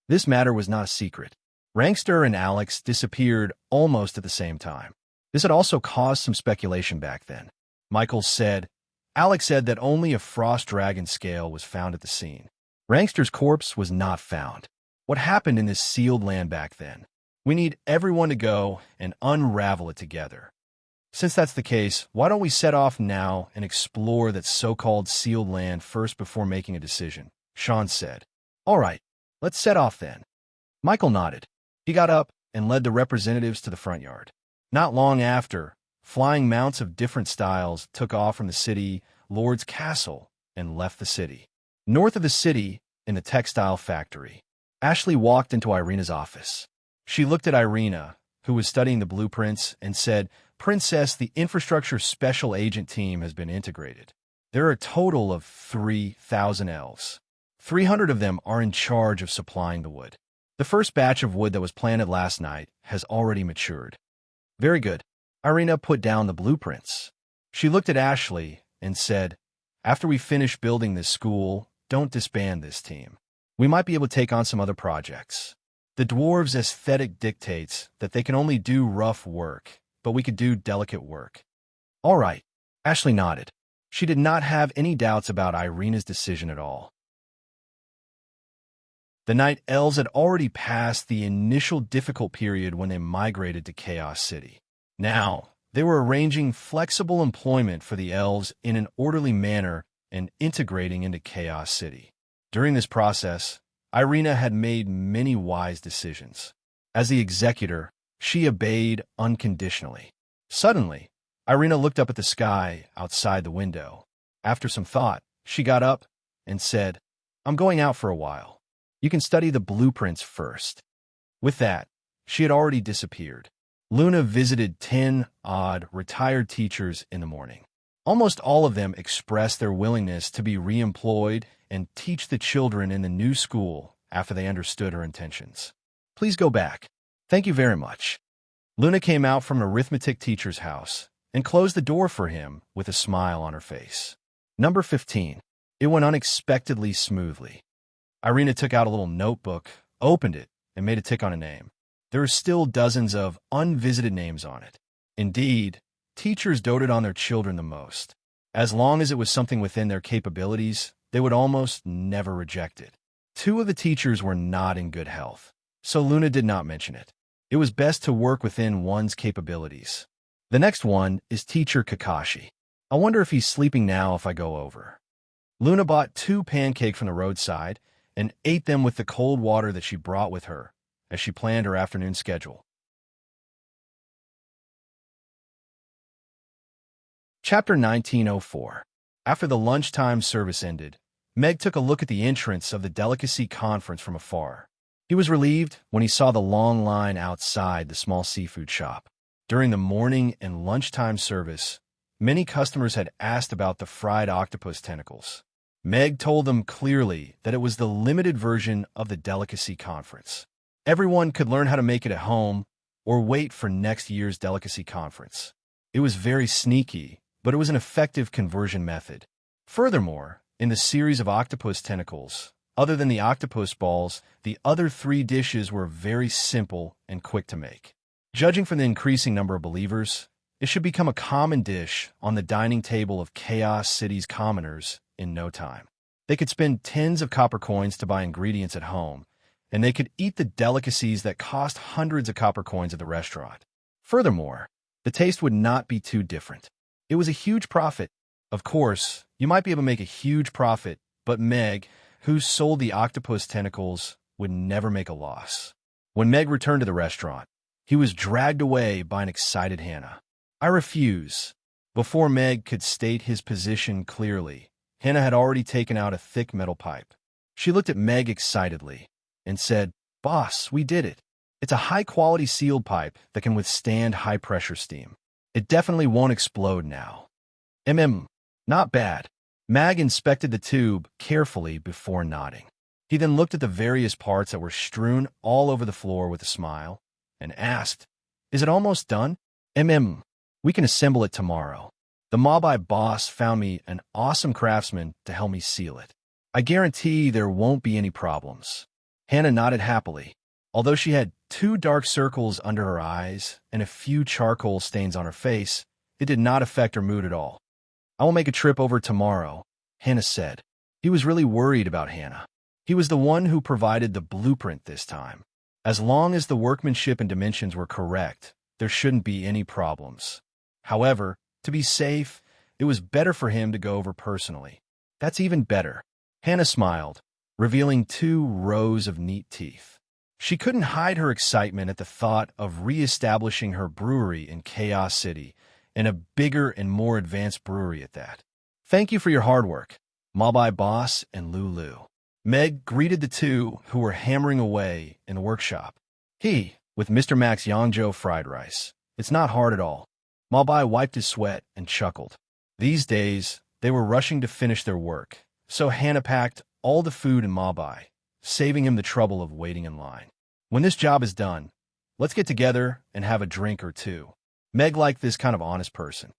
This matter was not a secret. Rankster and Alex disappeared almost at the same time. This had also caused some speculation back then. Michael said, "Alex said that only a frost dragon scale was found at the scene. Rankster's corpse was not found. What happened in this sealed land back then? We need everyone to go and unravel it together. Since that's the case, why don't we set off now and explore that so-called sealed land first before making a decision?" Sean said. "All right, let's set off then." Michael nodded. He got up and led the representatives to the front yard. Not long after, flying mounts of different styles took off from the city lord's castle and left the city. North of the city, in the textile factory, Ashley walked into Irina's office. She looked at Irina, who was studying the blueprints, and said, "Princess, the infrastructure special agent team has been integrated. There are a total of 3,000 elves. 300 of them are in charge of supplying the wood. The first batch of wood that was planted last night has already matured." "Very good." Irina put down the blueprints. She looked at Ashley and said, "After we finish building this school, don't disband this team. We might be able to take on some other projects. The dwarves' aesthetic dictates that they can only do rough work, but we could do delicate work." "All right." Ashley nodded. She did not have any doubts about Irina's decision at all. The Night Elves had already passed the initial difficult period when they migrated to Chaos City. Now, they were arranging flexible employment for the elves in an orderly manner and integrating into Chaos City. During this process, Irina had made many wise decisions. As the executor, she obeyed unconditionally. Suddenly, Irina looked up at the sky outside the window. After some thought, she got up and said, "I'm going out for a while. You can study the blueprints first." With that, she had already disappeared. Luna visited 10 odd retired teachers in the morning. Almost all of them expressed their willingness to be reemployed and teach the children in the new school after they understood her intentions. "Please go back. Thank you very much." Luna came out from an arithmetic teacher's house and closed the door for him with a smile on her face. Number 15. It went unexpectedly smoothly. Irina took out a little notebook, opened it, and made a tick on a name. There were still dozens of unvisited names on it. Indeed, teachers doted on their children the most. As long as it was something within their capabilities, they would almost never reject it. 2 of the teachers were not in good health, so Luna did not mention it. It was best to work within one's capabilities. The next one is Teacher Kakashi. I wonder if he's sleeping now if I go over. Luna bought 2 pancakes from the roadside and ate them with the cold water that she brought with her as she planned her afternoon schedule. Chapter 1904. After the lunchtime service ended, Meg took a look at the entrance of the delicacy conference from afar. He was relieved when he saw the long line outside the small seafood shop. During the morning and lunchtime service, many customers had asked about the fried octopus tentacles. Meg told them clearly that it was the limited version of the delicacy conference. Everyone could learn how to make it at home or wait for next year's delicacy conference. It was very sneaky, but it was an effective conversion method. Furthermore, in the series of octopus tentacles, other than the octopus balls, the other 3 dishes were very simple and quick to make. Judging from the increasing number of believers, it should become a common dish on the dining table of Chaos City's commoners in no time. They could spend tens of copper coins to buy ingredients at home, and they could eat the delicacies that cost hundreds of copper coins at the restaurant. Furthermore, the taste would not be too different. It was a huge profit. Of course, you might be able to make a huge profit, but Meg, who sold the octopus tentacles, would never make a loss. When Meg returned to the restaurant, he was dragged away by an excited Hannah. "I refuse." Before Meg could state his position clearly, Hannah had already taken out a thick metal pipe. She looked at Meg excitedly and said, "Boss, we did it. It's a high-quality sealed pipe that can withstand high-pressure steam. It definitely won't explode now." Not bad." Mag inspected the tube carefully before nodding. He then looked at the various parts that were strewn all over the floor with a smile and asked, "Is it almost done?" We can assemble it tomorrow. The Mobai boss found me an awesome craftsman to help me seal it. I guarantee there won't be any problems." Hannah nodded happily. Although she had 2 dark circles under her eyes and a few charcoal stains on her face, it did not affect her mood at all. "I will make a trip over tomorrow," Hannah said. He was really worried about Hannah. He was the one who provided the blueprint this time. As long as the workmanship and dimensions were correct, there shouldn't be any problems. However, to be safe, it was better for him to go over personally. "That's even better." Hannah smiled, revealing 2 rows of neat teeth. She couldn't hide her excitement at the thought of re-establishing her brewery in Chaos City, and a bigger and more advanced brewery at that. Thank you for your hard work, Mabai Boss and Lulu. Meg greeted the two who were hammering away in the workshop. With Mr. Max Yangzhou fried rice. It's not hard at all. Mabai wiped his sweat and chuckled. These days, they were rushing to finish their work, so Hannah packed all the food in Mabai, saving him the trouble of waiting in line. When this job is done, let's get together and have a drink or two. Meg liked this kind of honest person.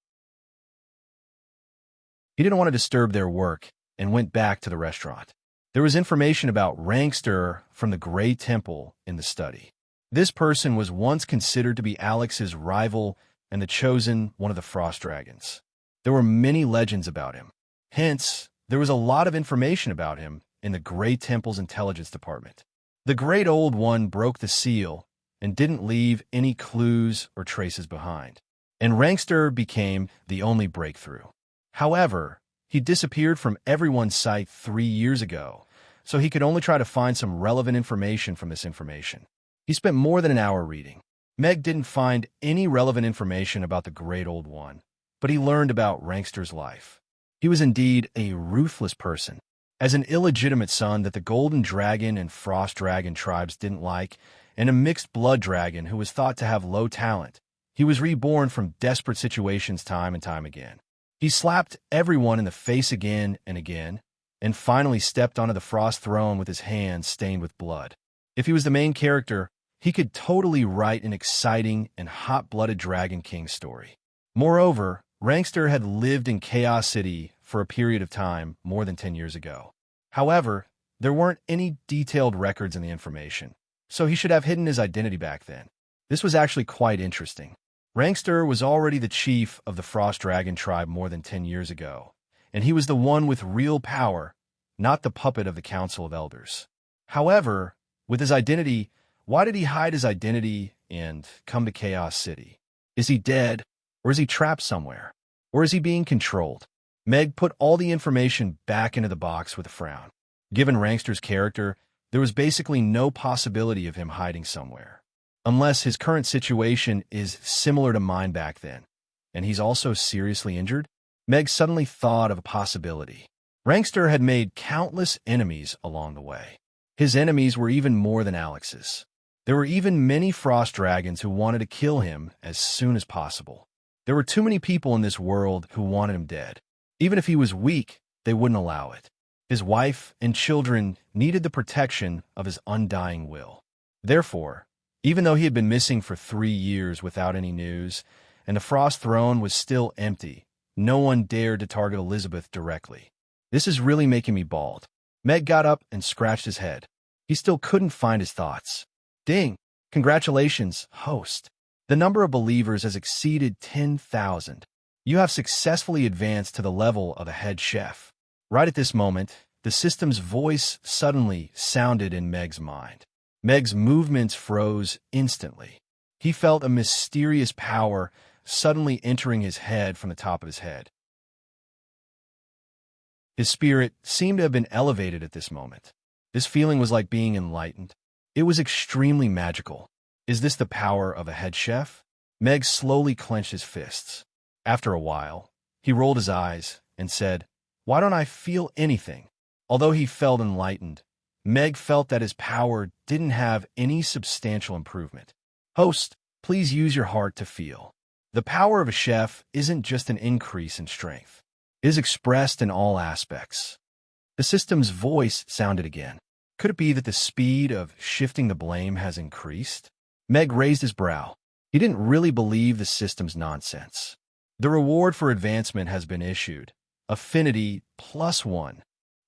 He didn't want to disturb their work and went back to the restaurant. There was information about Rangster from the Grey Temple in the study. This person was once considered to be Alex's rival and the chosen one of the Frost Dragons. There were many legends about him. Hence, there was a lot of information about him in the Grey Temple's intelligence department. The Great Old One broke the seal and didn't leave any clues or traces behind, and Rangster became the only breakthrough. However, he disappeared from everyone's sight 3 years ago, so he could only try to find some relevant information from this information. He spent more than an hour reading. Meg didn't find any relevant information about the Great Old One, but he learned about Rangster's life. He was indeed a ruthless person. As an illegitimate son that the Golden Dragon and Frost Dragon tribes didn't like, and a mixed blood dragon who was thought to have low talent, he was reborn from desperate situations time and time again. He slapped everyone in the face again and again, and finally stepped onto the Frost Throne with his hands stained with blood. If he was the main character, he could totally write an exciting and hot-blooded Dragon King story. Moreover, Rangster had lived in Chaos City for a period of time more than 10 years ago. However, there weren't any detailed records in the information, so he should have hidden his identity back then. This was actually quite interesting. Rangster was already the chief of the Frost Dragon tribe more than 10 years ago, and he was the one with real power, not the puppet of the Council of Elders. However, with his identity, why did he hide his identity and come to Chaos City? Is he dead, or is he trapped somewhere? Or is he being controlled? Meg put all the information back into the box with a frown. Given Rangster's character, there was basically no possibility of him hiding somewhere. Unless his current situation is similar to mine back then, and he's also seriously injured? Meg suddenly thought of a possibility. Rangster had made countless enemies along the way. His enemies were even more than Alex's. There were even many Frost Dragons who wanted to kill him as soon as possible. There were too many people in this world who wanted him dead. Even if he was weak, they wouldn't allow it. His wife and children needed the protection of his undying will. Therefore, even though he had been missing for 3 years without any news, and the Frost Throne was still empty, no one dared to target Elizabeth directly. This is really making me bald. Meg got up and scratched his head. He still couldn't find his thoughts. Ding! Congratulations, host. The number of believers has exceeded 10,000. You have successfully advanced to the level of a head chef. Right at this moment, the system's voice suddenly sounded in Meg's mind. Meg's movements froze instantly. He felt a mysterious power suddenly entering his head from the top of his head. His spirit seemed to have been elevated at this moment. This feeling was like being enlightened. It was extremely magical. Is this the power of a head chef? Meg slowly clenched his fists. After a while, he rolled his eyes and said, "Why don't I feel anything?" Although he felt enlightened, Meg felt that his power didn't have any substantial improvement. Host, please use your heart to feel. The power of a chef isn't just an increase in strength. It is expressed in all aspects. The system's voice sounded again. Could it be that the speed of shifting the blame has increased? Meg raised his brow. He didn't really believe the system's nonsense. The reward for advancement has been issued. Affinity +1.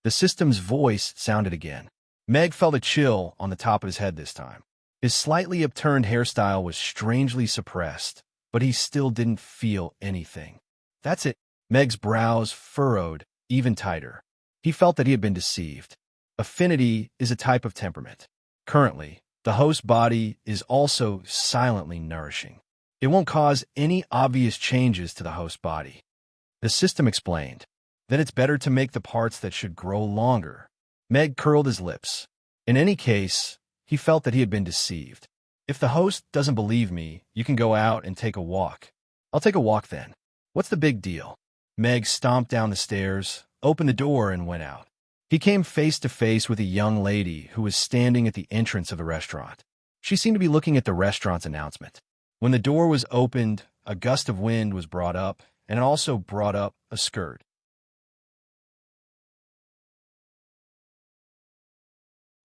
The system's voice sounded again. Meg felt a chill on the top of his head this time. His slightly upturned hairstyle was strangely suppressed, but he still didn't feel anything. That's it. Meg's brows furrowed even tighter. He felt that he had been deceived. Affinity is a type of temperament. Currently, the host body is also silently nourishing. It won't cause any obvious changes to the host body. The system explained. Then it's better to make the parts that should grow longer. Meg curled his lips. In any case, he felt that he had been deceived. If the host doesn't believe me, you can go out and take a walk. I'll take a walk then. What's the big deal? Meg stomped down the stairs, opened the door, and went out. He came face to face with a young lady who was standing at the entrance of the restaurant. She seemed to be looking at the restaurant's announcement. When the door was opened, a gust of wind was brought up, and it also brought up a skirt.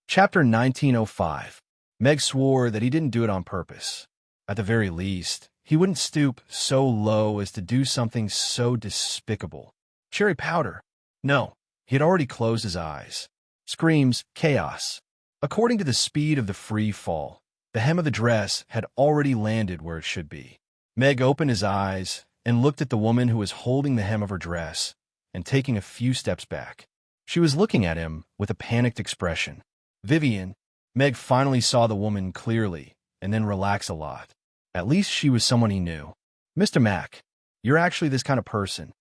Chapter 1905. Meg swore that he didn't do it on purpose. At the very least, he wouldn't stoop so low as to do something so despicable. Cherry powder. No, he had already closed his eyes. Screams, chaos. According to the speed of the free fall, the hem of the dress had already landed where it should be. Meg opened his eyes and looked at the woman who was holding the hem of her dress and taking a few steps back. She was looking at him with a panicked expression. Vivian. Meg finally saw the woman clearly and then relaxed a lot. At least she was someone he knew. Mr. Mac, you're actually this kind of person.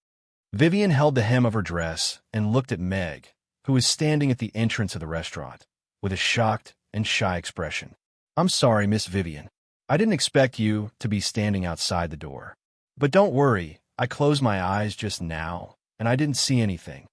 Vivian held the hem of her dress and looked at Meg, who was standing at the entrance of the restaurant, with a shocked and shy expression. I'm sorry, Miss Vivian. I didn't expect you to be standing outside the door. But don't worry, I closed my eyes just now, and I didn't see anything.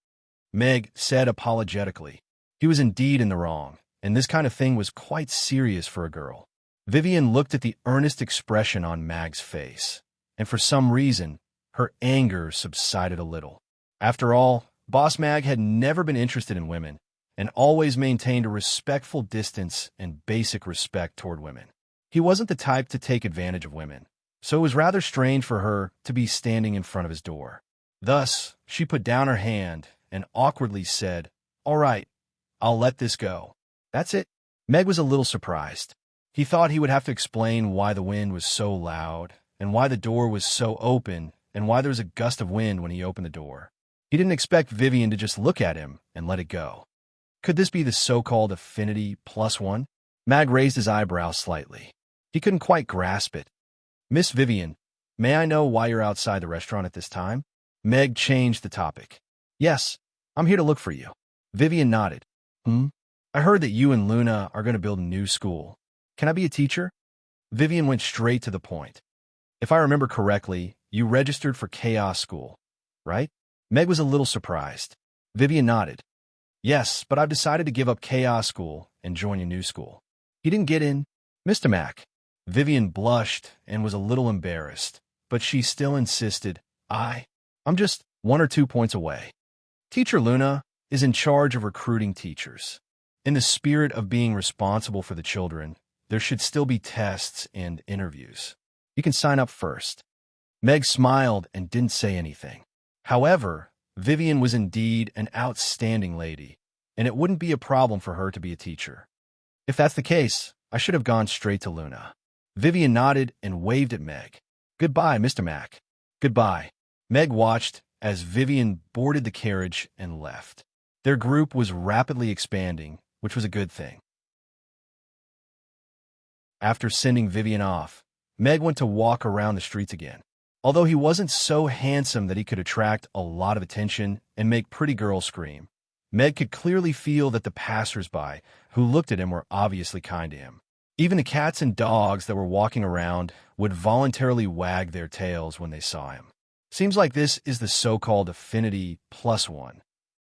Meg said apologetically. He was indeed in the wrong, and this kind of thing was quite serious for a girl. Vivian looked at the earnest expression on Meg's face, and for some reason, her anger subsided a little. After all, Boss Mag had never been interested in women, and always maintained a respectful distance and basic respect toward women. He wasn't the type to take advantage of women, so it was rather strange for her to be standing in front of his door. Thus, she put down her hand and awkwardly said, "All right, I'll let this go." That's it. Meg was a little surprised. He thought he would have to explain why the wind was so loud, and why the door was so open, and why there was a gust of wind when he opened the door. He didn't expect Vivian to just look at him and let it go. Could this be the so-called affinity +1? Mag raised his eyebrows slightly. He couldn't quite grasp it. Miss Vivian, may I know why you're outside the restaurant at this time? Meg changed the topic. Yes, I'm here to look for you. Vivian nodded. I heard that you and Luna are going to build a new school. Can I be a teacher? Vivian went straight to the point. If I remember correctly, you registered for Chaos School, right? Meg was a little surprised. Vivian nodded. Yes, but I've decided to give up Chaos School and join a new school. He didn't get in. Mr. Mac. Vivian blushed and was a little embarrassed, but she still insisted, I'm just 1 or 2 points away. Teacher Luna is in charge of recruiting teachers. In the spirit of being responsible for the children, there should still be tests and interviews. You can sign up first. Meg smiled and didn't say anything. However, Vivian was indeed an outstanding lady, and it wouldn't be a problem for her to be a teacher. If that's the case, I should have gone straight to Luna. Vivian nodded and waved at Meg. Goodbye, Mr. Mac. Goodbye. Meg watched as Vivian boarded the carriage and left. Their group was rapidly expanding, which was a good thing. After sending Vivian off, Meg went to walk around the streets again. Although he wasn't so handsome that he could attract a lot of attention and make pretty girls scream, Meg could clearly feel that the passers-by who looked at him were obviously kind to him. Even the cats and dogs that were walking around would voluntarily wag their tails when they saw him. Seems like this is the so-called affinity +1.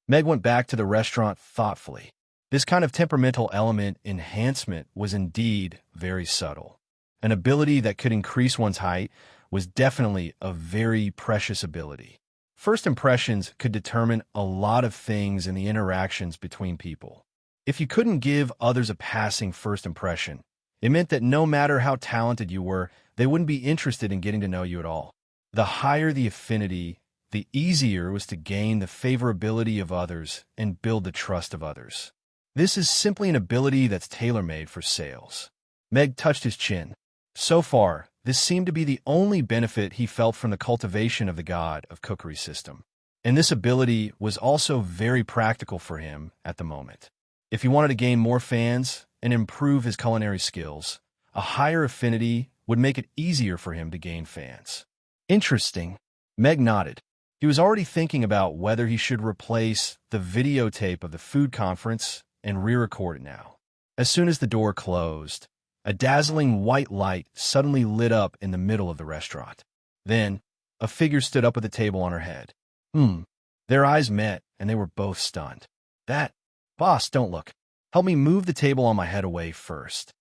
Meg went back to the restaurant thoughtfully. This kind of temperamental element enhancement was indeed very subtle. An ability that could increase one's height was definitely a very precious ability. First impressions could determine a lot of things in the interactions between people. If you couldn't give others a passing first impression, it meant that no matter how talented you were, they wouldn't be interested in getting to know you at all. The higher the affinity, the easier it was to gain the favorability of others and build the trust of others. This is simply an ability that's tailor-made for sales. Meg touched his chin. So far, this seemed to be the only benefit he felt from the cultivation of the god of cookery system. And this ability was also very practical for him at the moment. If he wanted to gain more fans and improve his culinary skills, a higher affinity would make it easier for him to gain fans. Interesting. Meg nodded. He was already thinking about whether he should replace the videotape of the food conference and re-record it now. As soon as the door closed, a dazzling white light suddenly lit up in the middle of the restaurant. Then, a figure stood up with a table on her head. Hmm. Their eyes met, and they were both stunned. That, boss, don't look. Help me move the table on my head away first.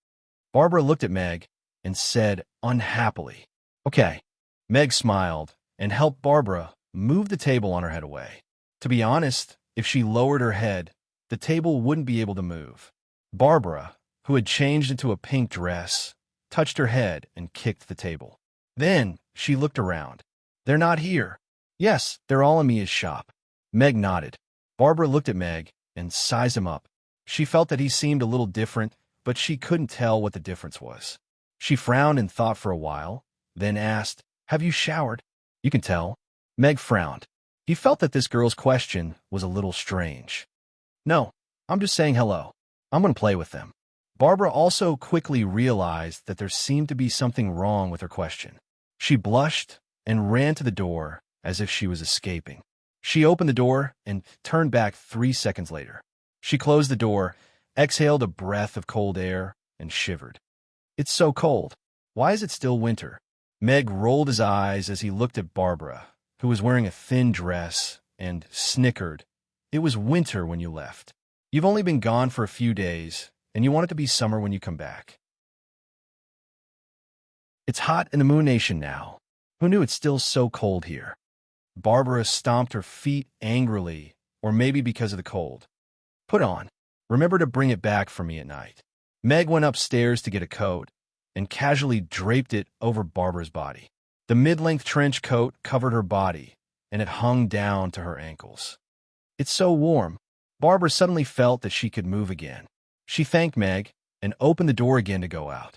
Barbara looked at Meg and said unhappily, Okay. Meg smiled and helped Barbara move the table on her head away. To be honest, if she lowered her head, the table wouldn't be able to move. Barbara, who had changed into a pink dress, touched her head and kicked the table. Then she looked around. They're not here. Yes, they're all in Mia's shop. Meg nodded. Barbara looked at Meg and sized him up. She felt that he seemed a little different, but she couldn't tell what the difference was. She frowned and thought for a while, then asked, Have you showered? You can tell. Meg frowned. He felt that this girl's question was a little strange. No, I'm just saying hello. I'm going to play with them. Barbara also quickly realized that there seemed to be something wrong with her question. She blushed and ran to the door as if she was escaping. She opened the door and turned back 3 seconds later. She closed the door, exhaled a breath of cold air, and shivered. It's so cold. Why is it still winter? Meg rolled his eyes as he looked at Barbara, who was wearing a thin dress, and snickered. It was winter when you left. You've only been gone for a few days, and you want it to be summer when you come back. It's hot in the Moon Nation now. Who knew it's still so cold here? Barbara stomped her feet angrily, or maybe because of the cold. Put on. Remember to bring it back for me at night. Meg went upstairs to get a coat and casually draped it over Barbara's body. The mid-length trench coat covered her body, and it hung down to her ankles. It's so warm. Barbara suddenly felt that she could move again. She thanked Meg and opened the door again to go out.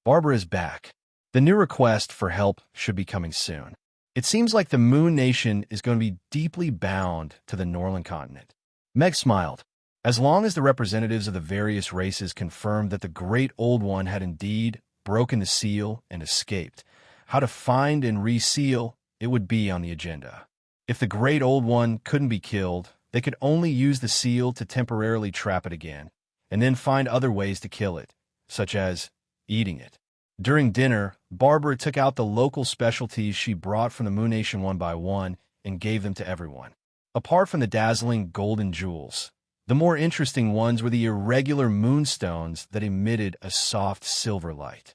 Barbara is back. The new request for help should be coming soon. It seems like the Moon Nation is going to be deeply bound to the Norland continent. Meg smiled. As long as the representatives of the various races confirmed that the Great Old One had indeed broken the seal and escaped, how to find and reseal it would be on the agenda. If the Great Old One couldn't be killed, they could only use the seal to temporarily trap it again, and then find other ways to kill it, such as eating it. During dinner, Barbara took out the local specialties she brought from the Moon Nation one by one and gave them to everyone. Apart from the dazzling golden jewels, the more interesting ones were the irregular moonstones that emitted a soft silver light.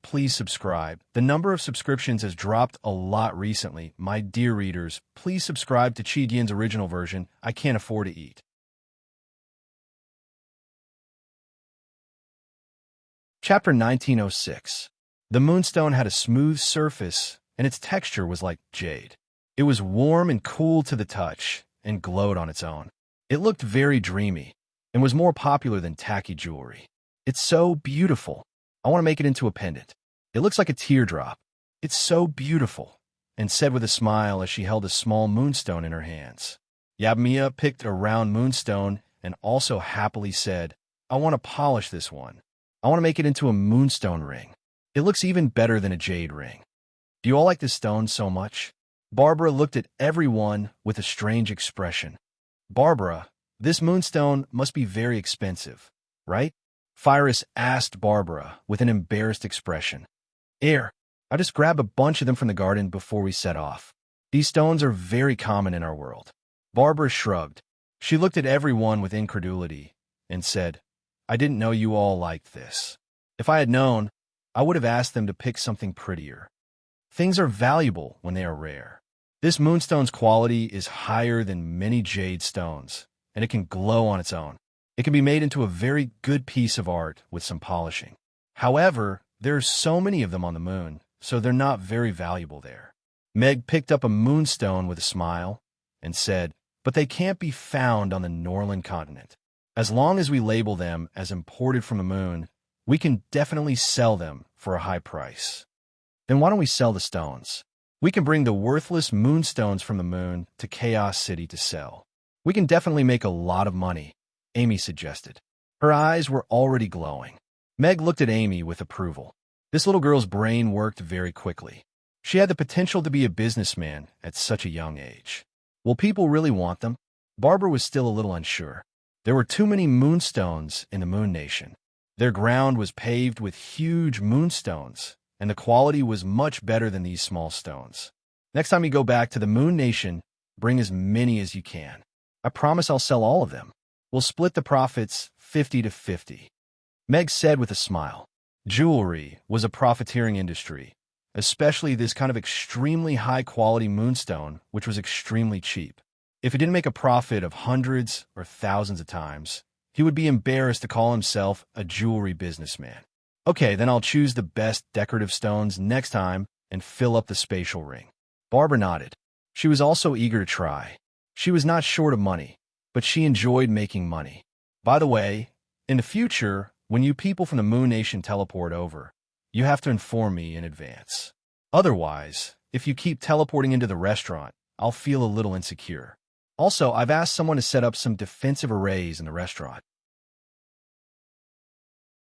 Please subscribe. The number of subscriptions has dropped a lot recently. My dear readers, please subscribe to Chi Dian's original version. I can't afford to eat. Chapter 1906. The moonstone had a smooth surface, and its texture was like jade. It was warm and cool to the touch, and glowed on its own. It looked very dreamy, and was more popular than tacky jewelry. It's so beautiful. I want to make it into a pendant. It looks like a teardrop. It's so beautiful, and said with a smile as she held a small moonstone in her hands. Yabmia picked a round moonstone and also happily said, I want to polish this one. I want to make it into a moonstone ring. It looks even better than a jade ring. Do you all like this stone so much? Barbara looked at everyone with a strange expression. Barbara, this moonstone must be very expensive, right? Phyrus asked Barbara with an embarrassed expression. I just grabbed a bunch of them from the garden before we set off. These stones are very common in our world. Barbara shrugged. She looked at everyone with incredulity and said, I didn't know you all liked this. If I had known, I would have asked them to pick something prettier. Things are valuable when they are rare. This moonstone's quality is higher than many jade stones, and it can glow on its own. It can be made into a very good piece of art with some polishing. However, there are so many of them on the moon, so they're not very valuable there. Meg picked up a moonstone with a smile and said, But they can't be found on the Norland continent. As long as we label them as imported from the moon, we can definitely sell them for a high price. Then why don't we sell the stones? We can bring the worthless moonstones from the moon to Chaos City to sell. We can definitely make a lot of money, Amy suggested. Her eyes were already glowing. Meg looked at Amy with approval. This little girl's brain worked very quickly. She had the potential to be a businessman at such a young age. Will people really want them? Barbara was still a little unsure. There were too many moonstones in the Moon Nation. Their ground was paved with huge moonstones, and the quality was much better than these small stones. Next time you go back to the Moon Nation, bring as many as you can. I promise I'll sell all of them. We'll split the profits 50 to 50. Meg said with a smile. Jewelry was a profiteering industry, especially this kind of extremely high-quality moonstone, which was extremely cheap. If he didn't make a profit of hundreds or thousands of times, he would be embarrassed to call himself a jewelry businessman. Okay, then I'll choose the best decorative stones next time and fill up the spatial ring. Barbara nodded. She was also eager to try. She was not short of money, but she enjoyed making money. By the way, in the future, when you people from the Moon Nation teleport over, you have to inform me in advance. Otherwise, if you keep teleporting into the restaurant, I'll feel a little insecure. Also, I've asked someone to set up some defensive arrays in the restaurant.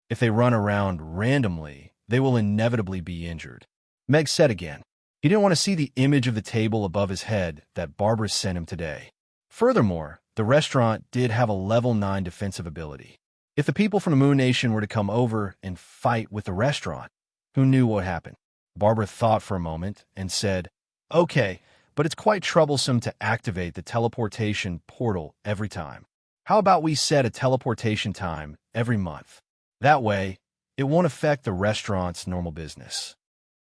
If they run around randomly, they will inevitably be injured. Meg said again. He didn't want to see the image of the table above his head that Barbara sent him today. Furthermore, the restaurant did have a level 9 defensive ability. If the people from the Moon Nation were to come over and fight with the restaurant, who knew what happened? Barbara thought for a moment and said, Okay, but it's quite troublesome to activate the teleportation portal every time. How about we set a teleportation time every month? That way, it won't affect the restaurant's normal business.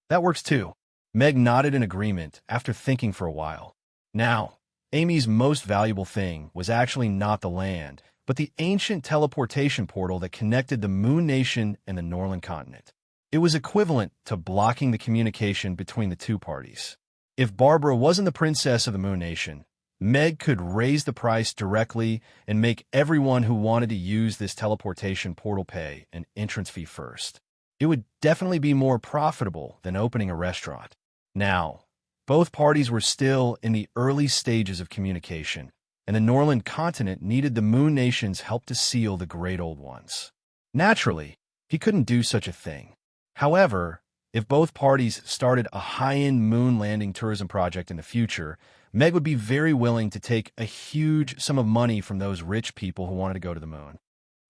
That works too. Meg nodded in agreement after thinking for a while. Now, Amy's most valuable thing was actually not the land, but the ancient teleportation portal that connected the Moon Nation and the Norland continent. It was equivalent to blocking the communication between the two parties. If Barbara wasn't the princess of the Moon Nation, Meg could raise the price directly and make everyone who wanted to use this teleportation portal pay an entrance fee first. It would definitely be more profitable than opening a restaurant. Now, both parties were still in the early stages of communication, and the Norland continent needed the Moon Nation's help to seal the Great Old Ones. Naturally, he couldn't do such a thing. However, if both parties started a high-end moon landing tourism project in the future, Meg would be very willing to take a huge sum of money from those rich people who wanted to go to the moon.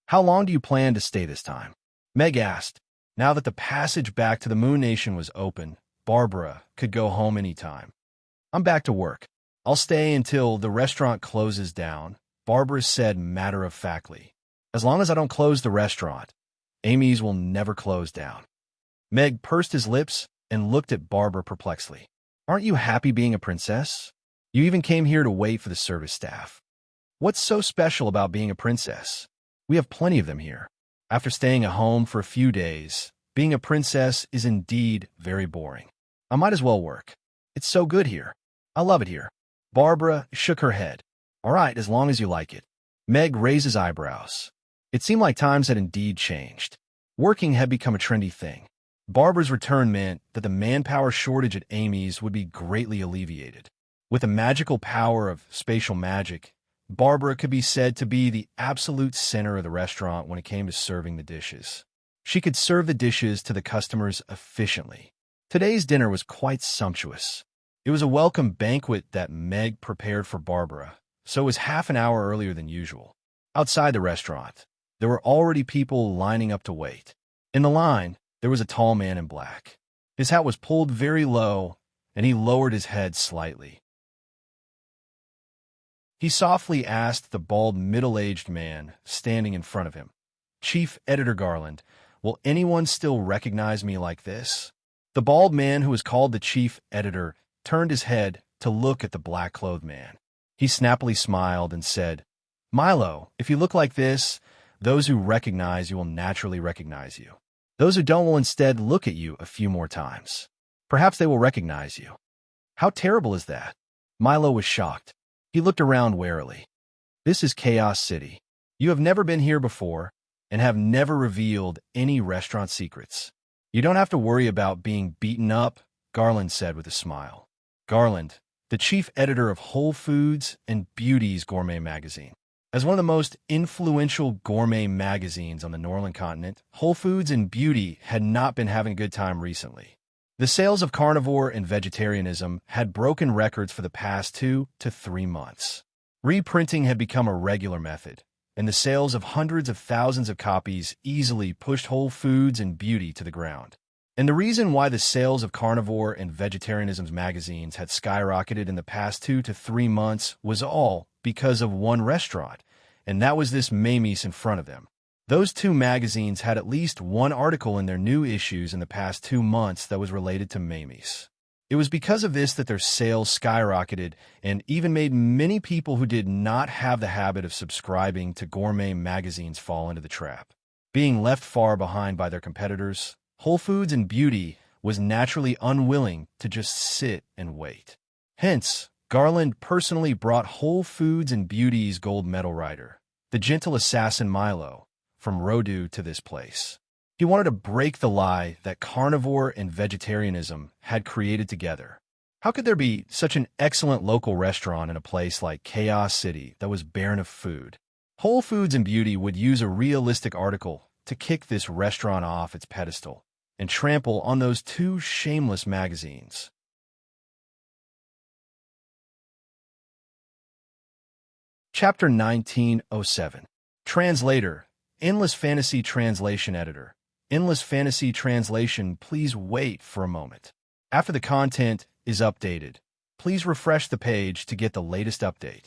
How long do you plan to stay this time? Meg asked. Now that the passage back to the Moon Nation was open, Barbara could go home anytime. I'm back to work. I'll stay until the restaurant closes down, Barbara said matter-of-factly. As long as I don't close the restaurant, Amy's will never close down. Meg pursed his lips and looked at Barbara perplexedly. Aren't you happy being a princess? You even came here to wait for the service staff. What's so special about being a princess? We have plenty of them here. After staying at home for a few days, being a princess is indeed very boring. I might as well work. It's so good here. I love it here. Barbara shook her head. All right, as long as you like it. Meg raised his eyebrows. It seemed like times had indeed changed. Working had become a trendy thing. Barbara's return meant that the manpower shortage at Amy's would be greatly alleviated. With the magical power of spatial magic, Barbara could be said to be the absolute center of the restaurant when it came to serving the dishes. She could serve the dishes to the customers efficiently. Today's dinner was quite sumptuous. It was a welcome banquet that Meg prepared for Barbara, so it was half an hour earlier than usual. Outside the restaurant, there were already people lining up to wait. In the line, there was a tall man in black. His hat was pulled very low, and he lowered his head slightly. He softly asked the bald, middle-aged man standing in front of him, Chief Editor Garland, will anyone still recognize me like this? The bald man, who was called the Chief Editor, turned his head to look at the black-clothed man. He snappily smiled and said, Milo, if you look like this, those who recognize you will naturally recognize you. Those who don't will instead look at you a few more times. Perhaps they will recognize you. How terrible is that? Milo was shocked. He looked around warily. This is Chaos City. You have never been here before and have never revealed any restaurant secrets. You don't have to worry about being beaten up, Garland said with a smile. Garland, the chief editor of Whole Foods and Beauty's gourmet magazine. As one of the most influential gourmet magazines on the Norland continent, Whole Foods and Beauty had not been having a good time recently. The sales of carnivore and vegetarianism had broken records for the past 2 to 3 months. Reprinting had become a regular method, and the sales of hundreds of thousands of copies easily pushed Whole Foods and Beauty to the ground. And the reason why the sales of carnivore and vegetarianism magazines had skyrocketed in the past 2 to 3 months was all because of one restaurant, and that was this Mamie's in front of them. Those two magazines had at least one article in their new issues in the past 2 months that was related to Mamie's. It was because of this that their sales skyrocketed and even made many people who did not have the habit of subscribing to gourmet magazines fall into the trap. Being left far behind by their competitors, Whole Foods and Beauty was naturally unwilling to just sit and wait. Hence, Garland personally brought Whole Foods and Beauty's gold medal rider, the gentle assassin Milo, from Rodeo to this place. He wanted to break the lie that carnivore and vegetarianism had created together. How could there be such an excellent local restaurant in a place like Chaos City that was barren of food? Whole Foods and Beauty would use a realistic article to kick this restaurant off its pedestal and trample on those two shameless magazines. Chapter 1907. Translator, Endless Fantasy Translation Editor. Endless Fantasy Translation, please wait for a moment. After the content is updated, please refresh the page to get the latest update.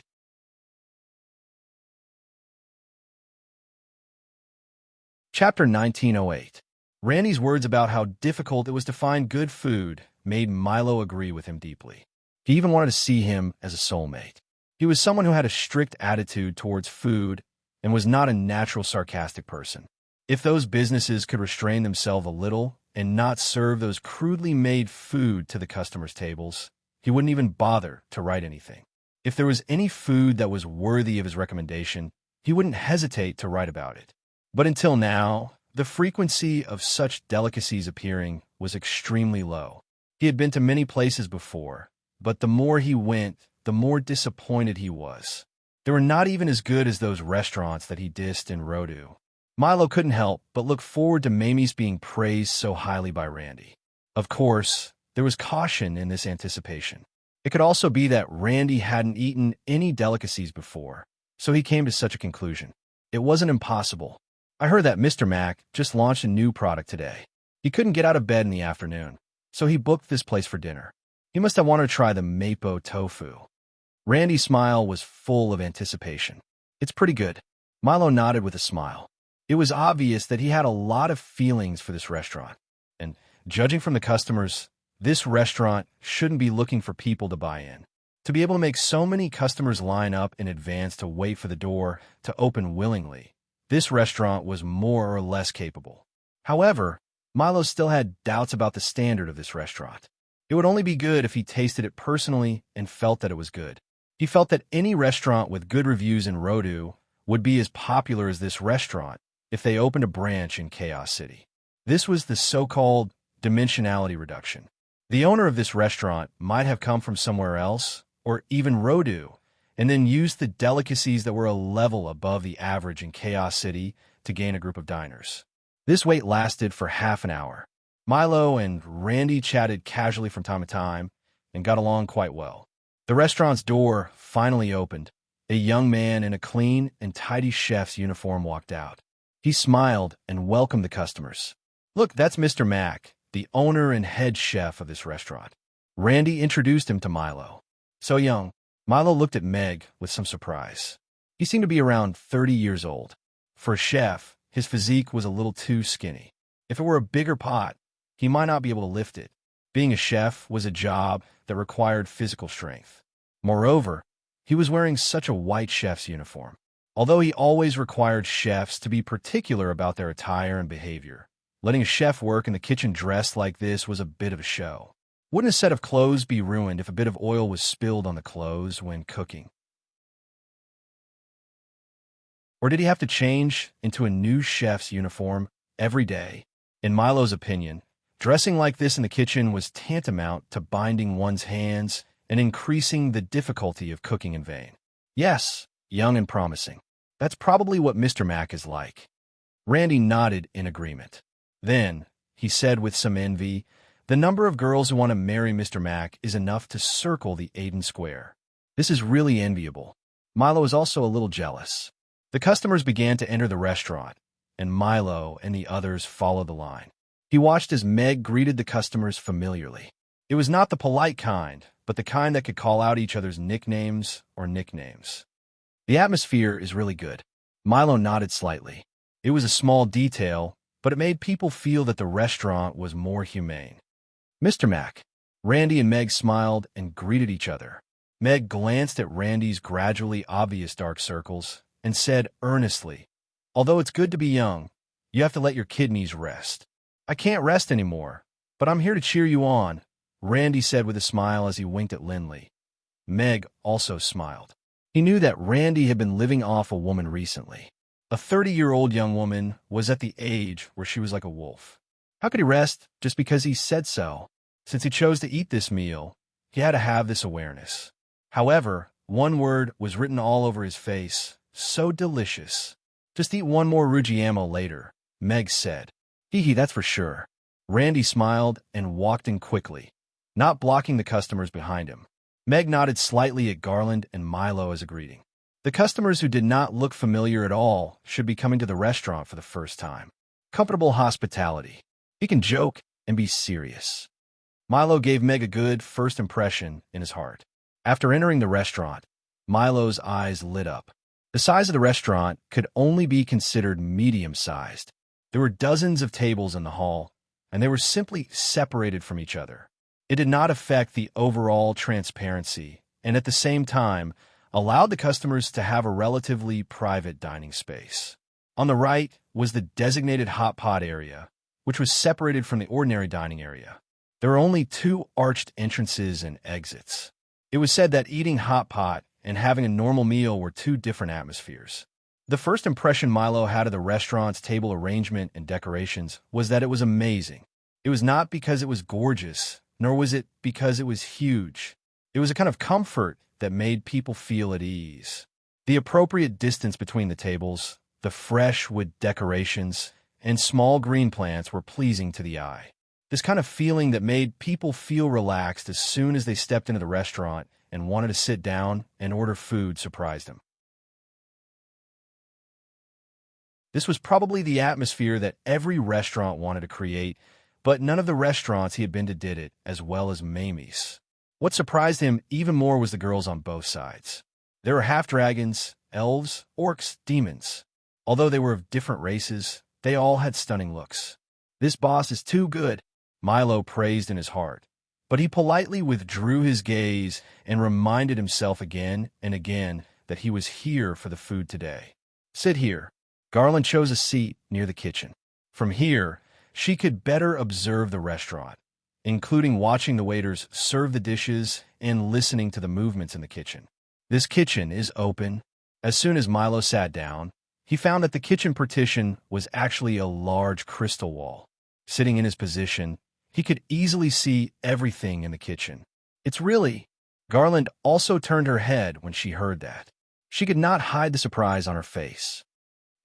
Chapter 1908. Randy's words about how difficult it was to find good food made Milo agree with him deeply. He even wanted to see him as a soulmate. He was someone who had a strict attitude towards food and was not a natural sarcastic person. If those businesses could restrain themselves a little and not serve those crudely made food to the customers' tables, he wouldn't even bother to write anything. If there was any food that was worthy of his recommendation, he wouldn't hesitate to write about it. But until now, the frequency of such delicacies appearing was extremely low. He had been to many places before, but the more he went, the more disappointed he was. They were not even as good as those restaurants that he dissed in Rodeo. Milo couldn't help but look forward to Mamie's being praised so highly by Randy. Of course, there was caution in this anticipation. It could also be that Randy hadn't eaten any delicacies before, so he came to such a conclusion. It wasn't impossible. I heard that Mr. Mac just launched a new product today. He couldn't get out of bed in the afternoon, so he booked this place for dinner. He must have wanted to try the mapo tofu. Randy's smile was full of anticipation. It's pretty good. Milo nodded with a smile. It was obvious that he had a lot of feelings for this restaurant, and judging from the customers, this restaurant shouldn't be looking for people to buy in. To be able to make so many customers line up in advance to wait for the door to open willingly, this restaurant was more or less capable. However, Milo still had doubts about the standard of this restaurant. It would only be good if he tasted it personally and felt that it was good. He felt that any restaurant with good reviews in Rodeo would be as popular as this restaurant if they opened a branch in Chaos City. This was the so-called dimensionality reduction. The owner of this restaurant might have come from somewhere else, or even Rodeo, and then used the delicacies that were a level above the average in Chaos City to gain a group of diners. This wait lasted for half an hour. Milo and Randy chatted casually from time to time and got along quite well. The restaurant's door finally opened. A young man in a clean and tidy chef's uniform walked out. He smiled and welcomed the customers. "Look, that's Mr. Mac, the owner and head chef of this restaurant." Randy introduced him to Milo. "So young." Milo looked at Meg with some surprise. He seemed to be around 30 years old. For a chef, his physique was a little too skinny. If it were a bigger pot, he might not be able to lift it. Being a chef was a job that required physical strength. Moreover, he was wearing such a white chef's uniform. Although he always required chefs to be particular about their attire and behavior, letting a chef work in the kitchen dressed like this was a bit of a show. Wouldn't a set of clothes be ruined if a bit of oil was spilled on the clothes when cooking? Or did he have to change into a new chef's uniform every day? In Milo's opinion, dressing like this in the kitchen was tantamount to binding one's hands and increasing the difficulty of cooking in vain. Yes, young and promising. That's probably what Mr. Mac is like. Randy nodded in agreement. Then, he said with some envy, the number of girls who want to marry Mr. Mac is enough to circle the Aiden Square. This is really enviable. Milo is also a little jealous. The customers began to enter the restaurant, and Milo and the others followed the line. He watched as Meg greeted the customers familiarly. It was not the polite kind, but the kind that could call out each other's nicknames or nicknames. The atmosphere is really good. Milo nodded slightly. It was a small detail, but it made people feel that the restaurant was more humane. Mr. Mac. Randy and Meg smiled and greeted each other. Meg glanced at Randy's gradually obvious dark circles and said earnestly, "Although it's good to be young, you have to let your kidneys rest." "I can't rest anymore, but I'm here to cheer you on," Randy said with a smile as he winked at Lindley. Meg also smiled. He knew that Randy had been living off a woman recently. A 30-year-old young woman was at the age where she was like a wolf. How could he rest just because he said so? Since he chose to eat this meal, he had to have this awareness. However, one word was written all over his face: so delicious. "Just eat one more Ruggiamo later," Meg said. "Hee, that's for sure." Randy smiled and walked in quickly, not blocking the customers behind him. Meg nodded slightly at Garland and Milo as a greeting. The customers who did not look familiar at all should be coming to the restaurant for the first time. Comfortable hospitality. He can joke and be serious. Milo gave Meg a good first impression in his heart. After entering the restaurant, Milo's eyes lit up. The size of the restaurant could only be considered medium-sized. There were dozens of tables in the hall, and they were simply separated from each other. It did not affect the overall transparency, and at the same time, allowed the customers to have a relatively private dining space. On the right was the designated hot pot area, which was separated from the ordinary dining area. There were only 2 arched entrances and exits. It was said that eating hot pot and having a normal meal were 2 different atmospheres. The first impression Milo had of the restaurant's table arrangement and decorations was that it was amazing. It was not because it was gorgeous, nor was it because it was huge. It was a kind of comfort that made people feel at ease. The appropriate distance between the tables, the fresh wood decorations, and small green plants were pleasing to the eye. This kind of feeling that made people feel relaxed as soon as they stepped into the restaurant and wanted to sit down and order food surprised him. This was probably the atmosphere that every restaurant wanted to create, but none of the restaurants he had been to did it as well as Mamie's. What surprised him even more was the girls on both sides. There were half-dragons, elves, orcs, demons. Although they were of different races, they all had stunning looks. "This boss is too good," Milo praised in his heart. But he politely withdrew his gaze and reminded himself again and again that he was here for the food today. "Sit here." Garland chose a seat near the kitchen. From here, she could better observe the restaurant, including watching the waiters serve the dishes and listening to the movements in the kitchen. This kitchen is open. As soon as Milo sat down, he found that the kitchen partition was actually a large crystal wall. Sitting in his position, he could easily see everything in the kitchen. "It's really..." Garland also turned her head when she heard that. She could not hide the surprise on her face.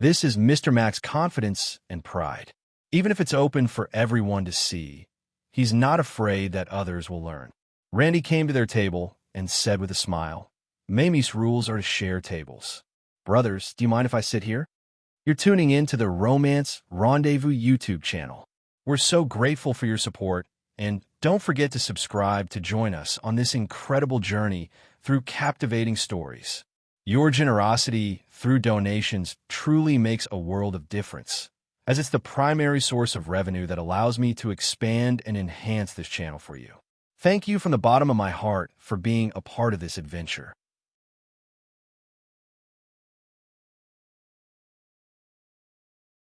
This is Mr. Mac's confidence and pride. Even if it's open for everyone to see, he's not afraid that others will learn. Randy came to their table and said with a smile, "Mamie's rules are to share tables. Brothers, do you mind if I sit here?" You're tuning in to the Romance Rendezvous YouTube channel. We're so grateful for your support, and don't forget to subscribe to join us on this incredible journey through captivating stories. Your generosity through donations truly makes a world of difference, as it's the primary source of revenue that allows me to expand and enhance this channel for you. Thank you from the bottom of my heart for being a part of this adventure.